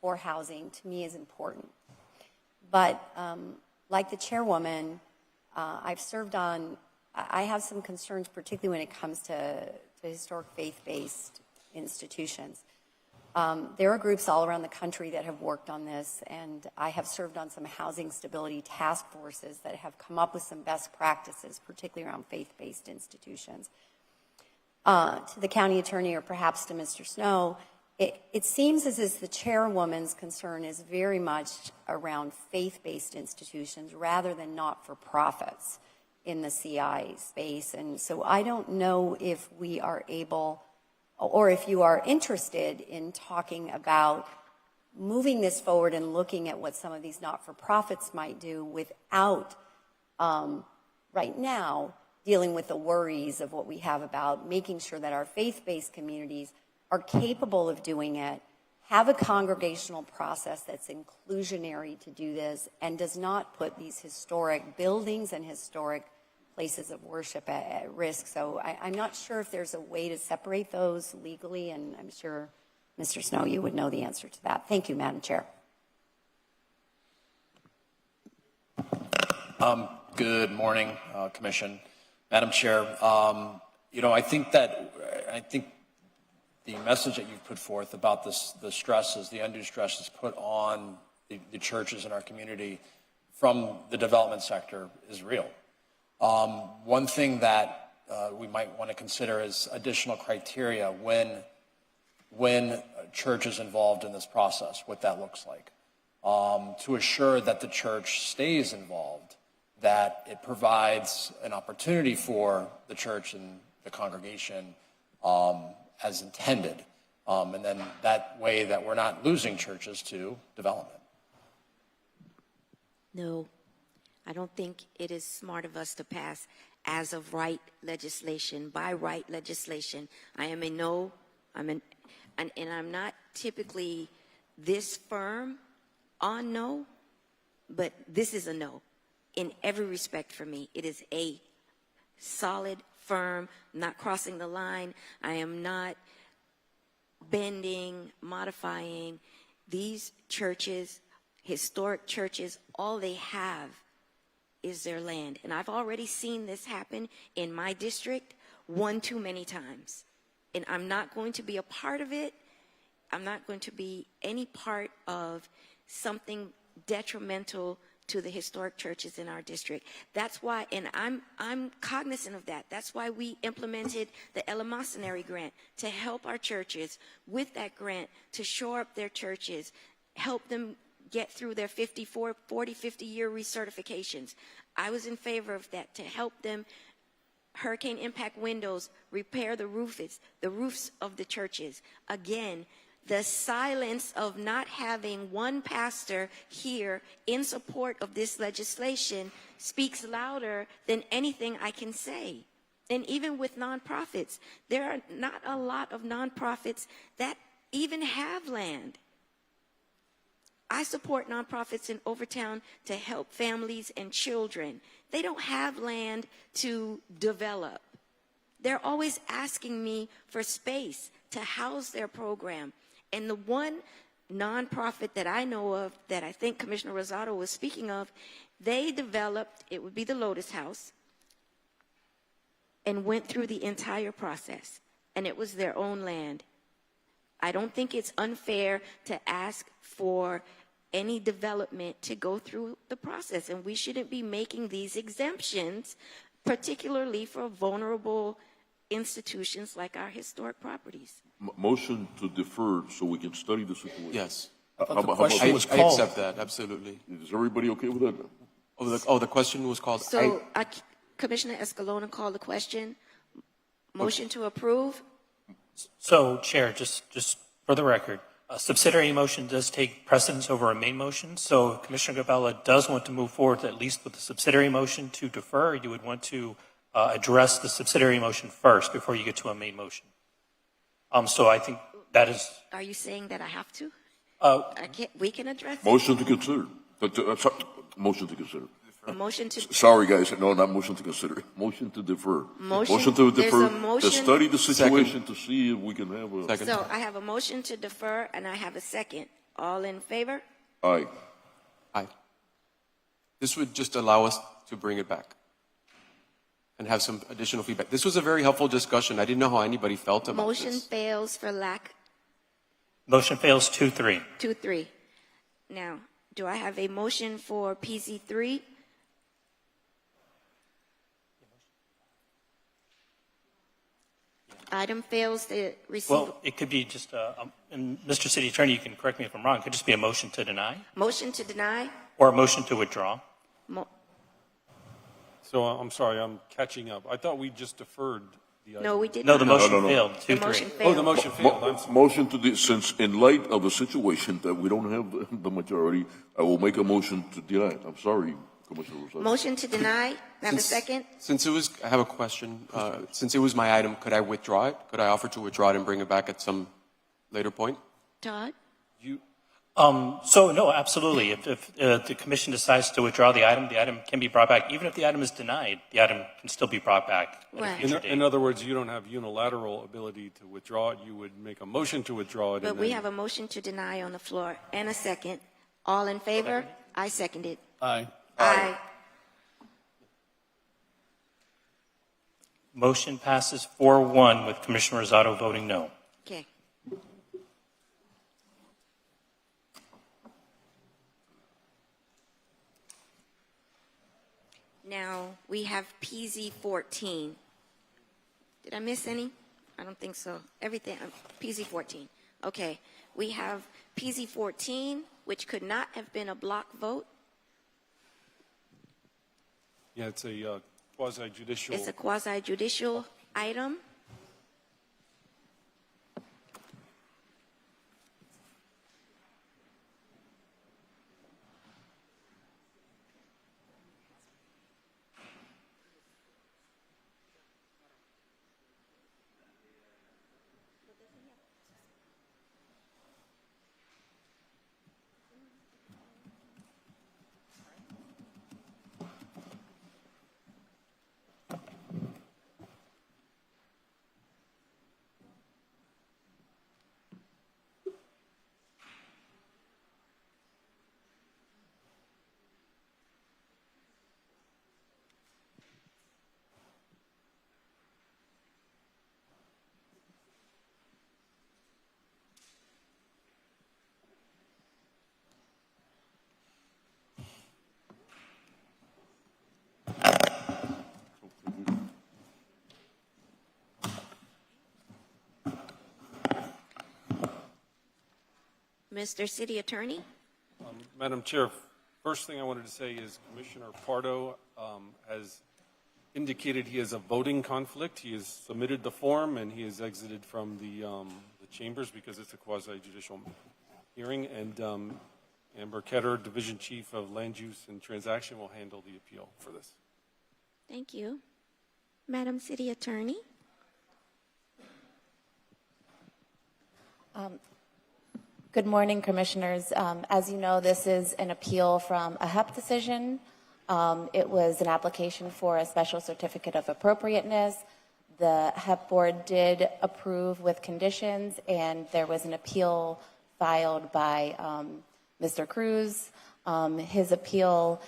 for housing, to me, is important. But like the chairwoman, I have some concerns, particularly when it comes to historic faith-based institutions. There are groups all around the country that have worked on this, and I have served on some housing stability task forces that have come up with some best practices, particularly around faith-based institutions. To the county attorney, or perhaps to Mr. Snow, it seems as if the chairwoman's concern is very much around faith-based institutions rather than not-for-profits in the CI space. And so I don't know if we are able, or if you are interested in talking about moving this forward and looking at what some of these not-for-profits might do without, right now, dealing with the worries of what we have about making sure that our faith-based communities are capable of doing it, have a congregational process that's inclusionary to do this, and does not put these historic buildings and historic places of worship at risk. So I'm not sure if there's a way to separate those legally, and I'm sure, Mr. Snow, you would know the answer to that. Thank you, Madam Chair. Good morning, Commission. Madam Chair, you know, I think the message that you've put forth about the stresses, the undue stresses put on the churches in our community from the development sector is real. One thing that we might want to consider is additional criteria when a church is involved in this process, what that looks like, to assure that the church stays involved, that it provides an opportunity for the church and the congregation as intended, and then that way that we're not losing churches to development. No, I don't think it is smart of us to pass as of right legislation, by right legislation. I am a no, and I'm not typically this firm on no, but this is a no in every respect for me. It is a solid, firm, not crossing the line. I am not bending, modifying. These churches, historic churches, all they have is their land. And I've already seen this happen in my district one too many times. And I'm not going to be a part of it. I'm not going to be any part of something detrimental to the historic churches in our district. That's why, and I'm cognizant of that. That's why we implemented the Eleemosynary grant to help our churches with that grant to shore up their churches, help them get through their 50-year recertifications. I was in favor of that, to help them hurricane impact windows, repair the roofs of the churches. Again, the silence of not having one pastor here in support of this legislation speaks louder than anything I can say. And even with nonprofits, there are not a lot of nonprofits that even have land. I support nonprofits in Overtown to help families and children. They don't have land to develop. They're always asking me for space to house their program. And the one nonprofit that I know of that I think Commissioner Rosado was speaking of, they developed, it would be the Lotus House, and went through the entire process, and it was their own land. I don't think it's unfair to ask for any development to go through the process, and we shouldn't be making these exemptions, particularly for vulnerable institutions like our historic properties. Motion to defer so we can study the situation. Yes. The How about question that? was I called. accept that, absolutely. Is everybody okay with that? The question was called. So Commissioner Escalona called the question. Motion to approve? So, Chair, just for the record, a subsidiary motion does take precedence over a main motion. So if Commissioner Gabella does want to move forward at least with the subsidiary motion to defer, you would want to address the subsidiary motion first before you get to a main motion. So I think that is... Are you saying that I have to? We can address it. Motion to consider. Motion to consider. A motion to... Sorry, guys. No, not motion to consider. Motion to defer. Motion to there's defer a motion- to study the situation to see if we can have a... So I have a motion to defer and I have a second. All in favor? Aye. Aye. This would just allow us to bring it back and have some additional feedback. This was a very helpful discussion. I didn't know how anybody felt about Motion this. fails for lack Motion fails 2-3. 2-3. Now, do I have a motion for PZ3? Item fails to receive. Well, it could be just, and Mr. City Attorney, you can correct me if I'm wrong, it could just be a motion to deny Motion to deny? or a motion to withdraw. So I'm sorry, I'm catching up. I thought we just deferred the item. No, we did No, not. the motion No. failed, The 2-3. motion Oh, failed. the motion failed. I'm sorry. Motion to, since in light of the situation that we don't have the majority, I will make a motion to deny. I'm sorry, Commissioner Rosado. Motion to deny. Have a second? Since it was, I have a question. Since it was my item, could I withdraw it? Could I offer to withdraw it and bring it back at some later point? Todd? So no, absolutely. If the commission decides to withdraw the item can be brought back. Even if the item is denied, the item can still be brought back at a Right. future date. In other words, you don't have unilateral ability to withdraw it. You would make a motion to withdraw it. But and we then- have a motion to deny on the floor and a second. All in favor? I seconded. Aye. Aye. Motion passes 4-1 with Commissioner Rosado voting no. Okay. Now, we have PZ14. Did I miss any? I don't think so. Everything, PZ14. Okay. We have PZ14, which could not have been a block vote. Yeah, it's a quasi-judicial. It's a quasi-judicial item. Mr. City Attorney? Madam Chair, first thing I wanted to say is Commissioner Pardo has indicated he has a voting conflict. He has submitted the form and he has exited from the chambers because it's a quasi-judicial hearing. And Amber Ketter, Division Chief of Land Use and Transaction, will handle the appeal for this. Thank you. Madam City Attorney? Good morning, Commissioners. As you know, this is an appeal from a HEP decision. It was an application for a special certificate of appropriateness. The HEP board did approve with conditions, and there was an appeal filed by Mr. Cruz. His appeal,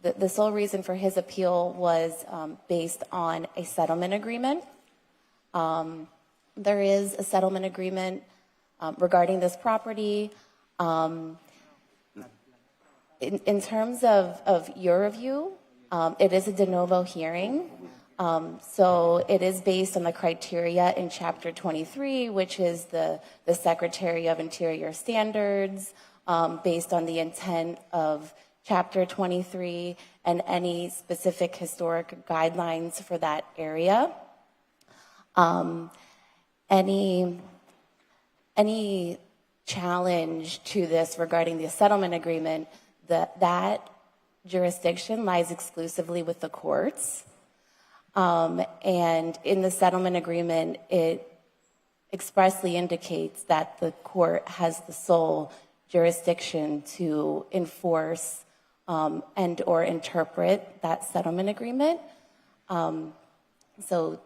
the sole reason for his appeal was based on a settlement agreement. There is a settlement agreement regarding this property. In terms of your review, it is a de novo hearing. So it is based on the criteria in Chapter 23, which is the Secretary of Interior Standards, based on the intent of Chapter 23 and any specific historic guidelines for that area. Any challenge to this regarding the settlement agreement, that jurisdiction lies exclusively with the courts. And in the settlement agreement, it expressly indicates that the court has the sole jurisdiction to enforce and or interpret that settlement agreement. So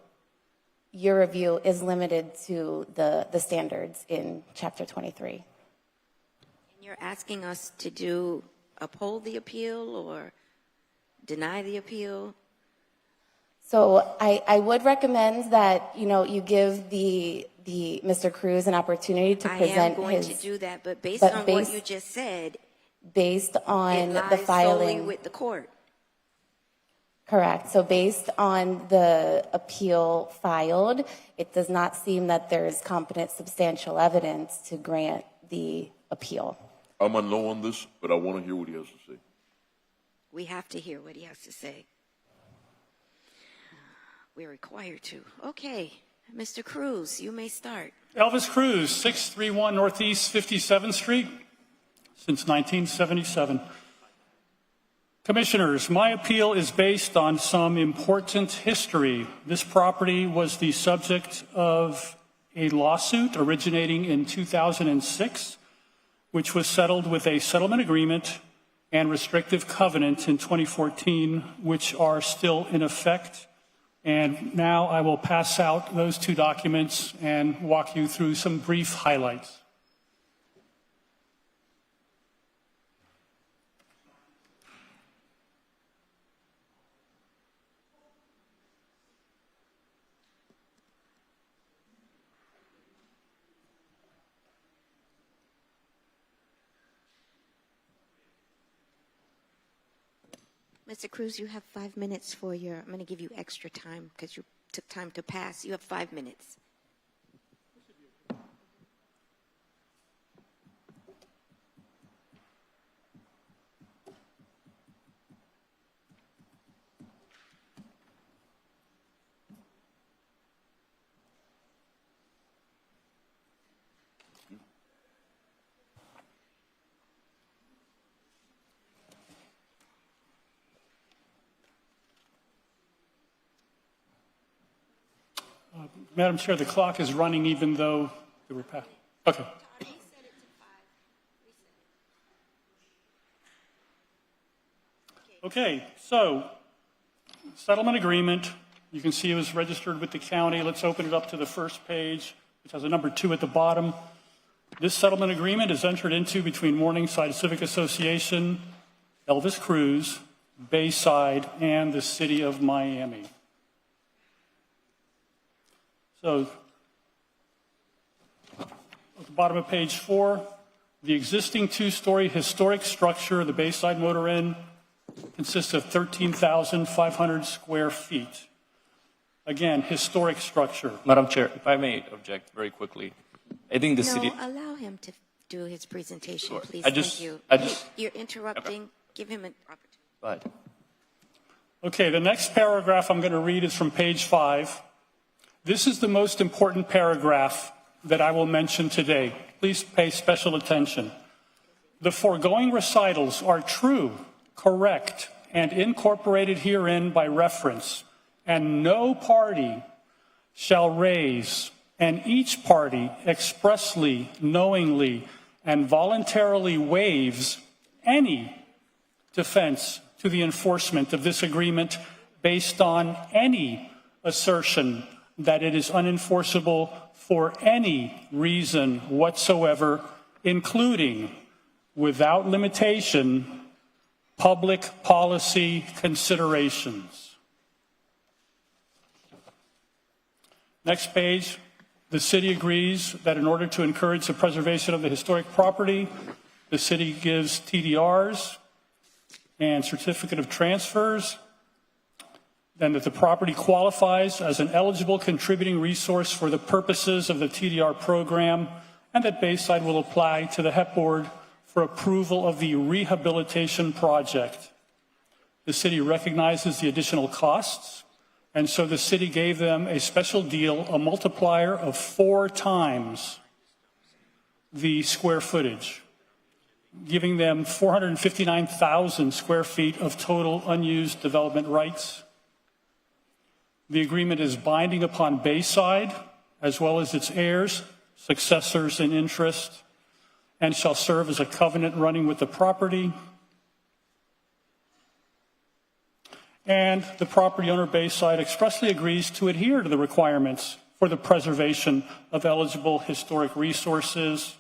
your review is limited to the standards in Chapter 23. And you're asking us to uphold the appeal or deny the appeal? So I would recommend that, you give the Mr. Cruz an opportunity to present his... I am going to do that, but based on what you just said, based on it lies the filing solely with the court. Correct. So based on the appeal filed, it does not seem that there is competent substantial evidence to grant the appeal. I'm a no on this, but I want to hear what he has to say. We have to hear what he has to say. We're required to. Okay, Mr. Cruz, you may start. Elvis Cruz, 631 Northeast 57th Street, since 1977. Commissioners, my appeal is based on some important history. This property was the subject of a lawsuit originating in 2006, which was settled with a settlement agreement and restrictive covenant in 2014, which are still in effect. And now I will pass out those two documents and walk you through some brief highlights. Mr. Cruz, you have 5 minutes for I'm going to give you extra time because you took time to pass. You have 5 minutes. Madam Chair, the clock is running even though they were passed. Okay. Okay, so settlement agreement. You can see it was registered with the county. Let's open it up to the first page, which has a number 2 at the bottom. This settlement agreement is entered into between Morningside Civic Association, Elvis Cruz, Bayside, and the City of Miami. So, at the bottom of page 4, the existing 2-story historic structure, the Bayside Motor Inn, consists of 13,500 square feet. Again, historic structure. Madam Chair, if I may object very quickly. I think the city... No, allow him to do his presentation, Sure. please. Thank you. You're interrupting. Okay. Give him an opportunity. Go ahead. Okay, the next paragraph I'm going to read is from page 5. This is the most important paragraph that I will mention today. Please pay special attention. The foregoing recitals are true, correct, and incorporated herein by reference, and no party shall raise, and each party expressly, knowingly, and voluntarily waives any defense to the enforcement of this agreement based on any assertion that it is unenforceable for any reason whatsoever, including, without limitation, public policy considerations. Next page, the city agrees that in order to encourage the preservation of the historic property, the city gives TDRs and certificate of transfers, then that the property qualifies as an eligible contributing resource for the purposes of the TDR program, and that Bayside will apply to the HEP Board for approval of the rehabilitation project. The city recognizes the additional costs, and so the city gave them a special deal, a multiplier of 4 times the square footage, giving them 459,000 square feet of total unused development rights. The agreement is binding upon Bayside, as well as its heirs, successors in interest, and shall serve as a covenant running with the property. And the property owner, Bayside, expressly agrees to adhere to the requirements for the preservation of eligible historic resources.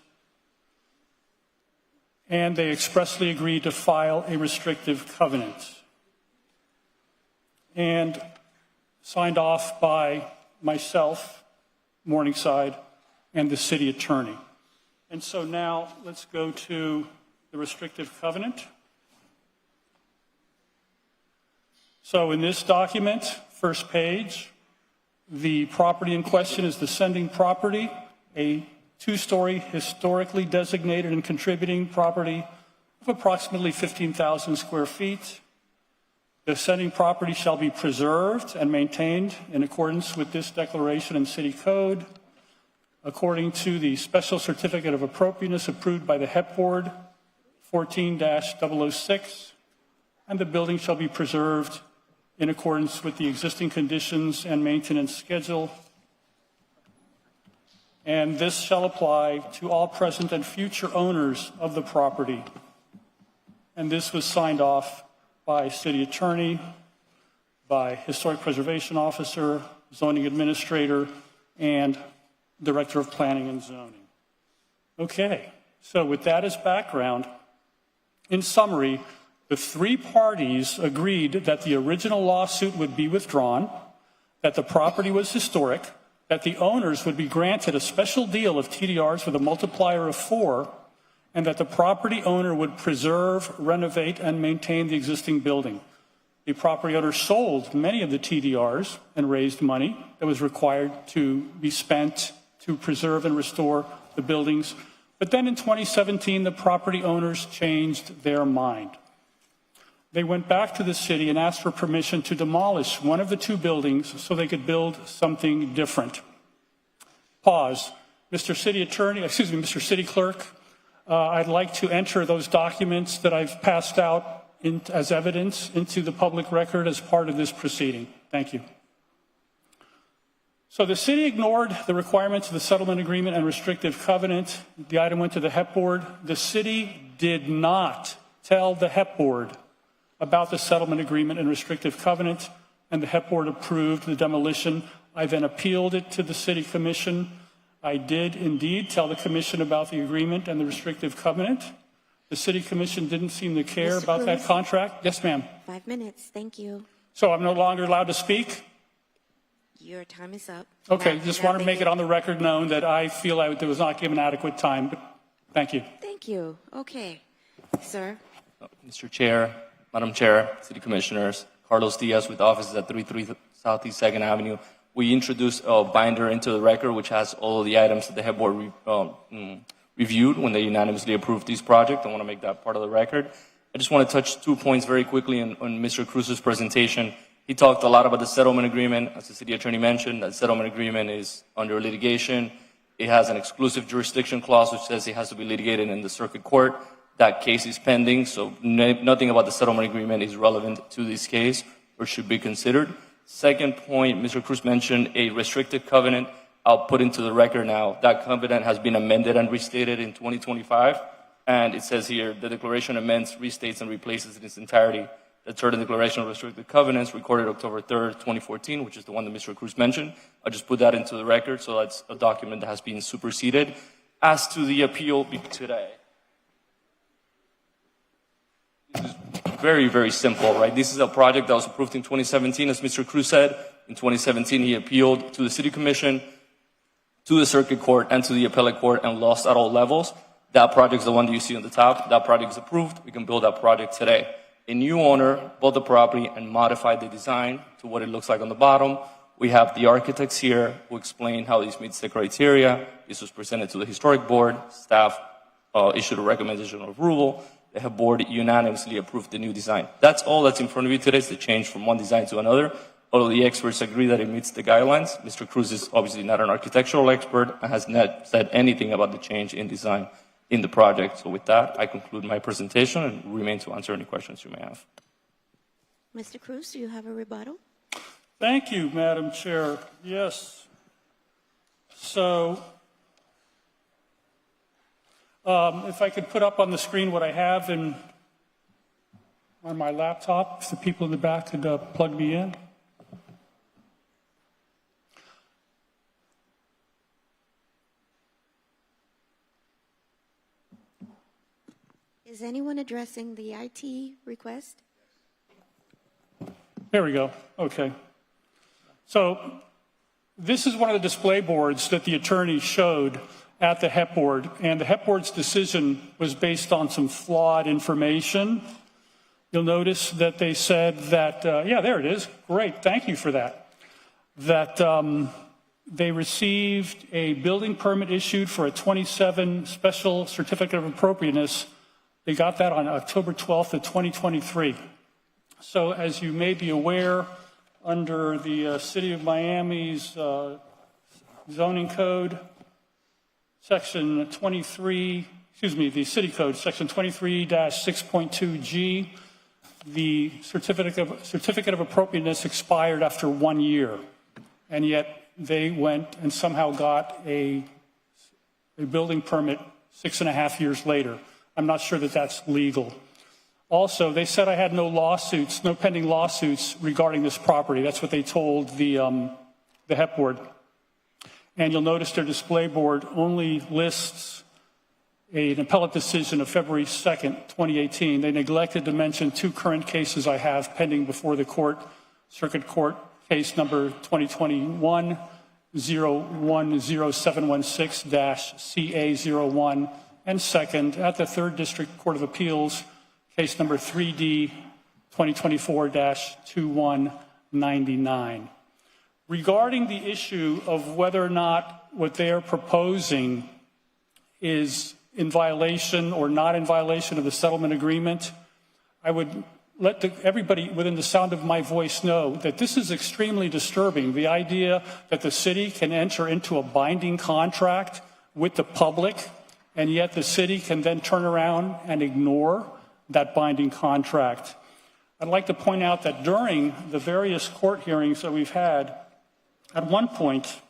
And they expressly agree to file a restrictive covenant. And signed off by myself, Morningside, and the city attorney. And so now let's go to the restrictive covenant. So in this document, first page, the property in question is the sending property, a 2-story historically designated and contributing property of approximately 15,000 square feet. The sending property shall be preserved and maintained in accordance with this declaration and city code, according to the special certificate of appropriateness approved by the HEP Board 14-006, and the building shall be preserved in accordance with the existing conditions and maintenance schedule. And this shall apply to all present and future owners of the property. And this was signed off by city attorney, by historic preservation officer, zoning administrator, and director of planning and zoning. Okay, so with that as background, in summary, the 3 parties agreed that the original lawsuit would be withdrawn, that the property was historic, that the owners would be granted a special deal of TDRs with a multiplier of 4, and that the property owner would preserve, renovate, and maintain the existing building. The property owner sold many of the TDRs and raised money that was required to be spent to preserve and restore the buildings. But then in 2017, the property owners changed their mind. They went back to the city and asked for permission to demolish one of the 2 buildings so they could build something different. Pause. Mr. City Clerk, I'd like to enter those documents that I've passed out as evidence into the public record as part of this proceeding. Thank you. So the city ignored the requirements of the settlement agreement and restrictive covenant. The item went to the HEP Board. The city did not tell the HEP Board about the settlement agreement and restrictive covenant, and the HEP Board approved the demolition. I then appealed it to the City Commission. I did indeed tell the Commission about the agreement and the restrictive covenant. The City Commission didn't seem to care Mr. about that Cruz? contract. Yes, ma'am. 5 minutes, thank you. So I'm no longer allowed to speak? Your time is up. Okay, Now- just now want to they make it get- on the record known that I feel I was not given adequate time. But thank you. Thank you. Okay, sir. Mr. Chair, Madam Chair, City Commissioners, Carlos Diaz with offices at 33 Southeast 2nd Avenue. We introduced a binder into the record which has all of the items that the HEP Board reviewed when they unanimously approved this project. I want to make that part of the record. I just want to touch 2 points very quickly on Mr. Cruz's presentation. He talked a lot about the settlement agreement. As the city attorney mentioned, that settlement agreement is under litigation. It has an exclusive jurisdiction clause which says it has to be litigated in the circuit court. That case is pending, so nothing about the settlement agreement is relevant to this case or should be considered. Second point, Mr. Cruz mentioned a restrictive covenant. I'll put into the record now. That covenant has been amended and restated in 2025. And it says here, the declaration amends, restates, and replaces in its entirety the third declaration of restricted covenants recorded October 3rd, 2014, which is the one that Mr. Cruz mentioned. I just put that into the record, so that's a document that has been superseded. as to the appeal today. This is very, very simple, right? This is a project that was approved in 2017, as Mr. Cruz said. In 2017, he appealed to the City Commission, to the Circuit Court, and to the Appellate Court, and lost at all levels. That project is the one that you see on the top. That project is approved. We can build that project today. A new owner bought the property and modified the design to what it looks like on the bottom. We have the architects here who explain how this meets the criteria. This was presented to the Historic Board. Staff issued a recommendation of approval. The board unanimously approved the new design. That's all that's in front of you today. It's the change from one design to another. Although the experts agree that it meets the guidelines, Mr. Cruz is obviously not an architectural expert and has not said anything about the change in design in the project. So with that, I conclude my presentation and remain to answer any questions you may have. Mr. Cruz, do you have a rebuttal? Thank you, Madam Chair. Yes. So, if I could put up on the screen what I have on my laptop, if the people in the back could plug me in. Is anyone addressing the IT request? There we go. Okay. So this is one of the display boards that the attorney showed at the HEP board, and the HEP board's decision was based on some flawed information. You'll notice that they said that, yeah, there it is. Great. Thank you for that. That they received a building permit issued for a 27 special certificate of appropriateness. They got that on October 12th of 2023. So as you may be aware, under the City of Miami's zoning code, section 23, the city code, section 23-6.2G, the certificate of appropriateness expired after 1 year. And yet they went and somehow got a building permit 6.5 years later. I'm not sure that that's legal. Also, they said I had no lawsuits, no pending lawsuits regarding this property. That's what they told the HEP board. And you'll notice their display board only lists an appellate decision of February 2nd, 2018. They neglected to mention 2 current cases I have pending before the court, Circuit Court case number 2021-010716-CA01, and second, at the 3rd District Court of Appeals, case number 3D 2024-2199. Regarding the issue of whether or not what they are proposing is in violation or not in violation of the settlement agreement, I would let everybody within the sound of my voice know that this is extremely disturbing. The idea that the city can enter into a binding contract with the public, and yet the city can then turn around and ignore that binding contract. I'd like to point out that during the various court hearings that we've had, at one point,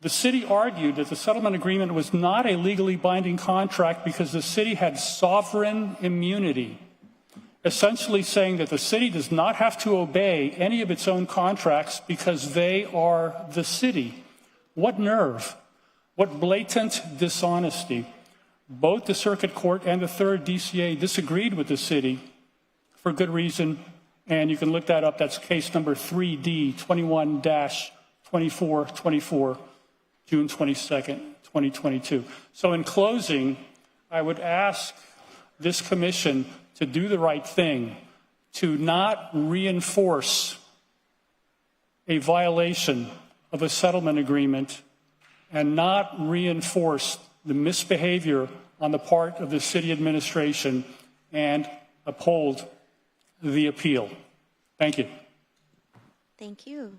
the city argued that the settlement agreement was not a legally binding contract because the city had sovereign immunity, essentially saying that the city does not have to obey any of its own contracts because they are the city. What nerve? What blatant dishonesty. Both the Circuit Court and the 3rd DCA disagreed with the city for good reason, and you can look that up. That's case number 3D 21-2424, June 22nd, 2022. So in closing, I would ask this commission to do the right thing, to not reinforce a violation of a settlement agreement and not reinforce the misbehavior on the part of the city administration and uphold the appeal. Thank you. Thank you.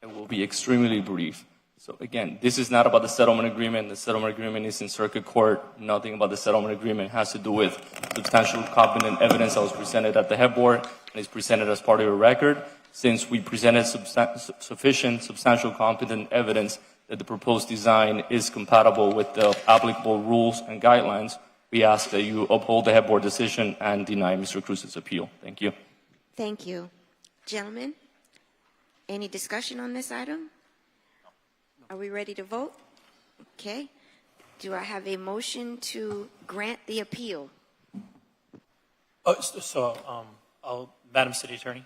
It will be extremely brief. So again, this is not about the settlement agreement. The settlement agreement is in Circuit Court. Nothing about the settlement agreement has to do with substantial competent evidence that was presented at the HEP board and is presented as part of a record. Since we presented sufficient substantial competent evidence that the proposed design is compatible with the applicable rules and guidelines, we ask that you uphold the HEP board decision and deny Mr. Cruz's appeal. Thank you. Thank you. Gentlemen, any discussion on this item? Are we ready to vote? Okay. Do I have a motion to grant the appeal? Madam City Attorney?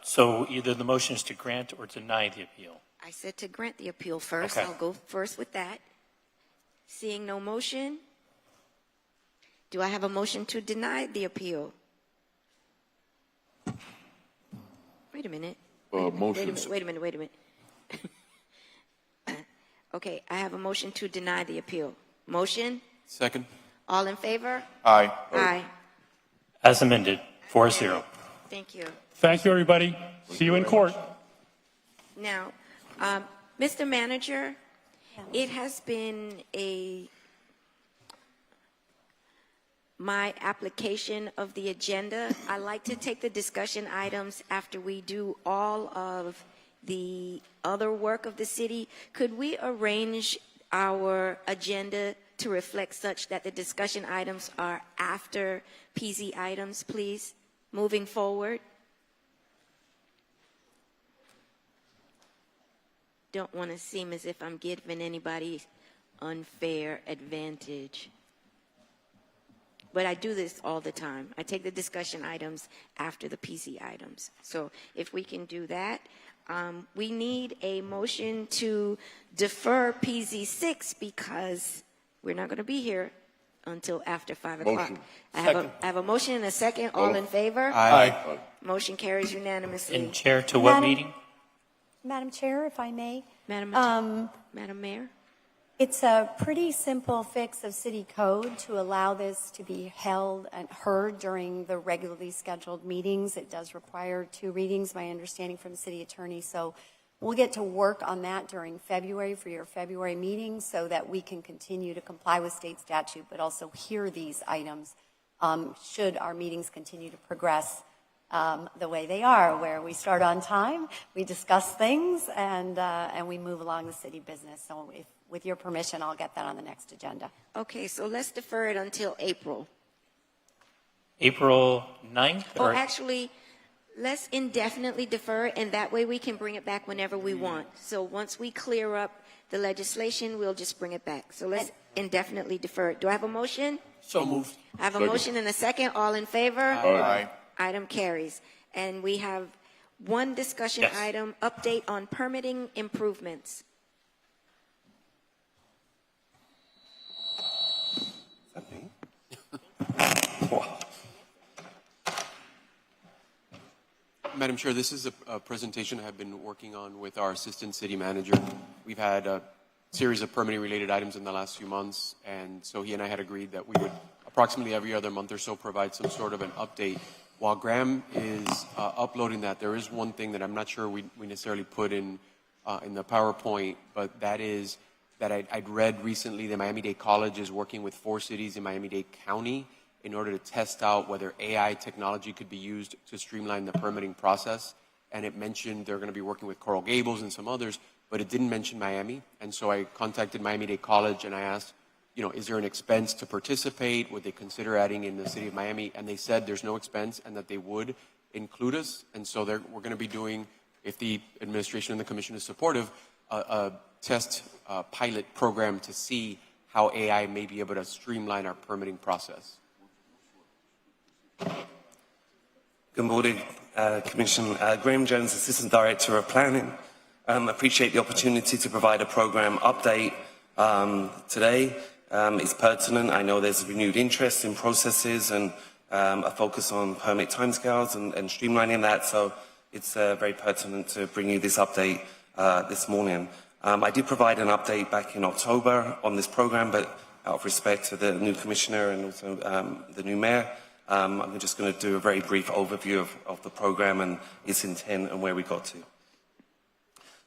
So either the motion is to grant or deny the appeal. I said to grant the appeal first. Okay. I'll go first with that. Seeing no motion, do I have a motion to deny the appeal? Wait a minute. Motion. Wait a minute. Okay, I have a motion to deny the appeal. Motion? Second. All in favor? Aye. Aye. As amended, 4-0. Thank you. Thank you, everybody. See you in court. Now, Mr. Manager, it has been my application of the agenda. I like to take the discussion items after we do all of the other work of the city. Could we arrange our agenda to reflect such that the discussion items are after PZ items, please, moving forward? Don't want to seem as if I'm giving anybody unfair advantage. But I do this all the time. I take the discussion items after the PC items. So if we can do that, we need a motion to defer PZ6 because we're not going to be here until after 5 o'clock. I have a motion and a second. All in favor? Aye. Motion carries unanimously. And Chair, to what meeting? Madam Chair, if I may. Madam Mayor? It's a pretty simple fix of city code to allow this to be held and heard during the regularly scheduled meetings. It does require 2 readings, my understanding from the city attorney. So we'll get to work on that during February for your February meeting so that we can continue to comply with state statute, but also hear these items should our meetings continue to progress the way they are, where we start on time, we discuss things, and we move along the city business. So with your permission, I'll get that on the next agenda. Okay, so let's defer it until April. April 9th? Or actually, let's indefinitely defer it, and that way we can bring it back whenever we want. So once we clear up the legislation, we'll just bring it back. So let's indefinitely defer it. Do I have a motion? So moved. I have a motion and a second. All in favor? Aye. Item carries. And we have one discussion item, update on permitting improvements. Madam Chair, this is a presentation I have been working on with our Assistant City Manager. We've had a series of permitting-related items in the last few months, and so he and I had agreed that we would approximately every other month or so provide some sort of an update. While Graham is uploading that, there is one thing that I'm not sure we necessarily put in the PowerPoint, but that is that I'd read recently that Miami-Dade College is working with 4 cities in Miami-Dade County in order to test out whether AI technology could be used to streamline the permitting process. And it mentioned they're going to be working with Coral Gables and some others, but it didn't mention Miami. And so I contacted Miami-Dade College and I asked, is there an expense to participate? Would they consider adding in the city of Miami? And they said there's no expense and that they would include us. And so we're going to be doing, if the administration and the commission is supportive, a test pilot program to see how AI may be able to streamline our permitting process. Good morning, Commission. Graham Jones, Assistant Director of Planning. Appreciate the opportunity to provide a program update today. It's pertinent. I know there's renewed interest in processes and a focus on permit timescales and streamlining that, so it's very pertinent to bring you this update this morning. I did provide an update back in October on this program, but out of respect to the new commissioner and also the new mayor, I'm just going to do a very brief overview of the program and its intent and where we got to.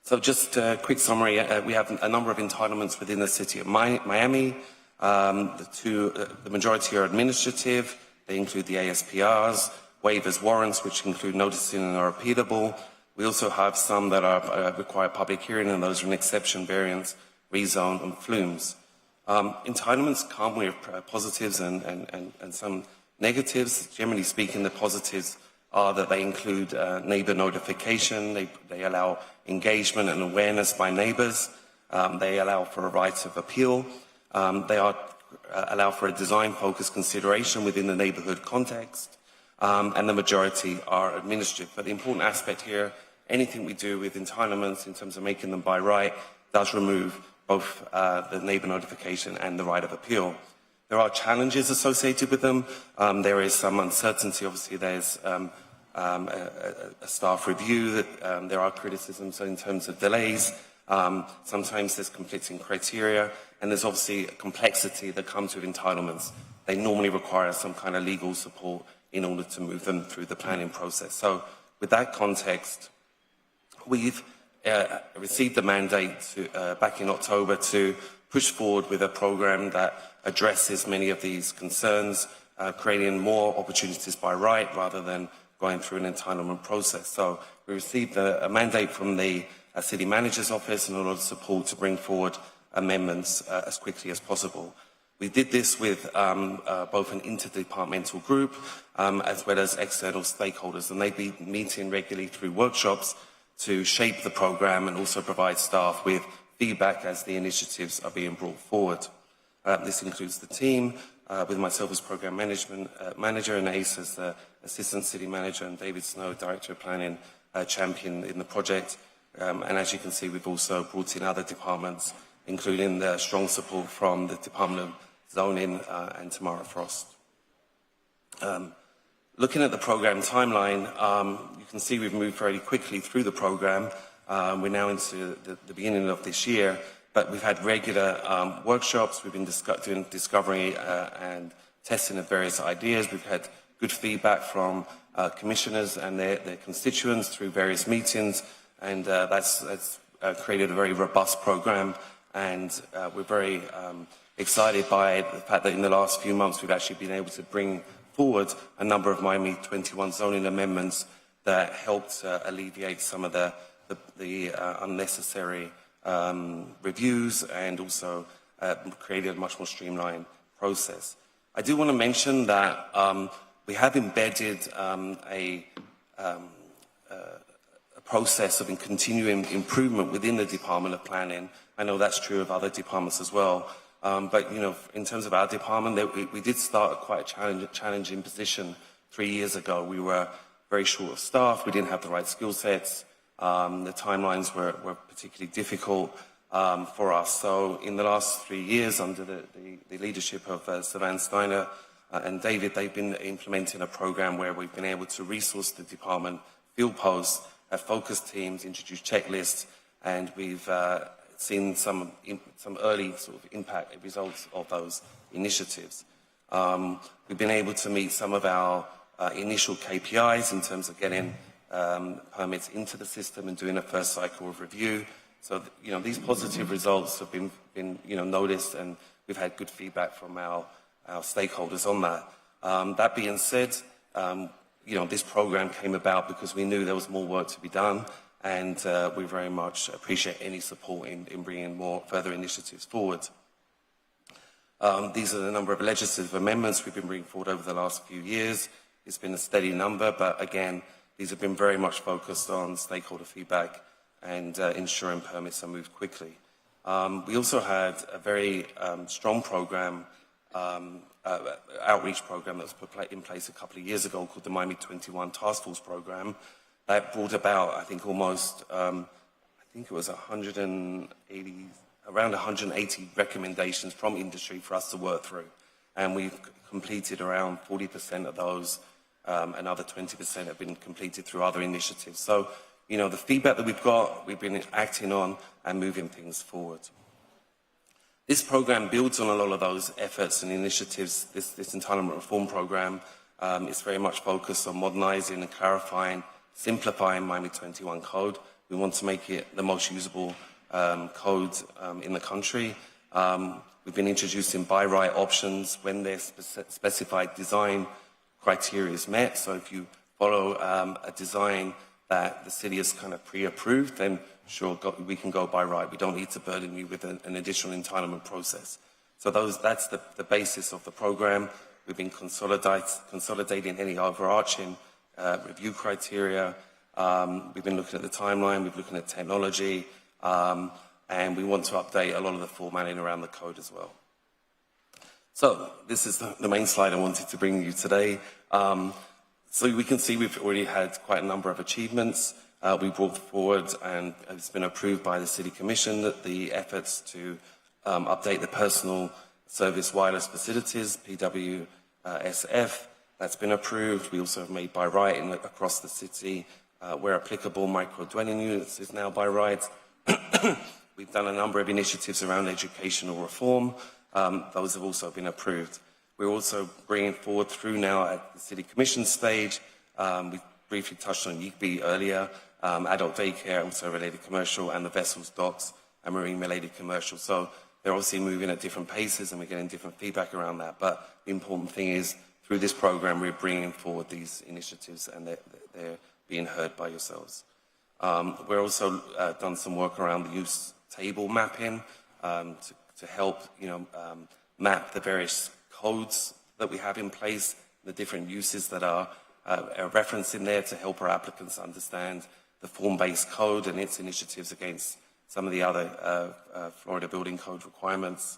So just a quick summary, we have a number of entitlements within the city of Miami. The majority are administrative. They include the ASPRs, waivers, warrants, which include noticing and are repeatable. We also have some that require public hearing, and those are an exception, variance, rezone, and flumes. Entitlements come with positives and some negatives. Generally speaking, the positives are that they include neighbor notification. They allow engagement and awareness by neighbors. They allow for a right of appeal. Allow for a design-focused consideration within the neighbourhood context, and the majority are administrative. But the important aspect here, anything we do with entitlements in terms of making them by right does remove both the neighbour notification and the right of appeal. There are challenges associated with them. There is some uncertainty. Obviously, there's a staff review. That there are criticisms in terms of delays. Sometimes there's conflicting criteria, and there's obviously a complexity that comes with entitlements. They normally require some kind of legal support in order to move them through the planning process. So with that context, we've received the mandate back in October to push forward with a program that addresses many of these concerns, creating more opportunities by right rather than going through an entitlement process. So we received a mandate from the City Manager's Office and a lot of support to bring forward amendments as quickly as possible. We did this with both an interdepartmental group as well as external stakeholders, and they've been meeting regularly through workshops to shape the program and also provide staff with feedback as the initiatives are being brought forward. This includes the team, with myself as Program Manager and Ace as the Assistant City Manager and David Snow, Director of Planning, champion in the project. And as you can see, we've also brought in other departments, including the strong support from the Department of Zoning and Tamara Frost. Looking at the program timeline, you can see we've moved very quickly through the program. We're now into the beginning of this year, but we've had regular workshops. We've been doing discovery and testing of various ideas. We've had good feedback from commissioners and their constituents through various meetings, and that's created a very robust program. And we're very excited by the fact that in the last few months we've actually been able to bring forward a number of Miami 21 zoning amendments that helped alleviate some of the unnecessary reviews and also created a much more streamlined process. I do want to mention that we have embedded a process of continuing improvement within the Department of Planning. I know that's true of other departments as well. But, you know, in terms of our department, we did start at quite a challenging position 3 years ago. We were very short of staff. We didn't have the right skill sets. The timelines were particularly difficult for us. So in the last 3 years, under the leadership of Savan Steiner and David, they've been implementing a program where we've been able to resource the department, field posts, have focus teams, introduce checklists, and we've seen some early sort of impact results of those initiatives. We've been able to meet some of our initial KPIs in terms of getting permits into the system and doing a first cycle of review. So, you know, these positive results have been noticed, and we've had good feedback from our stakeholders on that. That being said, you know, this program came about because we knew there was more work to be done, and we very much appreciate any support in bringing more further initiatives forward. These are the number of legislative amendments we've been bringing forward over the last few years. It's been a steady number, but again, these have been very much focused on stakeholder feedback and ensuring permits are moved quickly. We also had a very strong program, outreach program that was put in place a couple of years ago called the Miami 21 Task Force Program. That brought about, I think, almost, I think it was around 180 recommendations from industry for us to work through. And we've completed around 40% of those. Another 20% have been completed through other initiatives. So, you know, the feedback that we've got, we've been acting on and moving things forward. This program builds on a lot of those efforts and initiatives. This entitlement reform program is very much focused on modernizing and clarifying, simplifying Miami 21 code. We want to make it the most usable code in the country. We've been introducing by right options when their specified design criteria is met. So if you follow a design that the city has kind of pre-approved, then sure, we can go by right. We don't need to burden you with an additional entitlement process. So that's the basis of the program. We've been consolidating any overarching review criteria. We've been looking at the timeline. We've been looking at technology. and we want to update a lot of the formatting around the code as well. So this is the main slide I wanted to bring you today. So we can see we've already had quite a number of achievements. We brought forward, and it's been approved by the City Commission, that the efforts to update the personal service wireless facilities, PWSF, that's been approved. We also have made by right across the city. Where applicable, micro-dwelling units is now by right. We've done a number of initiatives around educational reform. Those have also been approved. We're also bringing forward through now at the City Commission stage. We briefly touched on YIGBI earlier, adult daycare, also related commercial, and the vessels, docks, and marine-related commercial. So they're obviously moving at different paces, and we're getting different feedback around that. But the important thing is, through this program, we're bringing forward these initiatives, and they're being heard by yourselves. We're also done some work around the use table mapping to help map the various codes that we have in place, the different uses that are referenced in there to help our applicants understand the form-based code and its initiatives against some of the other Florida Building Code requirements.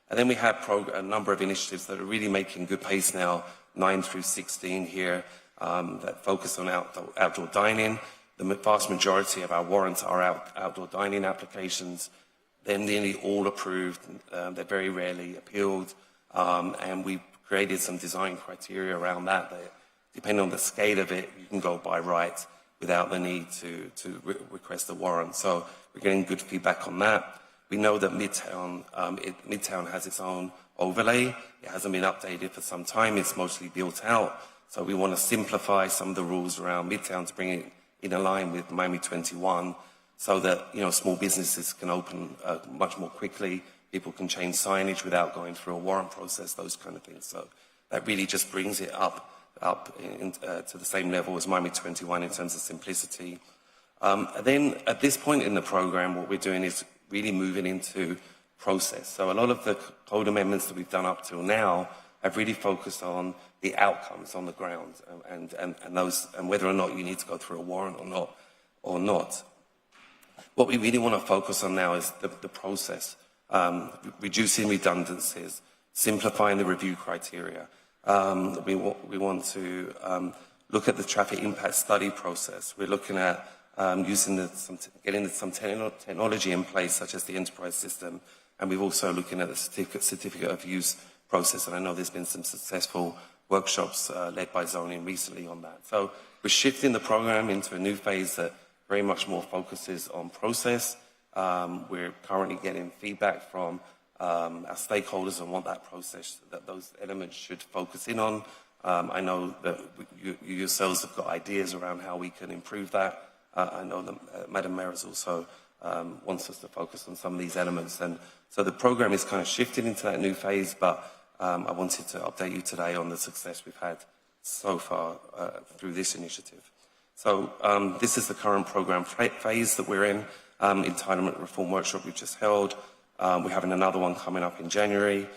And then we have a number of initiatives that are really making good pace now, 9 through 16 here, that focus on outdoor dining. The vast majority of our warrants are outdoor dining applications. They're nearly all approved. They're very rarely appealed. And we've created some design criteria around that. Depending on the scale of it, you can go by right without the need to request a warrant. So we're getting good feedback on that. We know that Midtown has its own overlay. It hasn't been updated for some time. It's mostly built out. So we want to simplify some of the rules around Midtown to bring it in line with Miami 21, so that small businesses can open much more quickly. People can change signage without going through a warrant process, those kind of things. So that really just brings it up to the same level as Miami 21 in terms of simplicity. Then at this point in the program, what we're doing is really moving into process. So a lot of the code amendments that we've done up till now have really focused on the outcomes on the ground and whether or not you need to go through a warrant or not. What we really want to focus on now is the process, reducing redundancies, simplifying the review criteria. We want to look at the traffic impact study process. We're looking at getting some technology in place, such as the enterprise system, and we're also looking at the certificate of use process, and I know there's been some successful workshops led by zoning recently on that. So we're shifting the program into a new phase that very much more focuses on process. We're currently getting feedback from our stakeholders on what that process, that those elements should focus in on. I know that you yourselves have got ideas around how we can improve that. I know that Madam Mayor has also wants us to focus on some of these elements. And so the program is kind of shifting into that new phase, but I wanted to update you today on the success we've had so far through this initiative. So this is the current program phase that we're in. Entitlement reform workshop we've just held. We're having another one coming up in January.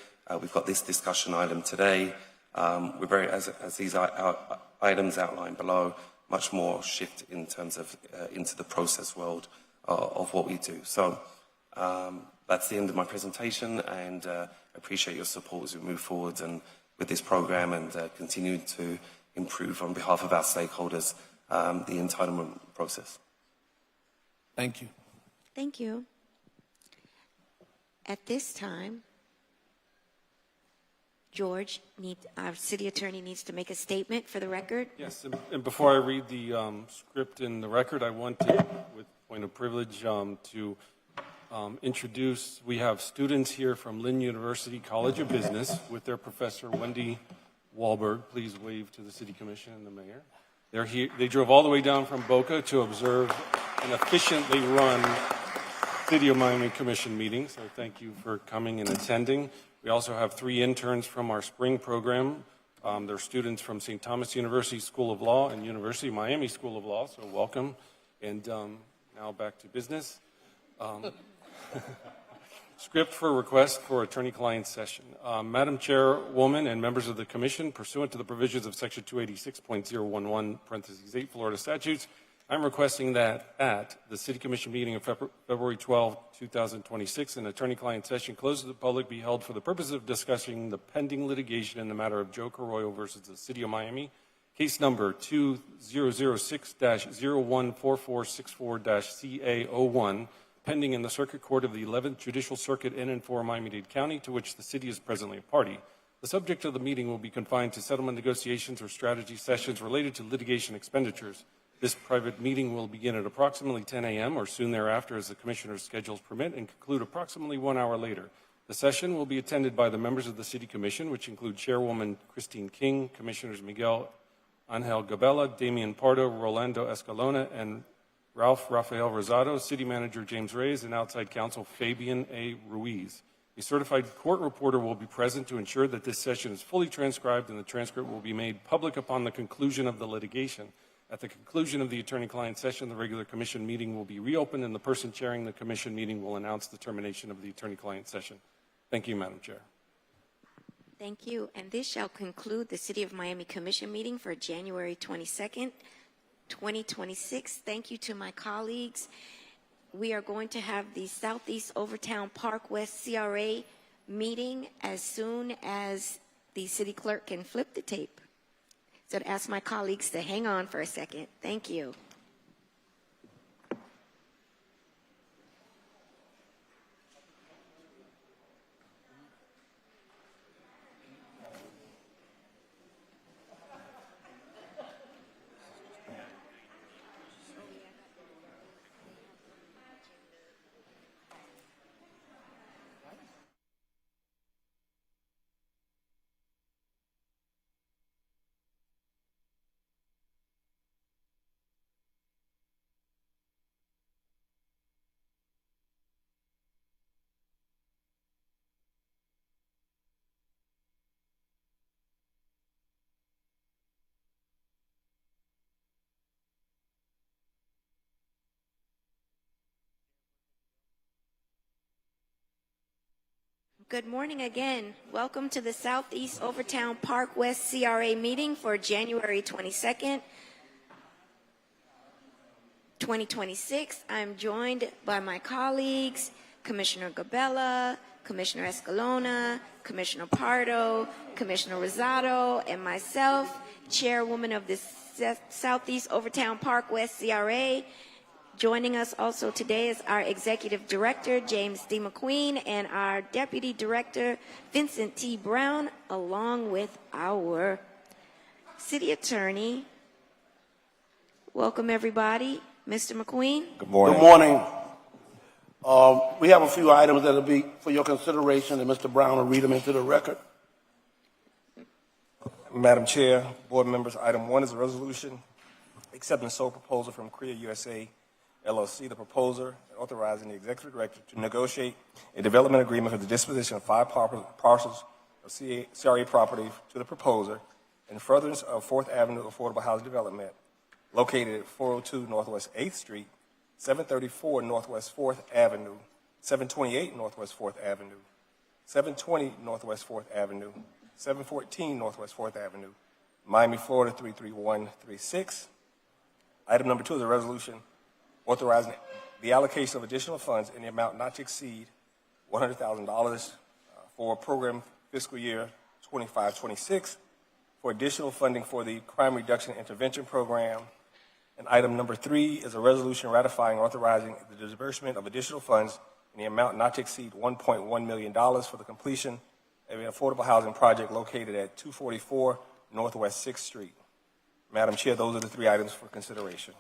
We've got this discussion item today. We're very, as these items outlined below, much more shift in terms of into the process world of what we do. So that's the end of my presentation, and appreciate your support as we move forward and with this program and continue to improve on behalf of our stakeholders the entitlement process. Thank you. Thank you. At this time, George, our city attorney needs to make a statement for the record. Yes, and before I read the script in the record, I want to, with point of privilege, to introduce, we have students here from Lynn University College of Business with their professor, Wendy Wahlberg. Please wave to the City Commission and the Mayor. They're here. They drove all the way down from Boca to observe an efficiently run City of Miami Commission meeting, so thank you for coming and attending. We also have 3 interns from our spring program. They're students from St. Thomas University School of Law and University of Miami School of Law, so welcome. And now back to business. Script for request for attorney-client session. Madam Chairwoman and members of the Commission, pursuant to the provisions of Section 286.011, parentheses 8 Florida statutes, I'm requesting that at the City Commission meeting of February 12, 2026, an attorney-client session closed to the public be held for the purpose of discussing the pending litigation in the matter of Joe Carroyo versus the City of Miami, case number 2006-014464-CA01, pending in the Circuit Court of the 11th Judicial Circuit in and for Miami-Dade County, to which the city is presently a party. The subject of the meeting will be confined to settlement negotiations or strategy sessions related to litigation expenditures. This private meeting will begin at approximately 10 a.m. or soon thereafter as the Commissioner's schedules permit and conclude approximately 1 hour later. The session will be attended by the members of the City Commission, which include Chairwoman Christine King, Commissioners Miguel Angel Gabella, Damian Pardo, Rolando Escalona, and Ralph Rafael Rosado, City Manager James Reyes, and outside counsel Fabian A. Ruiz. A certified court reporter will be present to ensure that this session is fully transcribed and the transcript will be made public upon the conclusion of the litigation. At the conclusion of the attorney-client session, the regular commission meeting will be reopened and the person chairing the commission meeting will announce the termination of the attorney-client session. Thank you, Madam Chair. Thank you. And this shall conclude the City of Miami Commission meeting for January 22nd, 2026. Thank you to my colleagues. We are going to have the Southeast Overtown Park West CRA meeting as soon as the city clerk can flip the tape. So to ask my colleagues to hang on for a second. Thank you. Good morning again. Welcome to the Southeast Overtown Park West CRA meeting for January 22nd, 2026. I'm joined by my colleagues, Commissioner Gabella, Commissioner Escalona, Commissioner Pardo, Commissioner Rosado, and myself, Chairwoman of the Southeast Overtown Park West CRA. Joining us also today is our Executive Director, James D. McQueen, and our Deputy Director, Vincent T. Brown, along with our City Attorney. Welcome, everybody. Mr. McQueen. Good morning. Good morning. We have a few items that will be for your consideration, and Mr. Brown will read them into the record. Madam Chair, board members, item 1 is a resolution accepting the sole proposal from Korea USA LLC, the proposer, and authorizing the executive director to negotiate a development agreement for the disposition of 5 parcels of CRA property to the proposer in furtherance of 4th Avenue Affordable Housing Development located at 402 Northwest 8th Street, 734 Northwest 4th Avenue, 728 Northwest 4th Avenue, 720 Northwest 4th Avenue, 714 Northwest 4th Avenue, Miami, Florida 33136. Item number 2 is a resolution authorizing the allocation of additional funds in the amount not to exceed $100,000 for program fiscal year 25-26 for additional funding for the Crime Reduction Intervention Program. And item number 3 is a resolution ratifying authorizing the disbursement of additional funds in the amount not to exceed $1.1 million for the completion of an affordable housing project located at 244 Northwest 6th Street. Madam Chair, those are the 3 items for consideration.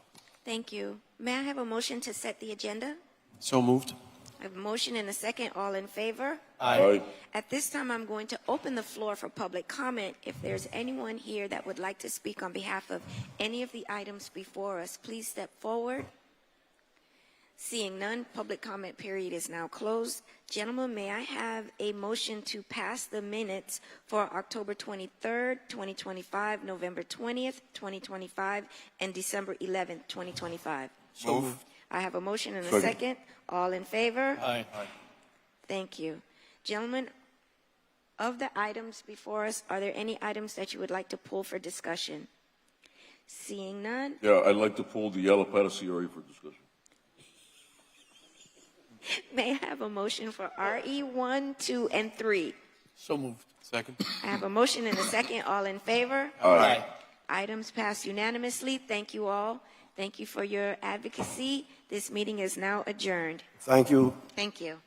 Thank you. May I have a motion to set the agenda? So moved. I have a motion and a second. All in favor? Aye. At this time, I'm going to open the floor for public comment. If there's anyone here that would like to speak on behalf of any of the items before us, please step forward. Seeing none, public comment period is now closed. Gentlemen, may I have a motion to pass the minutes for October 23rd, 2025, November 20th, 2025, and December 11th, 2025? So moved. I have a motion and a second. All in favor? Aye. Thank you. Gentlemen, of the items before us, are there any items that you would like to pull for discussion? Seeing none, Yeah, I'd like to pull the Alapata CRA for discussion. may I have a motion for RE 1, 2, and 3? So moved. Second. I have a motion and a second. All in favor? Aye. Items passed unanimously. Thank you all. Thank you for your advocacy. This meeting is now adjourned. Thank you. Thank you.